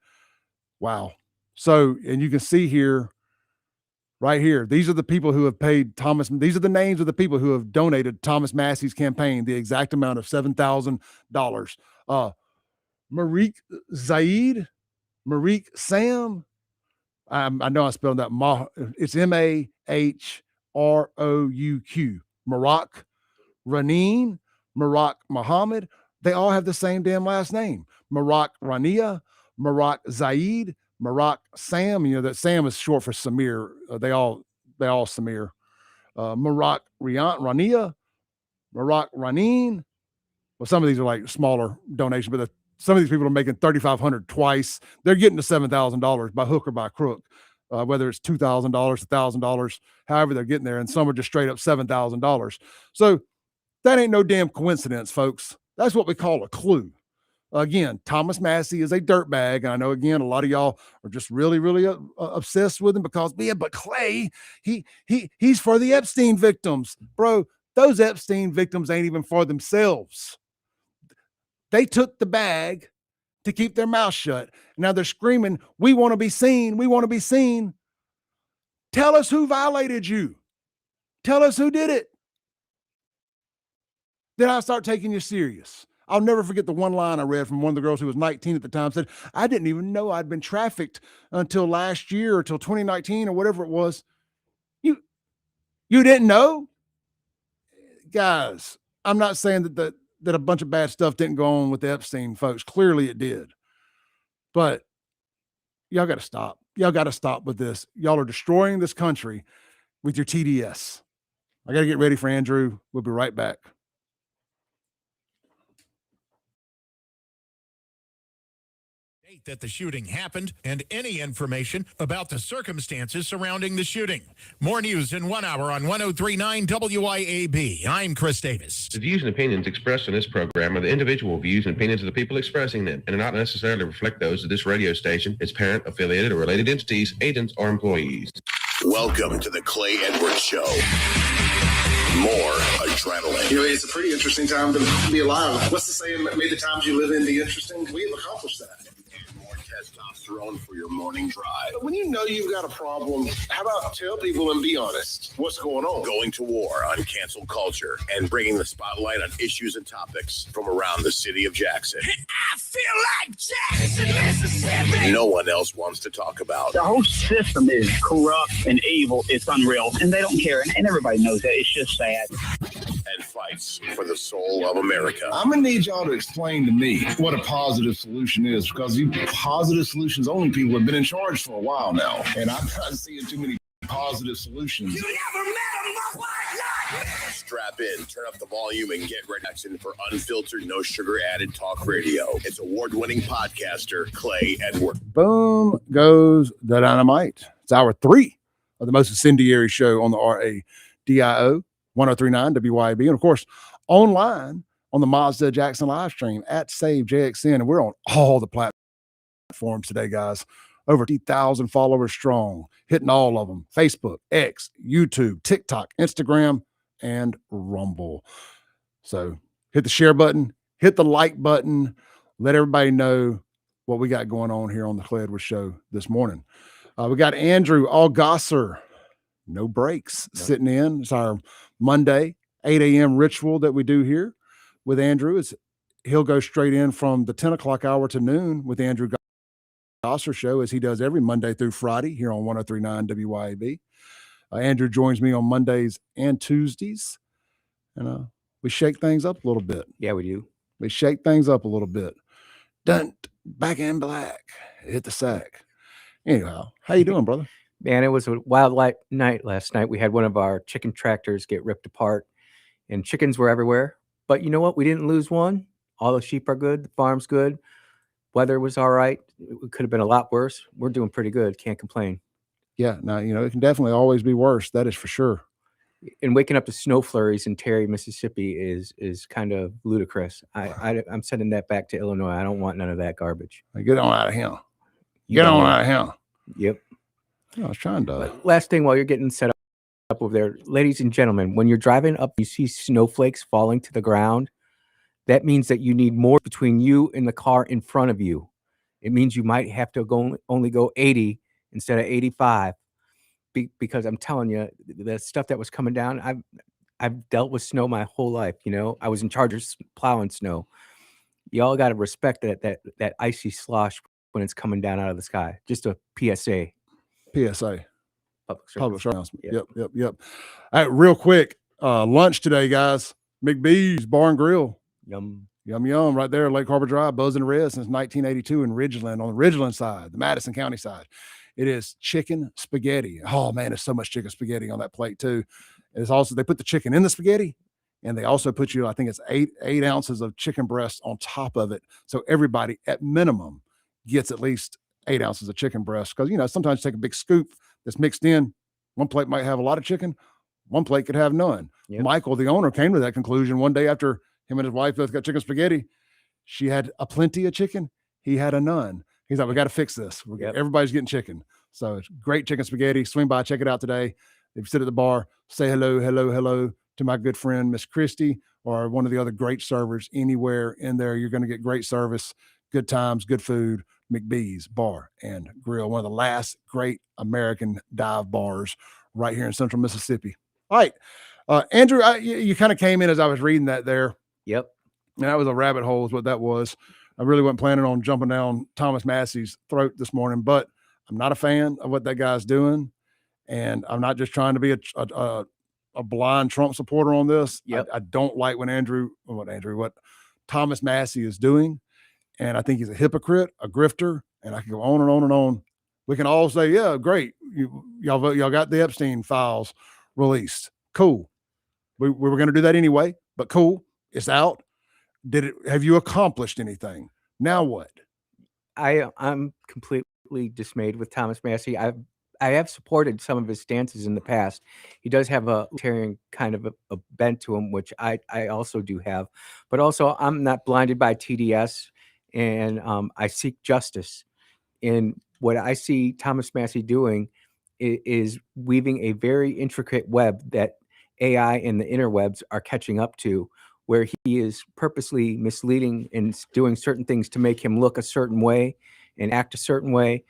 Wow. So, and you can see here, right here, these are the people who have paid Thomas. These are the names of the people who have donated Thomas Massey's campaign, the exact amount of $7,000. Mariq Zaid, Mariq Sam. I know I spelled that. It's Mahrouq. Marak Raneen, Marak Muhammad. They all have the same damn last name. Marak Rania, Marak Zaid, Marak Sam. You know that Sam is short for Samir. They all Samir. Marak Rania, Marak Raneen. Well, some of these are like smaller donations, but some of these people are making $3,500 twice. They're getting to $7,000 by hook or by crook, whether it's $2,000, $1,000, however they're getting there, and some are just straight up $7,000. So that ain't no damn coincidence, folks. That's what we call a clue. Again, Thomas Massey is a dirtbag, and I know, again, a lot of y'all are just really, really obsessed with him because, yeah, but Clay, he's for the Epstein victims. Bro, those Epstein victims ain't even for themselves. They took the bag to keep their mouth shut. Now they're screaming, we want to be seen. We want to be seen. Tell us who violated you. Tell us who did it. Then I'll start taking you serious. I'll never forget the one line I read from one of the girls who was 19 at the time, said, I didn't even know I'd been trafficked until last year or till 2019 or whatever it was. You didn't know? Guys, I'm not saying that that a bunch of bad stuff didn't go on with the Epstein folks. Clearly it did. But y'all got to stop. Y'all got to stop with this. Y'all are destroying this country with your TDS. I got to get ready for Andrew. We'll be right back. That the shooting happened and any information about the circumstances surrounding the shooting. More news in 1 hour on 103.9 WIAB. I'm Chris Davis. The views and opinions expressed in this program are the individual views and opinions of the people expressing them and do not necessarily reflect those of this radio station, its parent, affiliated, or related entities, agents, or employees. Welcome to the Clay Edwards Show. More adrenaline. You know, it's a pretty interesting time to be alive. What's the saying? May the times you live in be interesting. We have accomplished that. More testosterone for your morning drive. But when you know you've got a problem, how about tell people and be honest? What's going on? Going to war on cancel culture and bringing the spotlight on issues and topics from around the city of Jackson. I feel like Jackson, Mississippi. No one else wants to talk about. The whole system is corrupt and evil. It's unreal. And they don't care. And everybody knows that. It's just sad. And fights for the soul of America. I'm going to need y'all to explain to me what a positive solution is, because you positive solutions only people have been in charge for a while now. And I'm not seeing too many positive solutions. You never met a motherfucker like me. Strap in, turn up the volume, and get ready for unfiltered, no sugar added talk radio. It's award-winning podcaster Clay Edwards. Boom goes the dynamite. It's hour 3 of the most incendiary show on the RADIO 103.9 WYAB. And of course, online on the Mazda Jackson live stream at Save JXN. And we're on all the platforms today, guys. Over 50,000 followers strong, hitting all of them. Facebook, X, YouTube, TikTok, Instagram, and Rumble. So hit the share button, hit the like button, let everybody know what we got going on here on the Clay Edwards Show this morning. We got Andrew Algosser, no breaks, sitting in. It's our Monday 8 a.m. ritual that we do here with Andrew. He'll go straight in from the 10 o'clock hour to noon with Andrew Gosser show, as he does every Monday through Friday here on 103.9 WYAB. Andrew joins me on Mondays and Tuesdays, and we shake things up a little bit. Yeah, we do. We shake things up a little bit. Dun, back in black, hit the sack. Anyhow, how you doing, brother? Man, it was a wild night last night. We had one of our chicken tractors get ripped apart, and chickens were everywhere. But you know what? We didn't lose one. All the sheep are good. The farm's good. Weather was all right. It could have been a lot worse. We're doing pretty good. Can't complain. Yeah, now, it can definitely always be worse. That is for sure. And waking up to snow flurries in Terry, Mississippi is kind of ludicrous. I'm sending that back to Illinois. I don't want none of that garbage. Get on out of here. Get on out of here. Yep. I was trying to. But last thing while you're getting set up over there, ladies and gentlemen, when you're driving up, you see snowflakes falling to the ground. That means that you need more between you and the car in front of you. It means you might have to only go 80 instead of 85, because I'm telling you, the stuff that was coming down, I've dealt with snow my whole life. I was in charge of plowing snow. Y'all got to respect that icy slosh when it's coming down out of the sky. Just a PSA. PSA. Public service. Yep. Yep. All right, real quick, lunch today, guys. McBee's Bar and Grill. Yum. Yum, right there, Lake Harbor Drive, Buzzing Red since 1982 in Ridgeland, on the Ridgeland side, the Madison County side. It is chicken spaghetti. Oh, man, there's so much chicken spaghetti on that plate, too. It's also, they put the chicken in the spaghetti, and they also put I think it's eight ounces of chicken breast on top of it. So everybody, at minimum, gets at least 8 ounces of chicken breast. Because, sometimes you take a big scoop that's mixed in. One plate might have a lot of chicken. One plate could have none. Yep. Michael, the owner, came to that conclusion one day after him and his wife both got chicken spaghetti. She had a plenty of chicken. He had a none. He's like, we got to fix this. Everybody's getting chicken. So it's great chicken spaghetti. Swing by, check it out today. If you sit at the bar, say hello to my good friend, Miss Christie, or one of the other great servers anywhere in there. You're going to get great service, good times, good food. McBee's Bar and Grill, one of the last great American dive bars right here in Central Mississippi. All right. Andrew, you kind of came in as I was reading that there. Yep. And that was a rabbit hole is what that was. I really wasn't planning on jumping down Thomas Massey's throat this morning, but I'm not a fan of what that guy's doing. And I'm not just trying to be a blind Trump supporter on this. Yep. I don't like what Thomas Massey is doing. And I think he's a hypocrite, a grifter, and I can go on and on and on. We can all say, yeah, great. Y'all got the Epstein files released. Cool. We were going to do that anyway, but cool. It's out. Have you accomplished anything? Now what? I'm completely dismayed with Thomas Massey. I have supported some of his stances in the past. He does have a libertarian kind of a bent to him, which I also do have. But also, I'm not blinded by TDS, and I seek justice. And what I see Thomas Massey doing is weaving a very intricate web that AI and the interwebs are catching up to, where he is purposely misleading and doing certain things to make him look a certain way and act a certain way,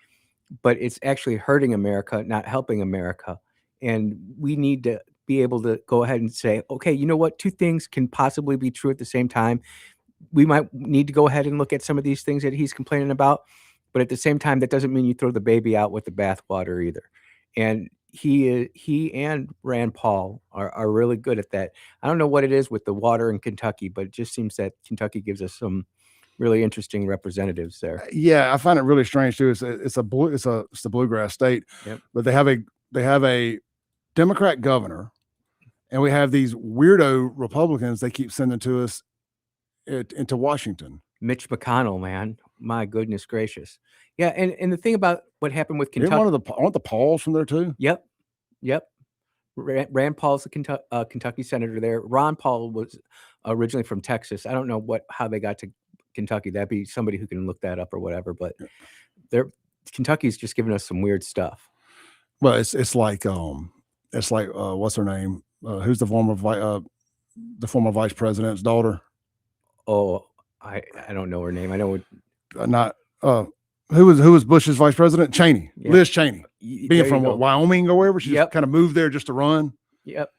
but it's actually hurting America, not helping America. And we need to be able to go ahead and say, okay, you know what? Two things can possibly be true at the same time. We might need to go ahead and look at some of these things that he's complaining about, but at the same time, that doesn't mean you throw the baby out with the bathwater either. And he and Rand Paul are really good at that. I don't know what it is with the water in Kentucky, but it just seems that Kentucky gives us some really interesting representatives there. Yeah, I find it really strange too. It's a bluegrass state, Yep. but they have a Democrat governor, and we have these weirdo Republicans they keep sending to us into Washington. Mitch McConnell, man, my goodness gracious. Yeah, and the thing about what happened with Kentucky, aren't the Pauls from there too? Yep. Rand Paul's the Kentucky senator there. Ron Paul was originally from Texas. I don't know how they got to Kentucky. That'd be somebody who can look that up or whatever. But Kentucky's just giving us some weird stuff. Well, it's like what's her name? Who's the former vice president's daughter? Oh, I don't know her name. I know who was Bush's vice president? Cheney, Yeah. Liz Cheney, being from go. Wyoming or wherever. She just kind of moved there just to run. Yep.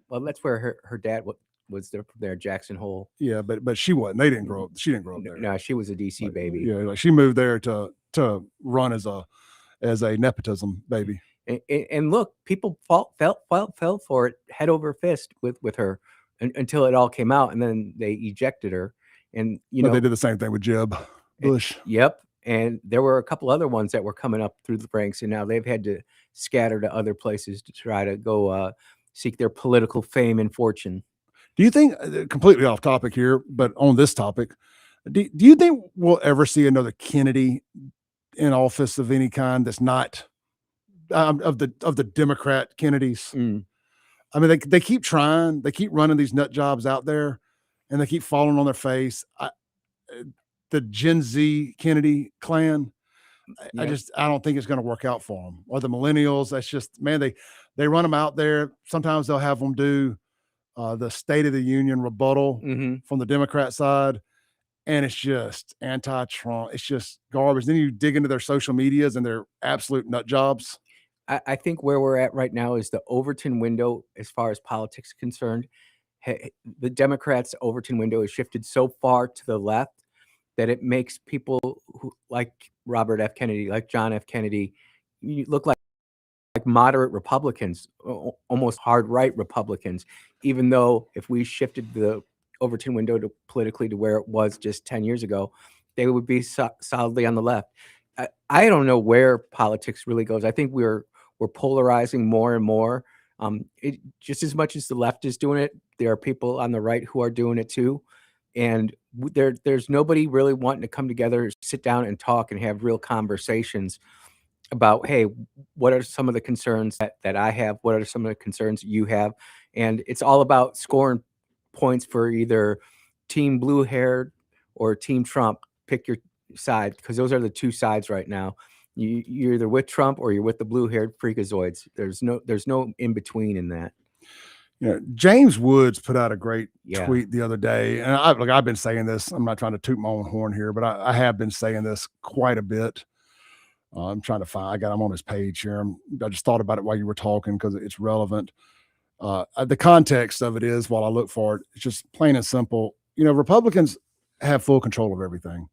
Well, that's where her dad was there, Jackson Hole. Yeah, but she wasn't. They didn't grow up. She didn't grow up there. No, she was a DC baby. Yeah, like she moved there to run as a nepotism baby. And look, people fell for it head over fist with her until it all came out, and then they ejected her. And But they did the same thing with Jeb Bush. Yep. And there were a couple other ones that were coming up through the ranks, and now they've had to scatter to other places to try to go seek their political fame and fortune. Do you think, completely off topic here, but on this topic, do you think we'll ever see another Kennedy in office of any kind that's not of the Democrat Kennedys? I mean, they keep trying, they keep running these nut jobs out there, and they keep falling on their face. The Gen Z Kennedy clan, I don't think it's going to work out for them. Or the millennials, that's just, man, they run them out there. Sometimes they'll have them do the State of the Union rebuttal from the Democrat side, and it's just anti-Trump. It's just garbage. Then you dig into their social medias, and they're absolute nut jobs. I think where we're at right now is the Overton window, as far as politics is concerned. The Democrats' Overton window has shifted so far to the left that it makes people who, like Robert F. Kennedy, like John F. Kennedy, you look like moderate Republicans, almost hard right Republicans, even though if we shifted the Overton window to politically to where it was just 10 years ago, they would be solidly on the left. I don't know where politics really goes. I think we're polarizing more and more. Just as much as the left is doing it, there are people on the right who are doing it too. And there's nobody really wanting to come together, sit down and talk and have real conversations about, hey, what are some of the concerns that I have? What are some of the concerns you have? And it's all about scoring points for either team blue haired or team Trump. Pick your side, because those are the two sides right now. You're either with Trump or you're with the blue haired freakazoids. There's no in between in that. James Woods put out a great tweet the other day, and I've been saying this. I'm not trying to toot my own horn here, but I have been saying this quite a bit. I'm trying to find. I'm on his page here. I just thought about it while you were talking because it's relevant. The context of it is, while I look for it, it's just plain and simple. Republicans have full control of everything,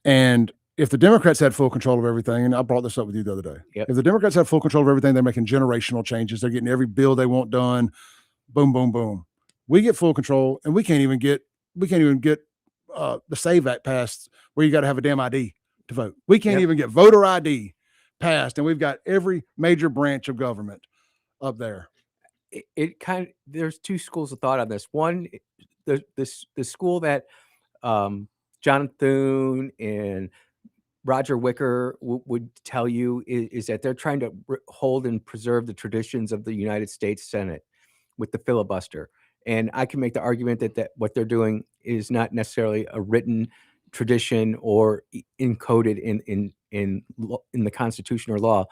and if the Democrats had full control of everything, and I brought this up with you the other day, if the Democrats had full control of everything, they're making generational changes. They're getting every bill they want done. Boom, boom, boom. We get full control, and we can't even get the SAVE Act passed, where you got to have a damn ID to vote. We can't even get voter ID passed, and we've got every major branch of government up there. It kind of, there's two schools of thought on this. One, the school that John Thune and Roger Wicker would tell you is that they're trying to hold and preserve the traditions of the United States Senate with the filibuster. And I can make the argument that what they're doing is not necessarily a written tradition or encoded in the Constitution or law,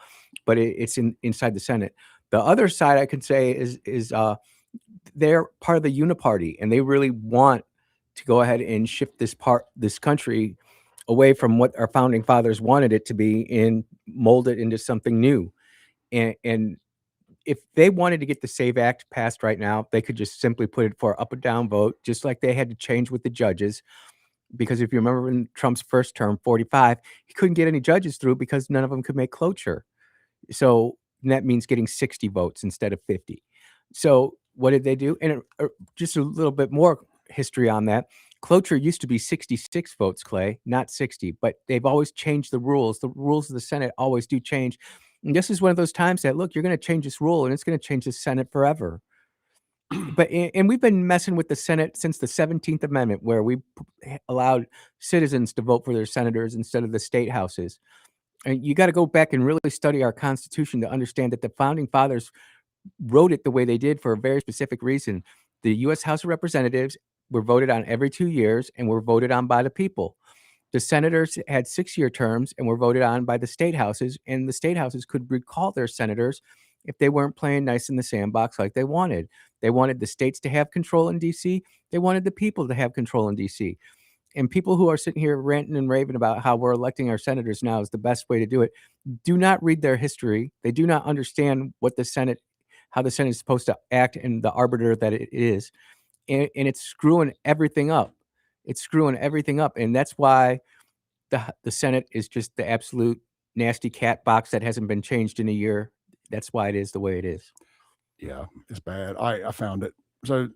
but it's inside the Senate. The other side I could say is they're part of the uniparty, and they really want to go ahead and shift this country away from what our founding fathers wanted it to be and mold it into something new. And if they wanted to get the SAVE Act passed right now, they could just simply put it for up or down vote, just like they had to change with the judges. Because if you remember in Trump's first term, 45, he couldn't get any judges through because none of them could make cloture. So that means getting 60 votes instead of 50. So what did they do? And just a little bit more history on that. Cloture used to be 66 votes, Clay, not 60, but they've always changed the rules. The rules of the Senate always do change. And this is one of those times that, look, you're going to change this rule and it's going to change the Senate forever. And we've been messing with the Senate since the 17th Amendment, where we allowed citizens to vote for their senators instead of the state houses. And you got to go back and really study our Constitution to understand that the founding fathers wrote it the way they did for a very specific reason. The U.S. House of Representatives were voted on every 2 years and were voted on by the people. The senators had 6-year terms and were voted on by the state houses, and the state houses could recall their senators if they weren't playing nice in the sandbox like they wanted. They wanted the states to have control in D.C. They wanted the people to have control in D.C. And people who are sitting here ranting and raving about how we're electing our senators now is the best way to do it do not read their history. They do not understand what the Senate, how the Senate is supposed to act and the arbiter that it is. And it's screwing everything up. It's screwing everything up. And that's why the Senate is just the absolute nasty cat box that hasn't been changed in a year. That's why it is the way it is. Yeah, it's bad. I found it. So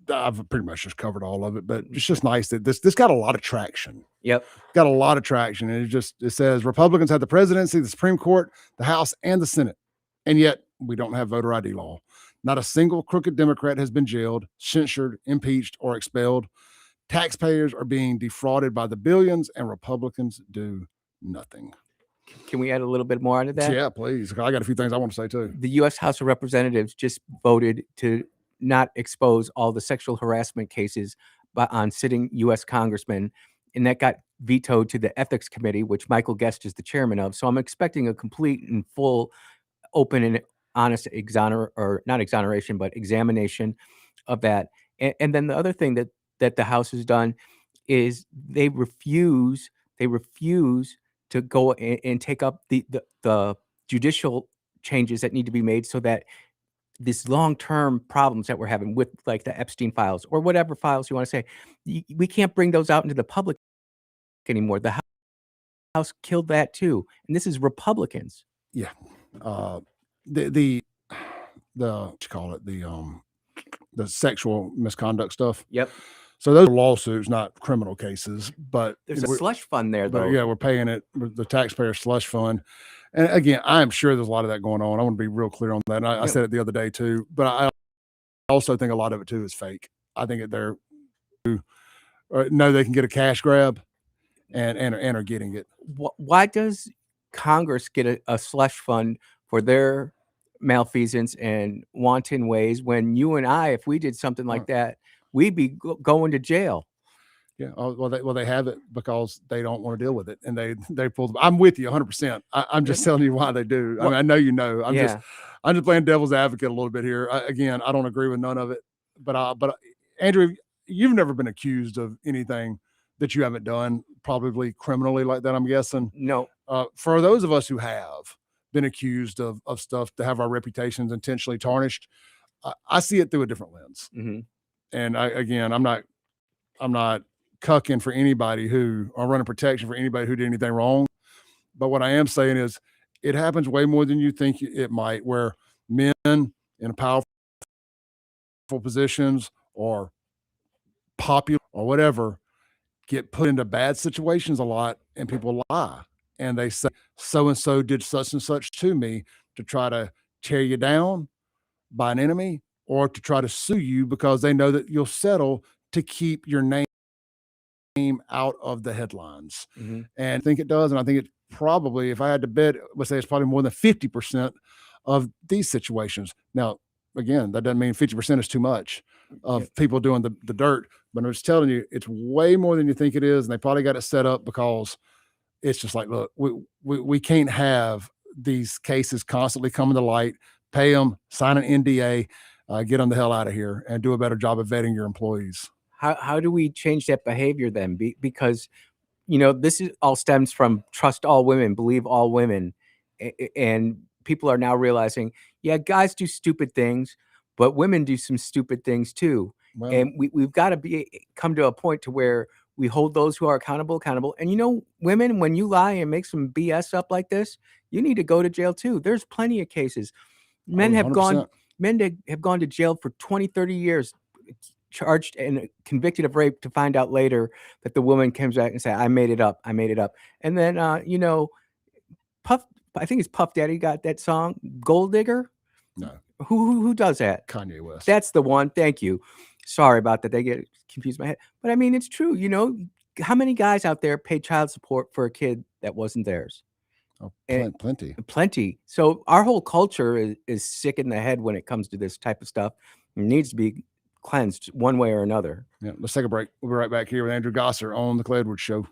I've pretty much just covered all of it, but it's just nice that this got a lot of traction. Yep. Got a lot of traction. And it says Republicans have the presidency, the Supreme Court, the House, and the Senate. And yet we don't have voter ID law. Not a single crooked Democrat has been jailed, censured, impeached, or expelled. Taxpayers are being defrauded by the billions, and Republicans do nothing. Can we add a little bit more onto that? Yeah, please. I got a few things I want to say too. The U.S. House of Representatives just voted to not expose all the sexual harassment cases on sitting U.S. congressmen, and that got vetoed to the Ethics Committee, which Michael Guest is the chairman of. So I'm expecting a complete and full, open and honest examination of that. And then the other thing that the House has done is they refuse to go and take up the judicial changes that need to be made so that these long-term problems that we're having with like the Epstein files or whatever files you want to say, we can't bring those out into the public anymore. The House killed that too. And this is Republicans. Yeah. The what you call it, the sexual misconduct stuff. Yep. So those are lawsuits, not criminal cases, but there's a slush fund there though. Yeah, we're paying it with the taxpayer slush fund. And again, I'm sure there's a lot of that going on. I want to be real clear on that. And I said it the other day too, but I also think a lot of it too is fake. I think they're know they can get a cash grab and are getting it. Why does Congress get a slush fund for their malfeasance and wanton ways when you and I, if we did something like that, we'd be going to jail? Yeah. Well, they have it because they don't want to deal with it, and they pull. I'm with you 100%. I'm just telling you why they do. I mean, I know you know. I'm just playing devil's advocate a little bit here. Again, I don't agree with none of it, but Andrew, you've never been accused of anything that you haven't done, probably criminally like that, I'm guessing. No. For those of us who have been accused of stuff to have our reputations intentionally tarnished, I see it through a different lens. Mm-hmm. And I'm not cucking for anybody who, or running protection for anybody who did anything wrong. But what I am saying is it happens way more than you think it might, where men in powerful positions or popular or whatever get put into bad situations a lot, and people lie and they say so and so did such and such to me to try to tear you down by an enemy, or to try to sue you because they know that you'll settle to keep your name out of the headlines. Mhm. And I think it does. And I think it probably, if I had to bet, I would say it's probably more than 50% of these situations. Now, again, that doesn't mean 50% is too much of people doing the dirt, but I'm just telling you, it's way more than you think it is. And they probably got it set up because it's just like, look, we can't have these cases constantly coming to light. Pay them, sign an NDA, get them the hell out of here, and do a better job of vetting your employees. How do we change that behavior then? Because, you know, this is all stems from trust all women, believe all women. And people are now realizing, yeah, guys do stupid things, but women do some stupid things too. Well, And we've got to come to a point to where we hold those who are accountable. And, you know, women, when you lie and make some BS up like this, you need to go to jail too. There's plenty of cases. Men have 100%. gone to jail for 20, 30 years, charged and convicted of rape, to find out later that the woman comes back and say, I made it up. And then, you know, I think it's Puff Daddy got that song, Gold Digger. No. Who does that? Kanye West. That's the one. Thank you. Sorry about that. They get confused in my head. But I mean, it's true. You know, how many guys out there pay child support for a kid that wasn't theirs? Oh, And- plenty. Plenty. So our whole culture is sick in the head when it comes to this type of stuff. It needs to be cleansed one way or another. Yeah, let's take a break. We'll be right back here with Andrew Gosser on the Clay Edwards Show.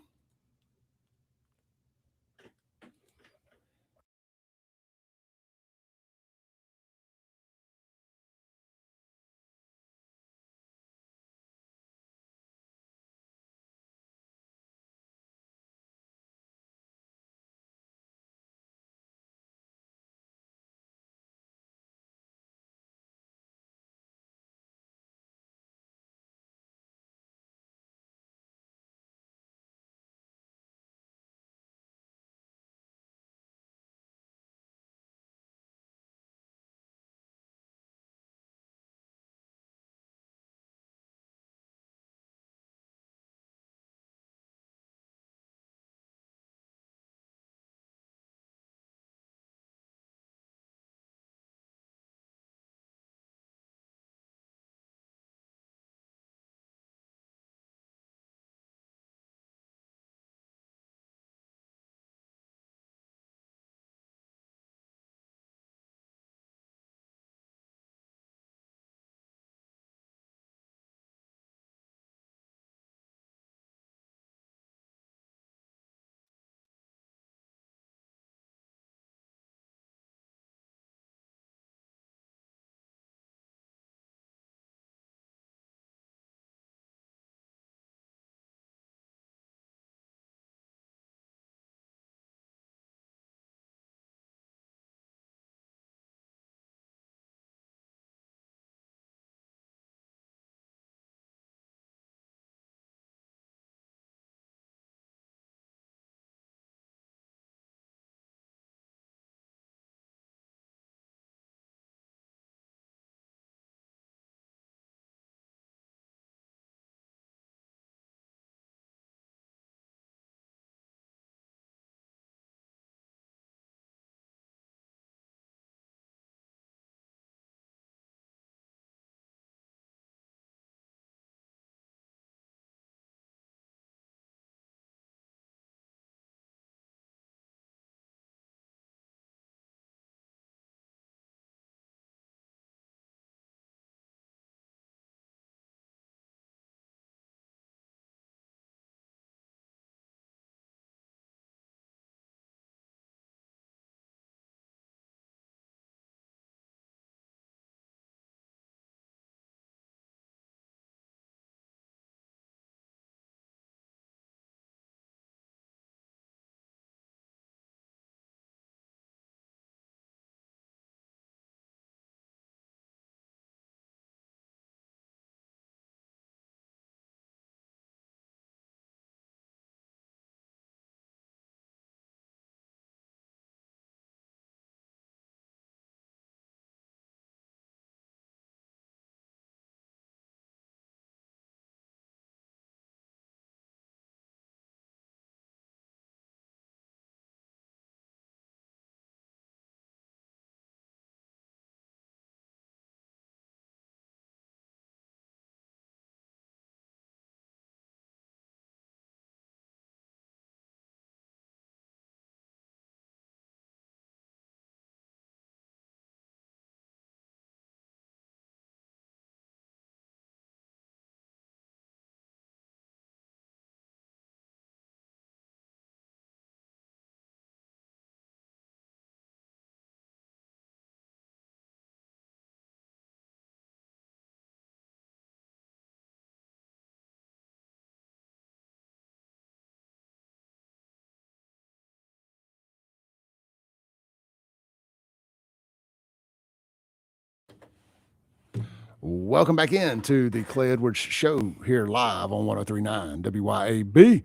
Welcome back into the Clay Edwards Show here live on 103.9 WYAB.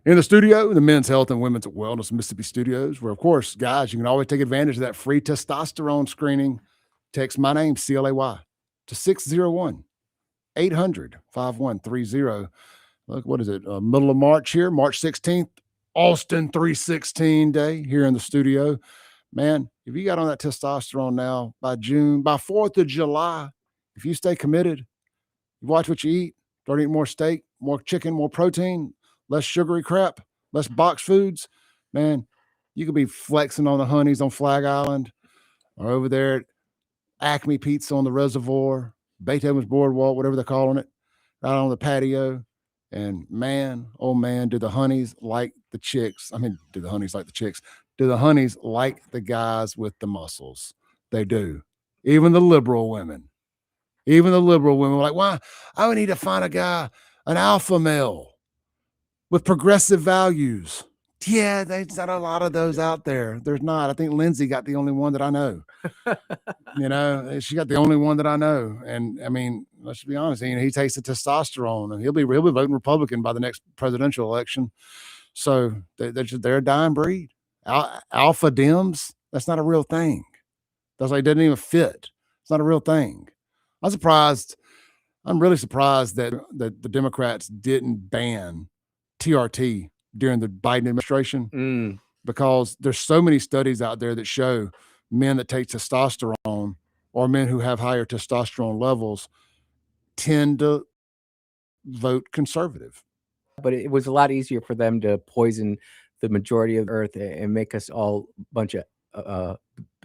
In the studio, the Men's Health and Women's Wellness Mississippi Studios, where, of course, guys, you can always take advantage of that free testosterone screening. Text my name, CLAY, to 601-800-5130. Look, what is it? Middle of March here, March 16th, Austin 316 day here in the studio. Man, if you got on that testosterone now, by June, by 4th of July, if you stay committed, you watch what you eat, start eating more steak, more chicken, more protein, less sugary crap, less boxed foods, man, you could be flexing on the honeys on Flag Island or over there at Acme Pizza on the Reservoir, Beethoven's Boardwalk, whatever they're calling it, right on the patio. And man, oh man, do the honeys like the chicks? I mean, do the honeys like the chicks? Do the honeys like the guys with the muscles? They do. Even the liberal women. Even the liberal women were like, why? I would need to find a guy, an alpha male with progressive values. Yeah, there's not a lot of those out there. There's not. I think Lindsay got the only one that I know. You know, she got the only one that I know. And I mean, let's be honest, he takes the testosterone and he'll be voting Republican by the next presidential election. So they're a dying breed. Alpha Dems, that's not a real thing. That's like, it doesn't even fit. It's not a real thing. I'm really surprised that the Democrats didn't ban TRT during the Biden administration, because there's so many studies out there that show men that take testosterone or men who have higher testosterone levels tend to vote conservative. But it was a lot easier for them to poison the majority of Earth and make us all a bunch of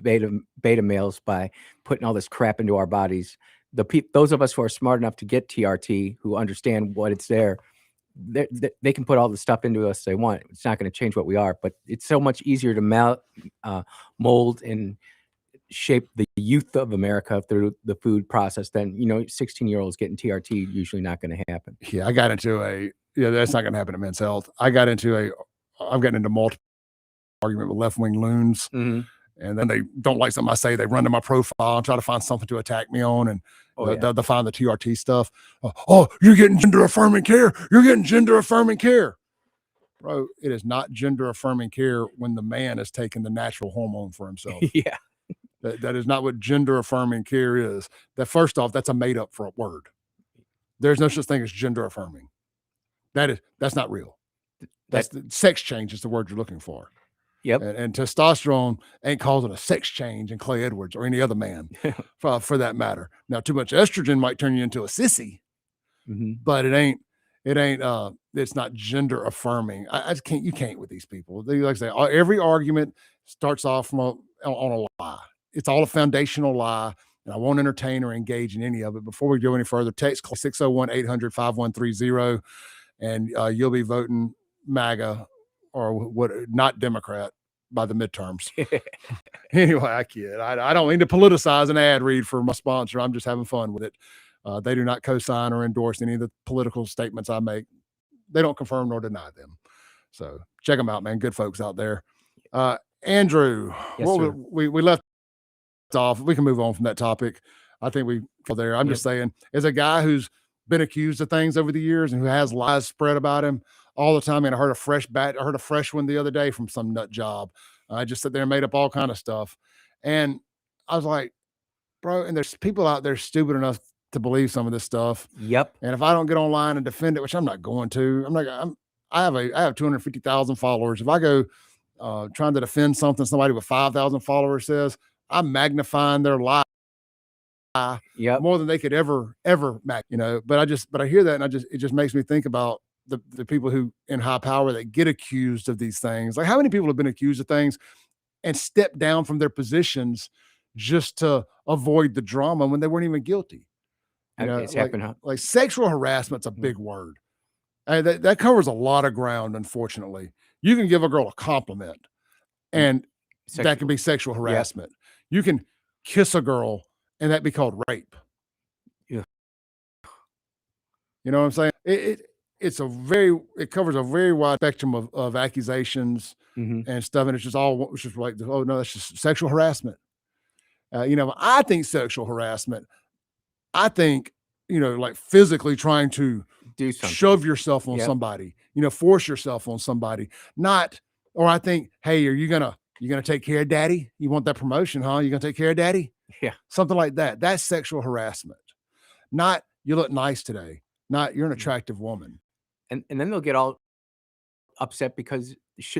beta males by putting all this crap into our bodies. Those of us who are smart enough to get TRT, who understand what it's there, they can put all the stuff into us they want. It's not going to change what we are, but it's so much easier to mold and shape the youth of America through the food process than, 16-year-olds getting TRT. Usually not going to happen. Yeah, I got into that's not going to happen at Men's Health. I've gotten into multiple argument with left-wing loons. Mm-hmm. And then they don't like something I say. They run to my profile and try to find something to attack me on. And they'll find the TRT stuff. Oh, you're getting gender-affirming care. You're getting gender-affirming care. Bro, it is not gender-affirming care when the man is taking the natural hormone for himself. Yeah. That is not what gender-affirming care is. That, first off, that's a made-up for a word. There's no such thing as gender-affirming. That's not real. Sex change is the word you're looking for. Yep. And testosterone ain't causing a sex change in Clay Edwards or any other man for that matter. Now, too much estrogen might turn you into a sissy, but it's not gender affirming. You can't with these people. They like to say every argument starts off on a lie. It's all a foundational lie. And I won't entertain or engage in any of it. Before we go any further, text 601-800-5130 and you'll be voting MAGA or what, not Democrat, by the midterms. Anyway, I kid. I don't mean to politicize an ad read for my sponsor. I'm just having fun with it. They do not co-sign or endorse any of the political statements I make. They don't confirm nor deny them. So check them out, man. Good folks out there. Andrew, yes, we left off. We can move on from that topic. I think we go there. I'm just saying, as a guy who's been accused of things over the years and who has lies spread about him all the time. And I heard a fresh one the other day from some nut job. I just sat there and made up all kind of stuff. And I was like, bro, and there's people out there stupid enough to believe some of this stuff. Yep. And if I don't get online and defend it, which I'm not going to, I have 250,000 followers. If I go trying to defend something somebody with 5,000 followers says, I'm magnifying their lie more than they could ever but I hear that and it just makes me think about the people who in high power that get accused of these things. Like, how many people have been accused of things and stepped down from their positions just to avoid the drama when they weren't even guilty? It's happened, huh? Like sexual harassment's a big word. That covers a lot of ground. Unfortunately, you can give a girl a compliment and that can be sexual harassment. You can kiss a girl and that be called rape. Yeah. You know what I'm saying? It covers a very wide spectrum of accusations and stuff. And it's just like, oh no, that's just sexual harassment. I think sexual harassment, I think, like physically trying to do something, shove yourself on Yep. somebody, force yourself on somebody, or I think, hey, are you gonna take care of daddy? You want that promotion, huh? You gonna take care of daddy? Yeah. Something like that. That's sexual harassment. Not you look nice today. Not you're an attractive woman. And then they'll get all upset because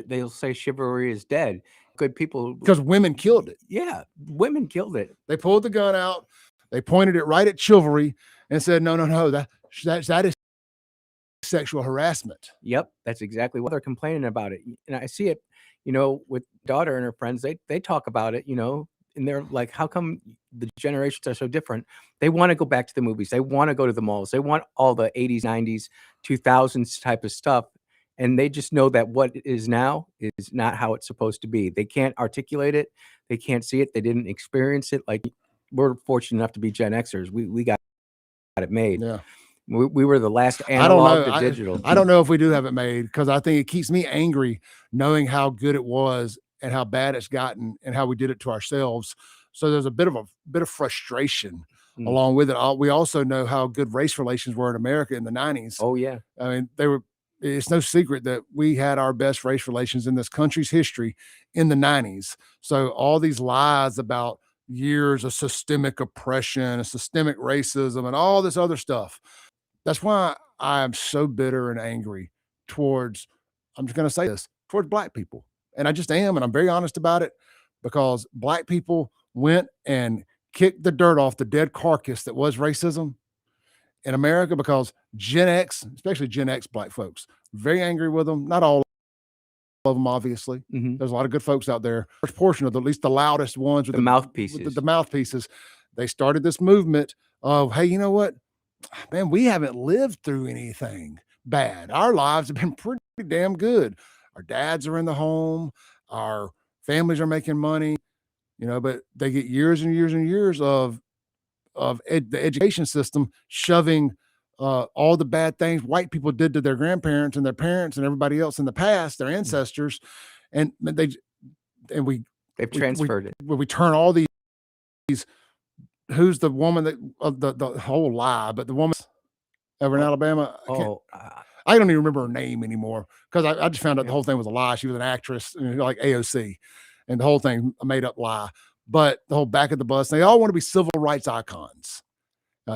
they'll say chivalry is dead. Good people, because women killed it. Yeah, women killed it. They pulled the gun out. They pointed it right at chivalry and said, no, that is sexual harassment. Yep, that's exactly what they're complaining about it. And I see it, with daughter and her friends. They talk about it, and they're like, how come the generations are so different? They want to go back to the movies. They want to go to the malls. They want all the 80s, 90s, 2000s type of stuff. And they just know that what it is now is not how it's supposed to be. They can't articulate it. They can't see it. They didn't experience it. Like, we're fortunate enough to be Gen Xers. We got it made. Yeah. We were the last analog to digital. I don't know if we do have it made, because I think it keeps me angry knowing how good it was and how bad it's gotten and how we did it to ourselves. So there's a bit of frustration along with it. We also know how good race relations were in America in the 90s. Oh yeah. I mean, it's no secret that we had our best race relations in this country's history in the 90s. So all these lies about years of systemic oppression and systemic racism and all this other stuff. That's why I am so bitter and angry towards Black people. And I just am, and I'm very honest about it, because Black people went and kicked the dirt off the dead carcass that was racism in America, because Gen X, especially Gen X Black folks, very angry with them. Not all of them, obviously. There's a lot of good folks out there. First portion of at least the loudest ones with the mouthpieces. With the mouthpieces. They started this movement of, hey, you know what? Man, we haven't lived through anything bad. Our lives have been pretty damn good. Our dads are in the home. Our families are making money, but they get years and years and years of the education system shoving all the bad things white people did to their grandparents and their parents and everybody else in the past, their ancestors, and they've transferred it. When we turn all these, who's the woman that the whole lie, but the woman over in Alabama, I don't even remember her name anymore, because I just found out the whole thing was a lie. She was an actress, like AOC, and the whole thing a made up lie. But the whole back of the bus, they all want to be civil rights icons.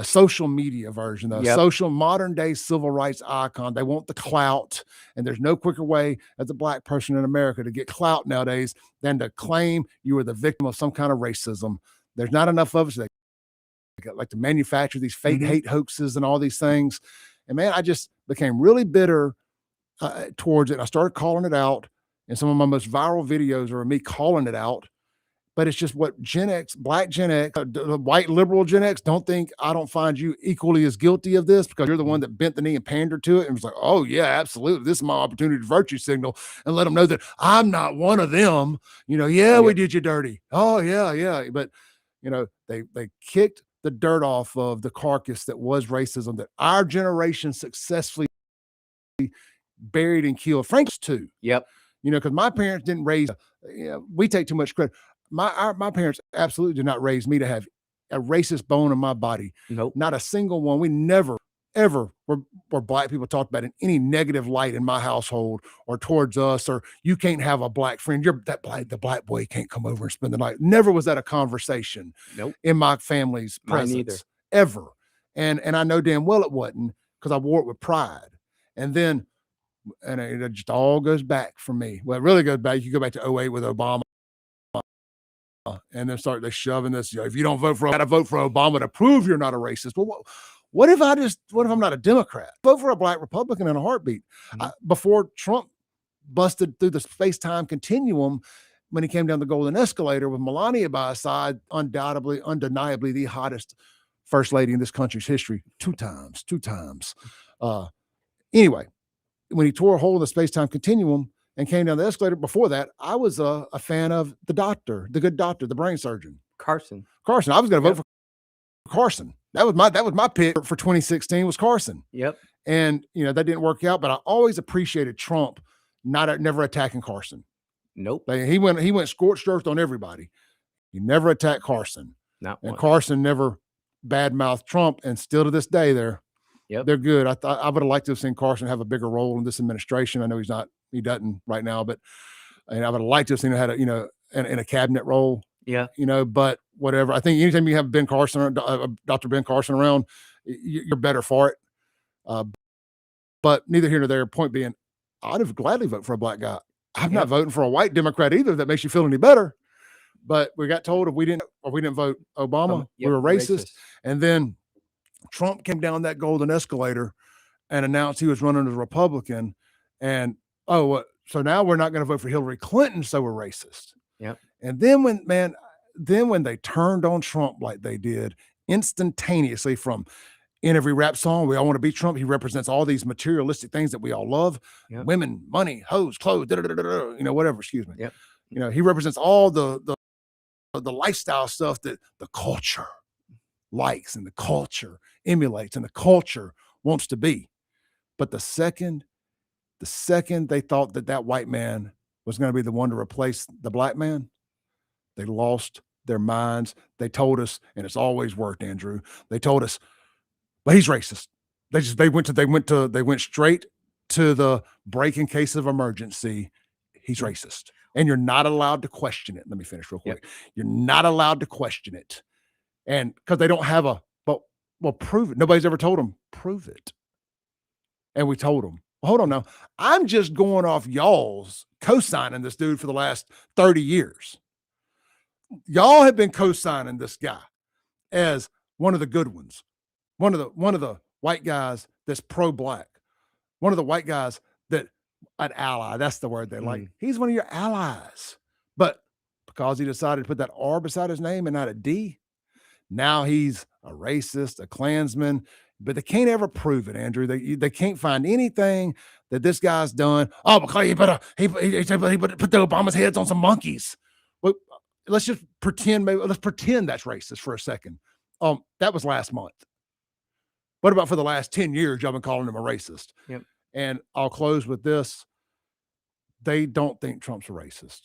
Social media version, though. Social modern day civil rights icon. They want the clout, and there's no quicker way as a Black person in America to get clout nowadays than to claim you were the victim of some kind of racism. There's not enough of us that like to manufacture these fake hate hoaxes and all these things. And man, I just became really bitter towards it. I started calling it out, and some of my most viral videos are me calling it out. But it's just what Gen X, Black Gen X, white liberal Gen X don't think. I don't find you equally as guilty of this, because you're the one that bent the knee and pandered to it and was like, oh yeah, absolutely, this is my opportunity to virtue signal and let them know that I'm not one of them. We did you dirty. Oh yeah. But they kicked the dirt off of the carcass that was racism that our generation successfully buried and killed. Frank's too. Yep. Because my parents didn't raise. We take too much credit. My parents absolutely did not raise me to have a racist bone in my body. Nope. Not a single one. We never, ever were Black people talked about in any negative light in my household or towards us, or you can't have a Black friend. The Black boy can't come over and spend the night. Never was that a conversation. Nope. In my family's presence. Mine either. Ever. And I know damn well it wasn't, because I wore it with pride. And then, and it just all goes back for me. Well, it really goes back. You go back to 2008 with Obama. And then start shoving this, if you don't vote for, gotta vote for Obama to prove you're not a racist. Well, what if I'm not a Democrat? Vote for a Black Republican in a heartbeat. Before Trump busted through the space-time continuum, when he came down the golden escalator with Melania by his side, undeniably the hottest first lady in this country's history, two times. Anyway, when he tore a hole in the space-time continuum and came down the escalator, before that, I was a fan of the good doctor, the brain surgeon. Carson. I was going to vote for Carson. That was my pick for 2016 was Carson. Yep. And that didn't work out, but I always appreciated Trump never attacking Carson. Nope. He went scorched earth on everybody. He never attacked Carson. Not and once. Carson never badmouth Trump, and still to this day, they're good. I would have liked to have seen Carson have a bigger role in this administration. I know he doesn't right now, but I would have liked to have seen him had a, in a cabinet role. Yeah. But whatever. I think anytime you have Ben Carson, Dr. Ben Carson around, you're better for it. But neither here nor there. Point being, I'd have gladly voted for a black guy. I'm not voting for a white Democrat either. If that makes you feel any better. But we got told if we didn't vote Obama, we were racist. And then Trump came down that golden escalator and announced he was running as a Republican. And so now we're not going to vote for Hillary Clinton, so we're racist. Yep. And then when they turned on Trump like they did instantaneously, from in every rap song, we all want to be Trump. He represents all these materialistic things that we all love: women, money, hoes, clothes, whatever. Excuse me. Yep. He represents all the lifestyle stuff that the culture likes and the culture emulates and the culture wants to be. But the second they thought that white man was going to be the one to replace the black man, they lost their minds. They told us, and it's always worked, Andrew. They told us, but he's racist. They went straight to the break in case of emergency. He's racist. And you're not allowed to question it. Let me finish real quick. Yep. You're not allowed to question it. And because they don't have prove it. Nobody's ever told them, prove it. And we told them, hold on now. I'm just going off y'all's co-signing this dude for the last 30 years. Y'all have been co-signing this guy as one of the good ones. One of the white guys that's pro-black. One of the white guys that an ally. That's the word they like. He's one of your allies. But because he decided to put that R beside his name and not a D, now he's a racist, a Klansman. But they can't ever prove it, Andrew. They can't find anything that this guy's done. Oh, because he put the Obama's heads on some monkeys. Well, let's just pretend. Let's pretend that's racist for a second. That was last month. What about for the last 10 years? Y'all been calling him a racist. Yep. And I'll close with this. They don't think Trump's a racist.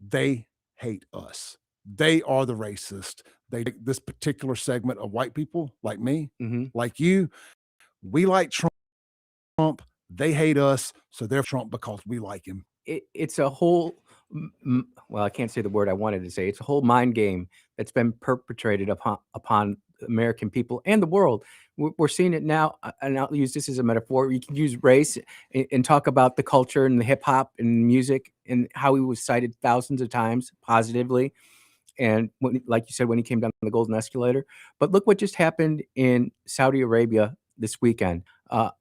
They hate us. They are the racist. This particular segment of white people like me, like you, we like Trump. They hate us. So they're Trump because we like him. It's a whole, well, I can't say the word I wanted to say. It's a whole mind game that's been perpetrated upon American people and the world. We're seeing it now, and I'll use this as a metaphor. You can use race and talk about the culture and the hip hop and music and how he was cited thousands of times positively. And like you said, when he came down the golden escalator. But look what just happened in Saudi Arabia this weekend.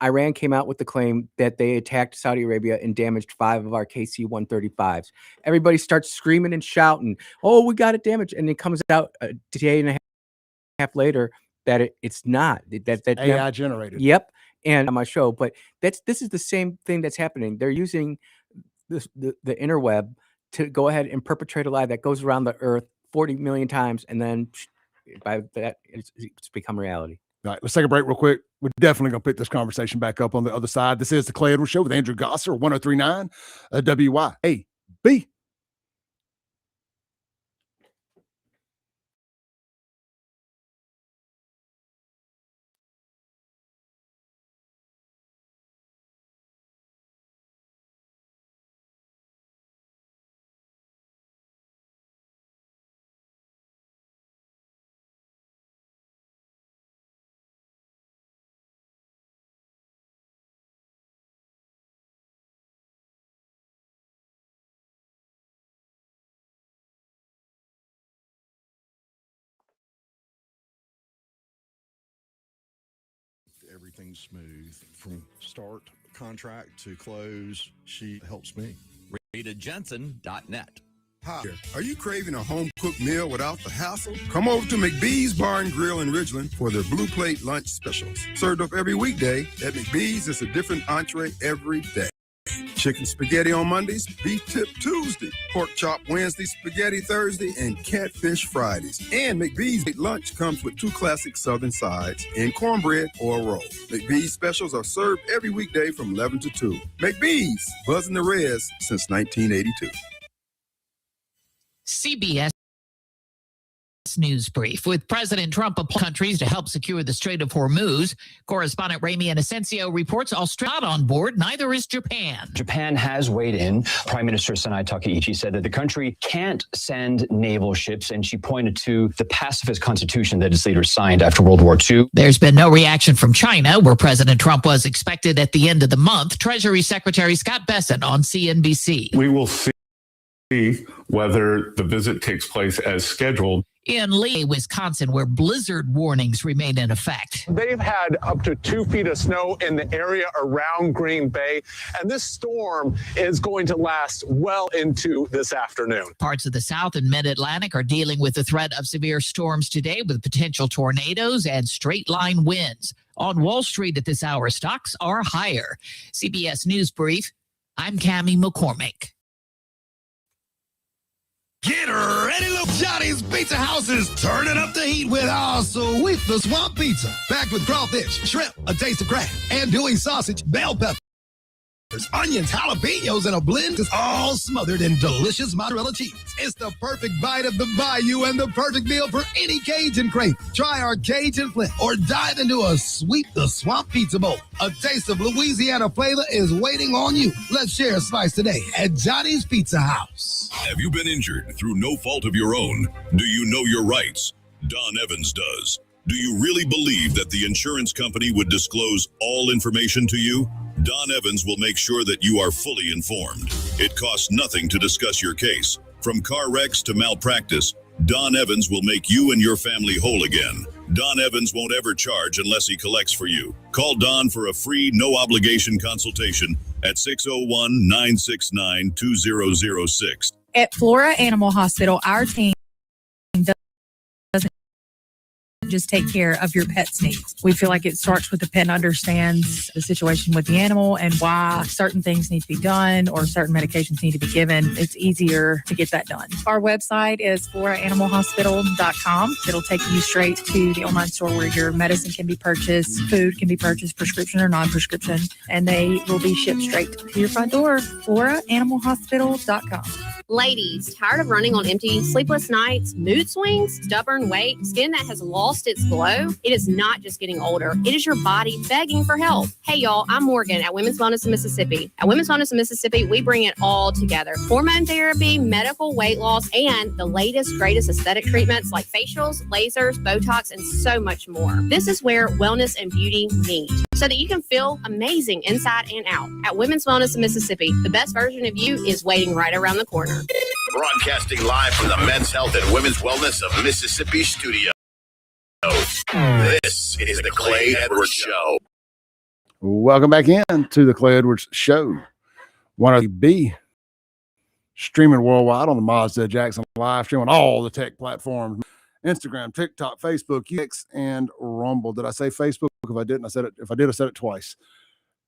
Iran came out with the claim that they attacked Saudi Arabia and damaged 5 of our KC-135s. Everybody starts screaming and shouting, oh, we got it damaged. And it comes out a day and a half later that it's not. That AI generated. Yep. And on my show. But this is the same thing that's happening. They're using the interweb to go ahead and perpetrate a lie that goes around the earth 40 million times. And then by that, it's become reality. All right, let's take a break real quick. We're definitely going to pick this conversation back up on the other side. This is the Clay Edwards Show with Andrew Gosser, 1039 WYAB. Everything's smooth from start contract to close. She helps me. RitaJensen.net. Hi, are you craving a home-cooked meal without the hassle? Come over to McBee's Bar and Grill in Ridgeland for their Blue Plate lunch specials. Served up every weekday at McBee's, it's a different entree every day. Chicken spaghetti on Mondays, beef tip Tuesday, pork chop Wednesday, spaghetti Thursday, and catfish Fridays. And McBee's lunch comes with 2 classic southern sides and cornbread or a roll. McBee's specials are served every weekday from 11 to 2. McBee's, buzzing the res since 1982. CBS News brief with President Trump appointing countries to help secure the Strait of Hormuz. Correspondent Ramy Inocencio reports Australia not on board, neither is Japan. Japan has weighed in. Prime Minister Sanai Takaichi said that the country can't send naval ships, and she pointed to the pacifist constitution that its leaders signed after World War II. There's been no reaction from China, where President Trump was expected at the end of the month. Treasury Secretary Scott Bessent on CNBC. We will see whether the visit takes place as scheduled. In Lee, Wisconsin, where blizzard warnings remain in effect. They've had up to 2 feet of snow in the area around Green Bay, and this storm is going to last well into this afternoon. Parts of the South and Mid-Atlantic are dealing with the threat of severe storms today with potential tornadoes and straight-line winds. On Wall Street at this hour, stocks are higher. CBS News Brief, I'm Cammie McCormick. Get ready, little Johnny's Pizza House is turning up the heat with our sweet the swamp pizza. Packed with crawfish, shrimp, a taste of crab, andouille sausage, bell peppers, onions, jalapenos, and a blend is all smothered in delicious mozzarella cheese. It's the perfect bite of the bayou and the perfect meal for any Cajun crave. Try our Cajun flip or dive into a sweet the swamp pizza bowl. A taste of Louisiana flavor is waiting on you. Let's share a slice today at Johnny's Pizza House. Have you been injured through no fault of your own? Do you know your rights? Don Evans does. Do you really believe that the insurance company would disclose all information to you? Don Evans will make sure that you are fully informed. It costs nothing to discuss your case. From car wrecks to malpractice, Don Evans will make you and your family whole again. Don Evans won't ever charge unless he collects for you. Call Don for a free, no-obligation consultation at 601-969-2006. At Flora Animal Hospital, our team doesn't just take care of your pet's needs. We feel like it starts with the pet understands the situation with the animal and why certain things need to be done or certain medications need to be given. It's easier to get that done. Our website is floraanimalhospital.com. It'll take you straight to the online store where your medicine can be purchased, food can be purchased, prescription or non-prescription, and they will be shipped straight to your front door. floraanimalhospital.com. Ladies, tired of running on empty, sleepless nights, mood swings, stubborn weight, skin that has lost its glow? It is not just getting older. It is your body begging for help. Hey, y'all, I'm Morgan at Women's Wellness in Mississippi. At Women's Wellness in Mississippi, we bring it all together. Hormone therapy, medical weight loss, and the latest, greatest aesthetic treatments like facials, lasers, Botox, and so much more. This is where wellness and beauty meet, so that you can feel amazing inside and out. At Women's Wellness in Mississippi, the best version of you is waiting right around the corner. Broadcasting live from the Men's Health and Women's Wellness of Mississippi studio. This is the Clay Edwards Show. Welcome back in to the Clay Edwards Show. Want to be streaming worldwide on the Mazda Jackson live stream on all the tech platforms: Instagram, TikTok, Facebook, X, and Rumble. Did I say Facebook? If I didn't, I said it. If I did, I said it twice.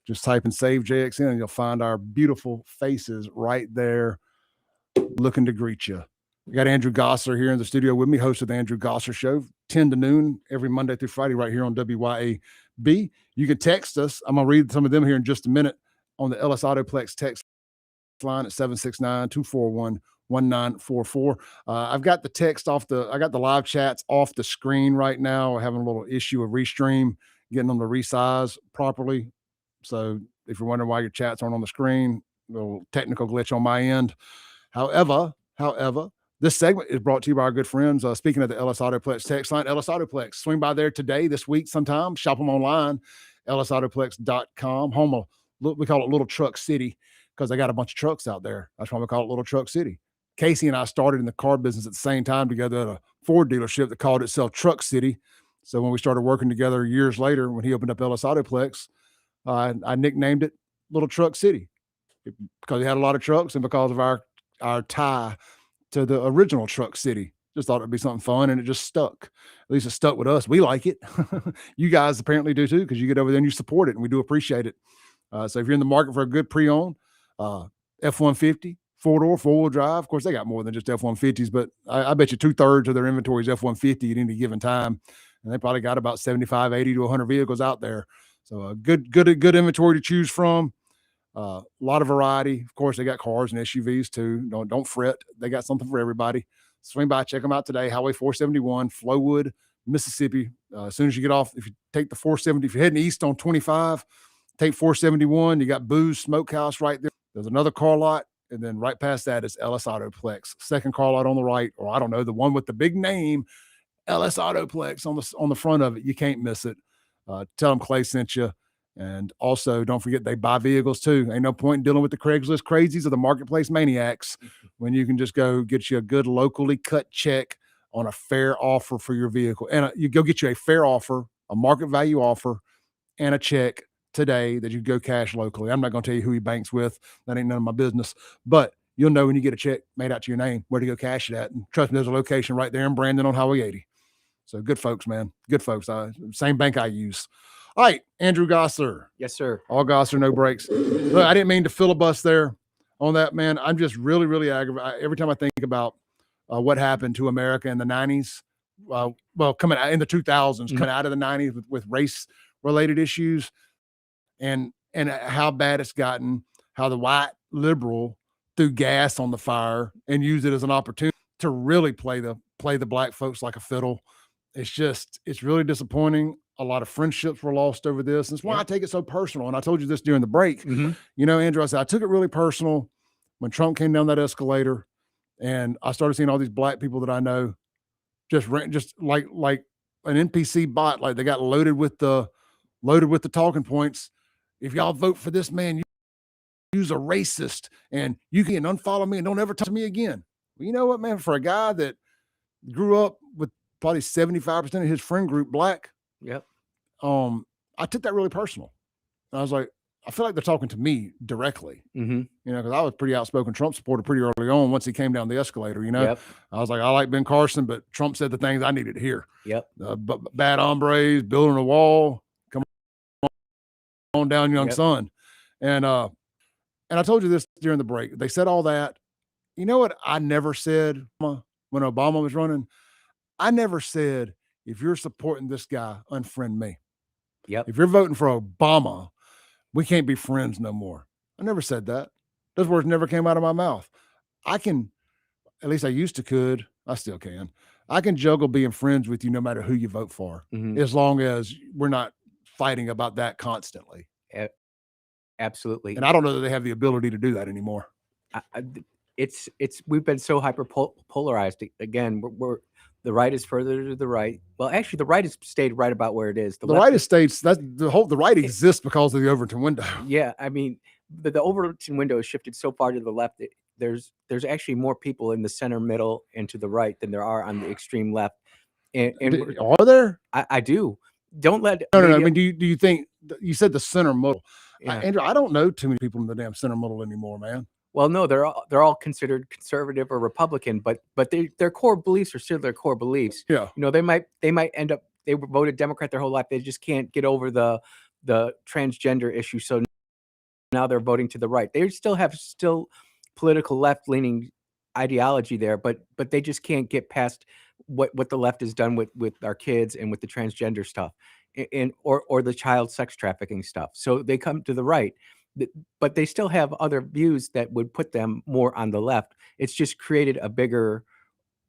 Just type in Save JXN and you'll find our beautiful faces right there looking to greet you. We got Andrew Gosser here in the studio with me, host of the Andrew Gosser Show, 10 to noon every Monday through Friday right here on WYAB. You can text us. I'm going to read some of them here in just a minute on the Ellis Autoplex text line at 769-241-1944. I've got the text I got the live chats off the screen right now. We're having a little issue of Restream, getting them to resize properly. So if you're wondering why your chats aren't on the screen, a little technical glitch on my end. However, this segment is brought to you by our good friends. Speaking of the Ellis Autoplex text line, Ellis Autoplex. Swing by there today, this week sometime. Shop them online, ellisautoplex.com. Home of, we call it Little Truck City because they got a bunch of trucks out there. That's why we call it Little Truck City. Casey and I started in the car business at the same time together at a Ford dealership that called itself Truck City. So when we started working together years later, when he opened up Ellis Autoplex, I nicknamed it Little Truck City because he had a lot of trucks and because of our tie to the original Truck City. Just thought it'd be something fun and it just stuck. At least it stuck with us. We like it. You guys apparently do too, because you get over there and you support it and we do appreciate it. So if you're in the market for a good pre-owned F-150, four-door, four-wheel drive, of course they got more than just F-150s, but I bet you 2/3 of their inventory is F-150 at any given time. And they probably got about 75, 80 to 100 vehicles out there. So a good inventory to choose from. A lot of variety. Of course, they got cars and SUVs too. Don't fret. They got something for everybody. Swing by, check them out today. Highway 471, Flowwood, Mississippi. As soon as you get off, if you take the 470, if you're heading east on 25, take 471. You got Boo's Smokehouse right there. There's another car lot. And then right past that is LS Autoplex. Second car lot on the right, or I don't know, the one with the big name, LS Autoplex on the front of it. You can't miss it. Tell them Clay sent you. And also, don't forget, they buy vehicles too. Ain't no point in dealing with the Craigslist crazies or the marketplace maniacs when you can just go get you a good locally cut check on a fair offer for your vehicle. And you go get you a fair offer, a market value offer, and a check today that you go cash locally. I'm not going to tell you who he banks with. That ain't none of my business. But you'll know when you get a check made out to your name where to go cash it at. And trust me, there's a location right there in Brandon on Highway 80. So good folks, man. Good folks. Same bank I use. All right, Andrew Gosler. Yes, sir. All Gosler, no breaks. Look, I didn't mean to filibust there on that, man. I'm just really, really aggravated. Every time I think about what happened to America in the 90s, coming out in the 2000s, coming out of the 90s with race-related issues, and how bad it's gotten, how the white liberal threw gas on the fire and used it as an opportunity to really play the black folks like a fiddle. It's really disappointing. A lot of friendships were lost over this. That's why I take it so personal. And I told you this during the break. You know, Andrew, I said, I took it really personal when Trump came down that escalator and I started seeing all these black people that I know just like an NPC bot, like they got loaded with the talking points. If y'all vote for this man, you's a racist and you can unfollow me and don't ever talk to me again. Well, you know what, man, for a guy that grew up with probably 75% of his friend group black. Yep. I took that really personal. And I was like, I feel like they're talking to me directly, you know, because I was a pretty outspoken Trump supporter pretty early on once he came down the escalator, you know. I was like, I like Ben Carson, but Trump said the things I needed to hear. Bad hombres, building a wall, come on down, young son. And I told you this during the break. They said all that. You know what I never said when Obama was running? I never said, if you're supporting this guy, unfriend me. If you're voting for Obama, we can't be friends no more. I never said that. Those words never came out of my mouth. I can, at least I used to could, I still can. I can juggle being friends with you no matter who you vote for, as long as we're not fighting about that constantly. Absolutely. And I don't know that they have the ability to do that anymore. We've been so hyper polarized. Again, we're the right is further to the right. Well, actually, the right has stayed right about where it is. The right has stayed. The right exists because of the Overton window. Yeah, I mean, the Overton window has shifted so far to the left. There's actually more people in the center, middle, and to the right than there are on the extreme left. And are there? I do. Don't let no. I mean, do you think you said the center middle? Andrew, I don't know too many people in the damn center middle anymore, man. Well, no, they're all considered conservative or Republican, but their core beliefs are still their core beliefs. Yeah, you know, they might end up, they voted Democrat their whole life. They just can't get over the transgender issue, so now they're voting to the right. They still have political left leaning ideology there, but they just can't get past what the left has done with our kids and with the transgender stuff, or the child sex trafficking stuff. So they come to the right. But they still have other views that would put them more on the left. It's just created a bigger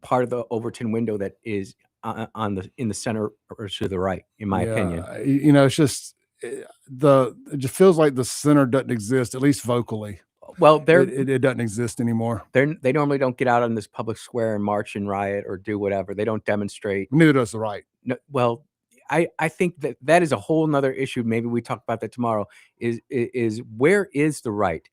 part of the Overton window that is in the center or to the right, in my opinion. You know, it's just it just feels like the center doesn't exist, at least vocally. Well, it doesn't exist anymore. They normally don't get out on this public square and march and riot or do whatever. They don't demonstrate. Neither does the right. No, well, I think that is a whole nother issue. Maybe we talk about that tomorrow. Is where is the right?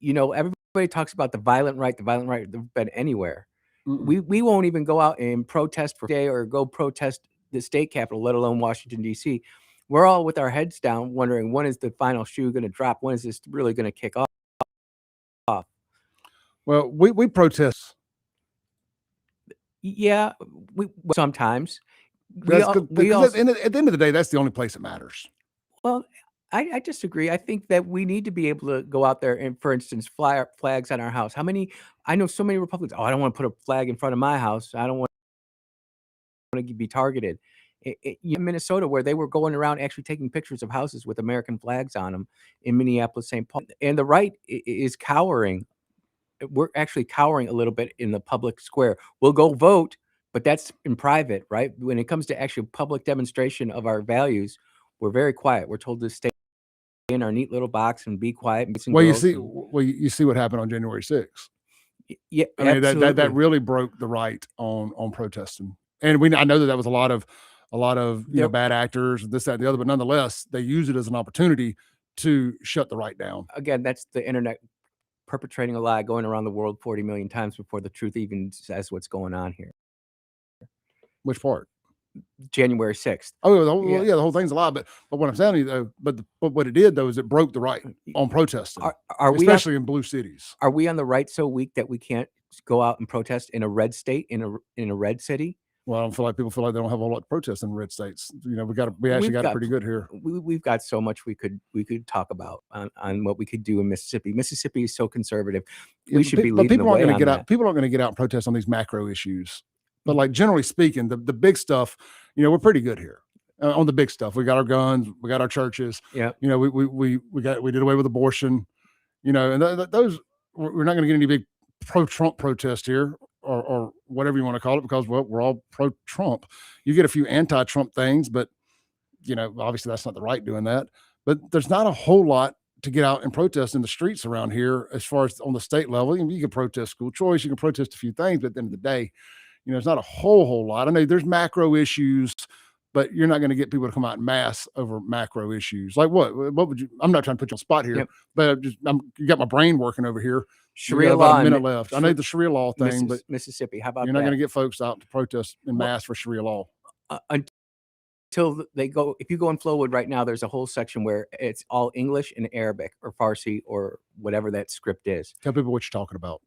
You know, everybody talks about the violent right. The violent right have been anywhere. We won't even go out and protest for a day or go protest the state capitol, let alone Washington, D.C. We're all with our heads down, wondering when is the final shoe going to drop? When is this really going to kick off? Well, we protest. Yeah, we sometimes. At the end of the day, that's the only place it matters. Well, I disagree. I think that we need to be able to go out there and, for instance, fly our flags on our house. I know so many Republicans, I don't want to put a flag in front of my house. I don't want to be targeted. In Minnesota, where they were going around actually taking pictures of houses with American flags on them in Minneapolis, St. Paul. And the right is cowering we're actually cowering a little bit in the public square. We'll go vote, but that's in private, right? When it comes to actual public demonstration of our values, we're very quiet. We're told to stay in our neat little box and be quiet. Well, you see what happened on January 6th. Yeah, I mean, absolutely. that really broke the right on protesting. And I know that was a lot of bad actors, this, that, and the other, but nonetheless, they use it as an opportunity to shut the right down. Again, that's the internet perpetrating a lie, going around the world 40 million times before the truth even says what's going on here. Which part? January 6th. Oh, the whole thing's a lie. But what I'm telling you though, but what it did though is it broke the right on protesting, especially in blue cities. Are we on the right so weak that we can't go out and protest in a red state, in a red city? Well, I don't feel like people feel like they don't have a whole lot to protest in red states. We actually got it pretty good here. We've got so much we could talk about on what we could do in Mississippi. Mississippi is so conservative. We should be leading the way on that. People aren't going to get out and protest on these macro issues. But like generally speaking, the big stuff, we're pretty good here on the big stuff. We got our guns, we got our churches. Yeah. We did away with abortion. And those we're not going to get any big pro-Trump protest here or whatever you want to call it because we're all pro-Trump. You get a few anti-Trump things, but obviously that's not the right doing that. But there's not a whole lot to get out and protest in the streets around here as far as on the state level. You can protest school choice, you can protest a few things, but at the end of the day, it's not a whole lot. I know there's macro issues, but you're not going to get people to come out in mass over macro issues. Like what would you, I'm not trying to put you on the spot here, but you got my brain working over here. Sharia law. About a minute left. I know the Sharia law thing, but Mississippi, how about you're not going to get folks out to protest in mass for Sharia law. Until they go, if you go in Flowwood right now, there's a whole section where it's all English and Arabic or Farsi or whatever that script is. Tell people what you're talking about.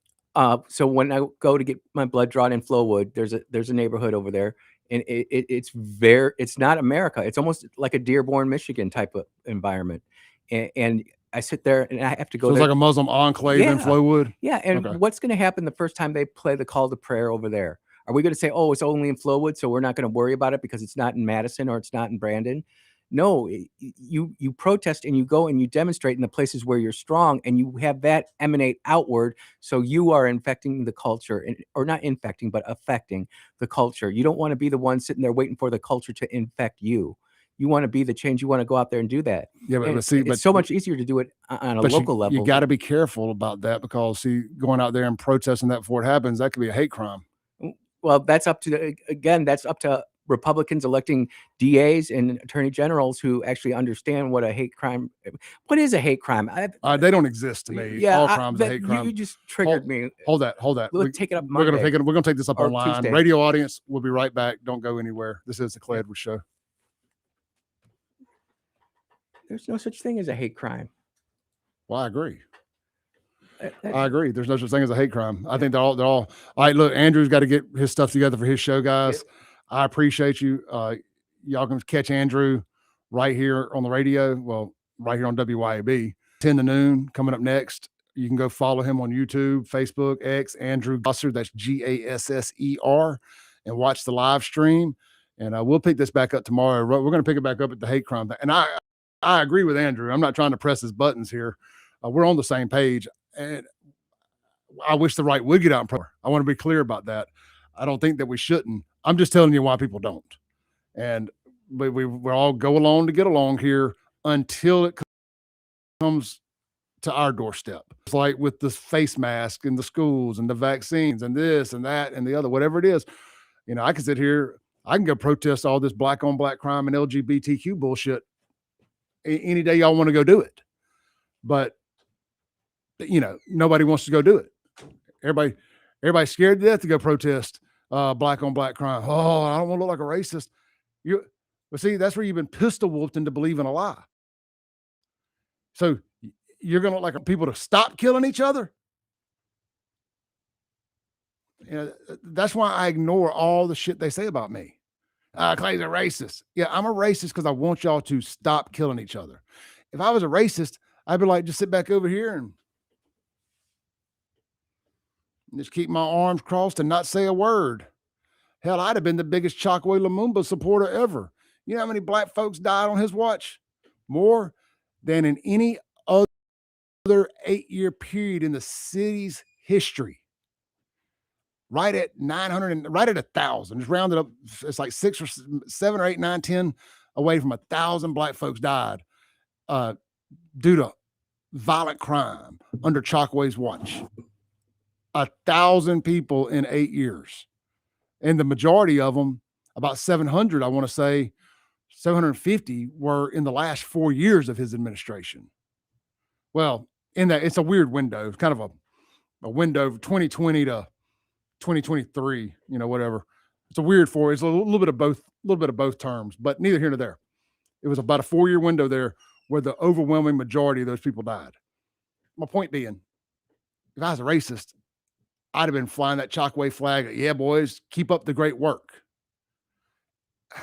So when I go to get my blood drawn in Flowwood, there's a neighborhood over there, and it's not America. It's almost like a Dearborn, Michigan type of environment, and I sit there and I have to go. So it's like a Muslim enclave in Flowwood. Yeah, and what's going to happen the first time they play the call to prayer over there? Are we going to say, oh, it's only in Flowwood, so we're not going to worry about it because it's not in Madison or it's not in Brandon? No, you protest and you go and you demonstrate in the places where you're strong and you have that emanate outward. So you are infecting the culture, or not infecting, but affecting the culture. You don't want to be the one sitting there waiting for the culture to infect you. You want to be the change. You want to go out there and do that. Yeah, but it's so much easier to do it on a local level. You got to be careful about that because going out there and protesting that before it happens, that could be a hate crime. Well, that's up to Republicans electing DAs and attorney generals who actually understand what a hate crime. What is a hate crime? They don't exist to me. Yeah, all crimes are hate crime. You just triggered me. Hold that. We'll take it up. We're gonna take this up online. Tuesday. Radio audience, we'll be right back. Don't go anywhere. This is the Clay Edwards Show. There's no such thing as a hate crime. Well, I agree. I agree. There's no such thing as a hate crime. I think they're all right. Look, Andrew's got to get his stuff together for his show, guys. Yep. I appreciate you. Y'all can catch Andrew right here on the radio. Well, right here on WYAB, 10 to noon coming up next. You can go follow him on YouTube, Facebook, X, Andrew Gasser. That's Gasser, and watch the live stream. And we'll pick this back up tomorrow. We're going to pick it back up at the hate crime thing. And I agree with Andrew. I'm not trying to press his buttons here. We're on the same page. And I wish the right would get out and pro. I want to be clear about that. I don't think that we shouldn't. I'm just telling you why people don't. And we all go along to get along here until it comes to our doorstep. It's like with the face mask and the schools and the vaccines and this and that and the other, whatever it is. I can sit here. I can go protest all this black on black crime and LGBTQ bullshit any day y'all want to go do it. But nobody wants to go do it. Everybody's scared to death to go protest black on black crime. Oh, I don't want to look like a racist. But see, that's where you've been pistol whooped into believing a lie. So you're going to look like people to stop killing each other. That's why I ignore all the shit they say about me. Clay's a racist. Yeah, I'm a racist because I want y'all to stop killing each other. If I was a racist, I'd be like, just sit back over here and just keep my arms crossed and not say a word. Hell, I'd have been the biggest Chokwe Lumumba supporter ever. You know how many black folks died on his watch? More than in any other 8-year period in the city's history. Right at 900, right at 1,000. Just rounded up. It's like 6 or 7 or 8, 9, 10 away from 1,000 black folks died due to violent crime under Chokwe's watch. 1,000 people in 8 years. And the majority of them, about 700, I want to say, 750 were in the last 4 years of his administration. Well, in that, it's a weird window. It's kind of a window of 2020 to 2023, whatever. It's a weird it's a little bit of both terms, but neither here nor there. It was about a 4-year window there where the overwhelming majority of those people died. My point being, if I was a racist, I'd have been flying that Chokwe flag. Yeah, boys, keep up the great work.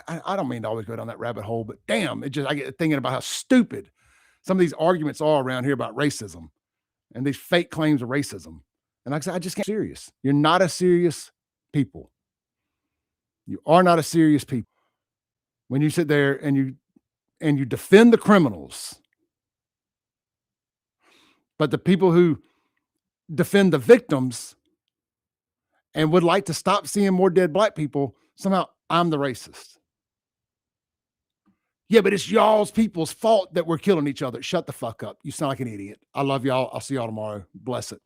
I don't mean to always go down that rabbit hole, but damn, I get thinking about how stupid some of these arguments are around here about racism and these fake claims of racism. And like I said, I just can't be serious. You're not a serious people. You are not a serious people. When you sit there and you defend the criminals, but the people who defend the victims and would like to stop seeing more dead black people, somehow I'm the racist. Yeah, but it's y'all's people's fault that we're killing each other. Shut the fuck up. You sound like an idiot. I love y'all. I'll see y'all tomorrow. Bless it.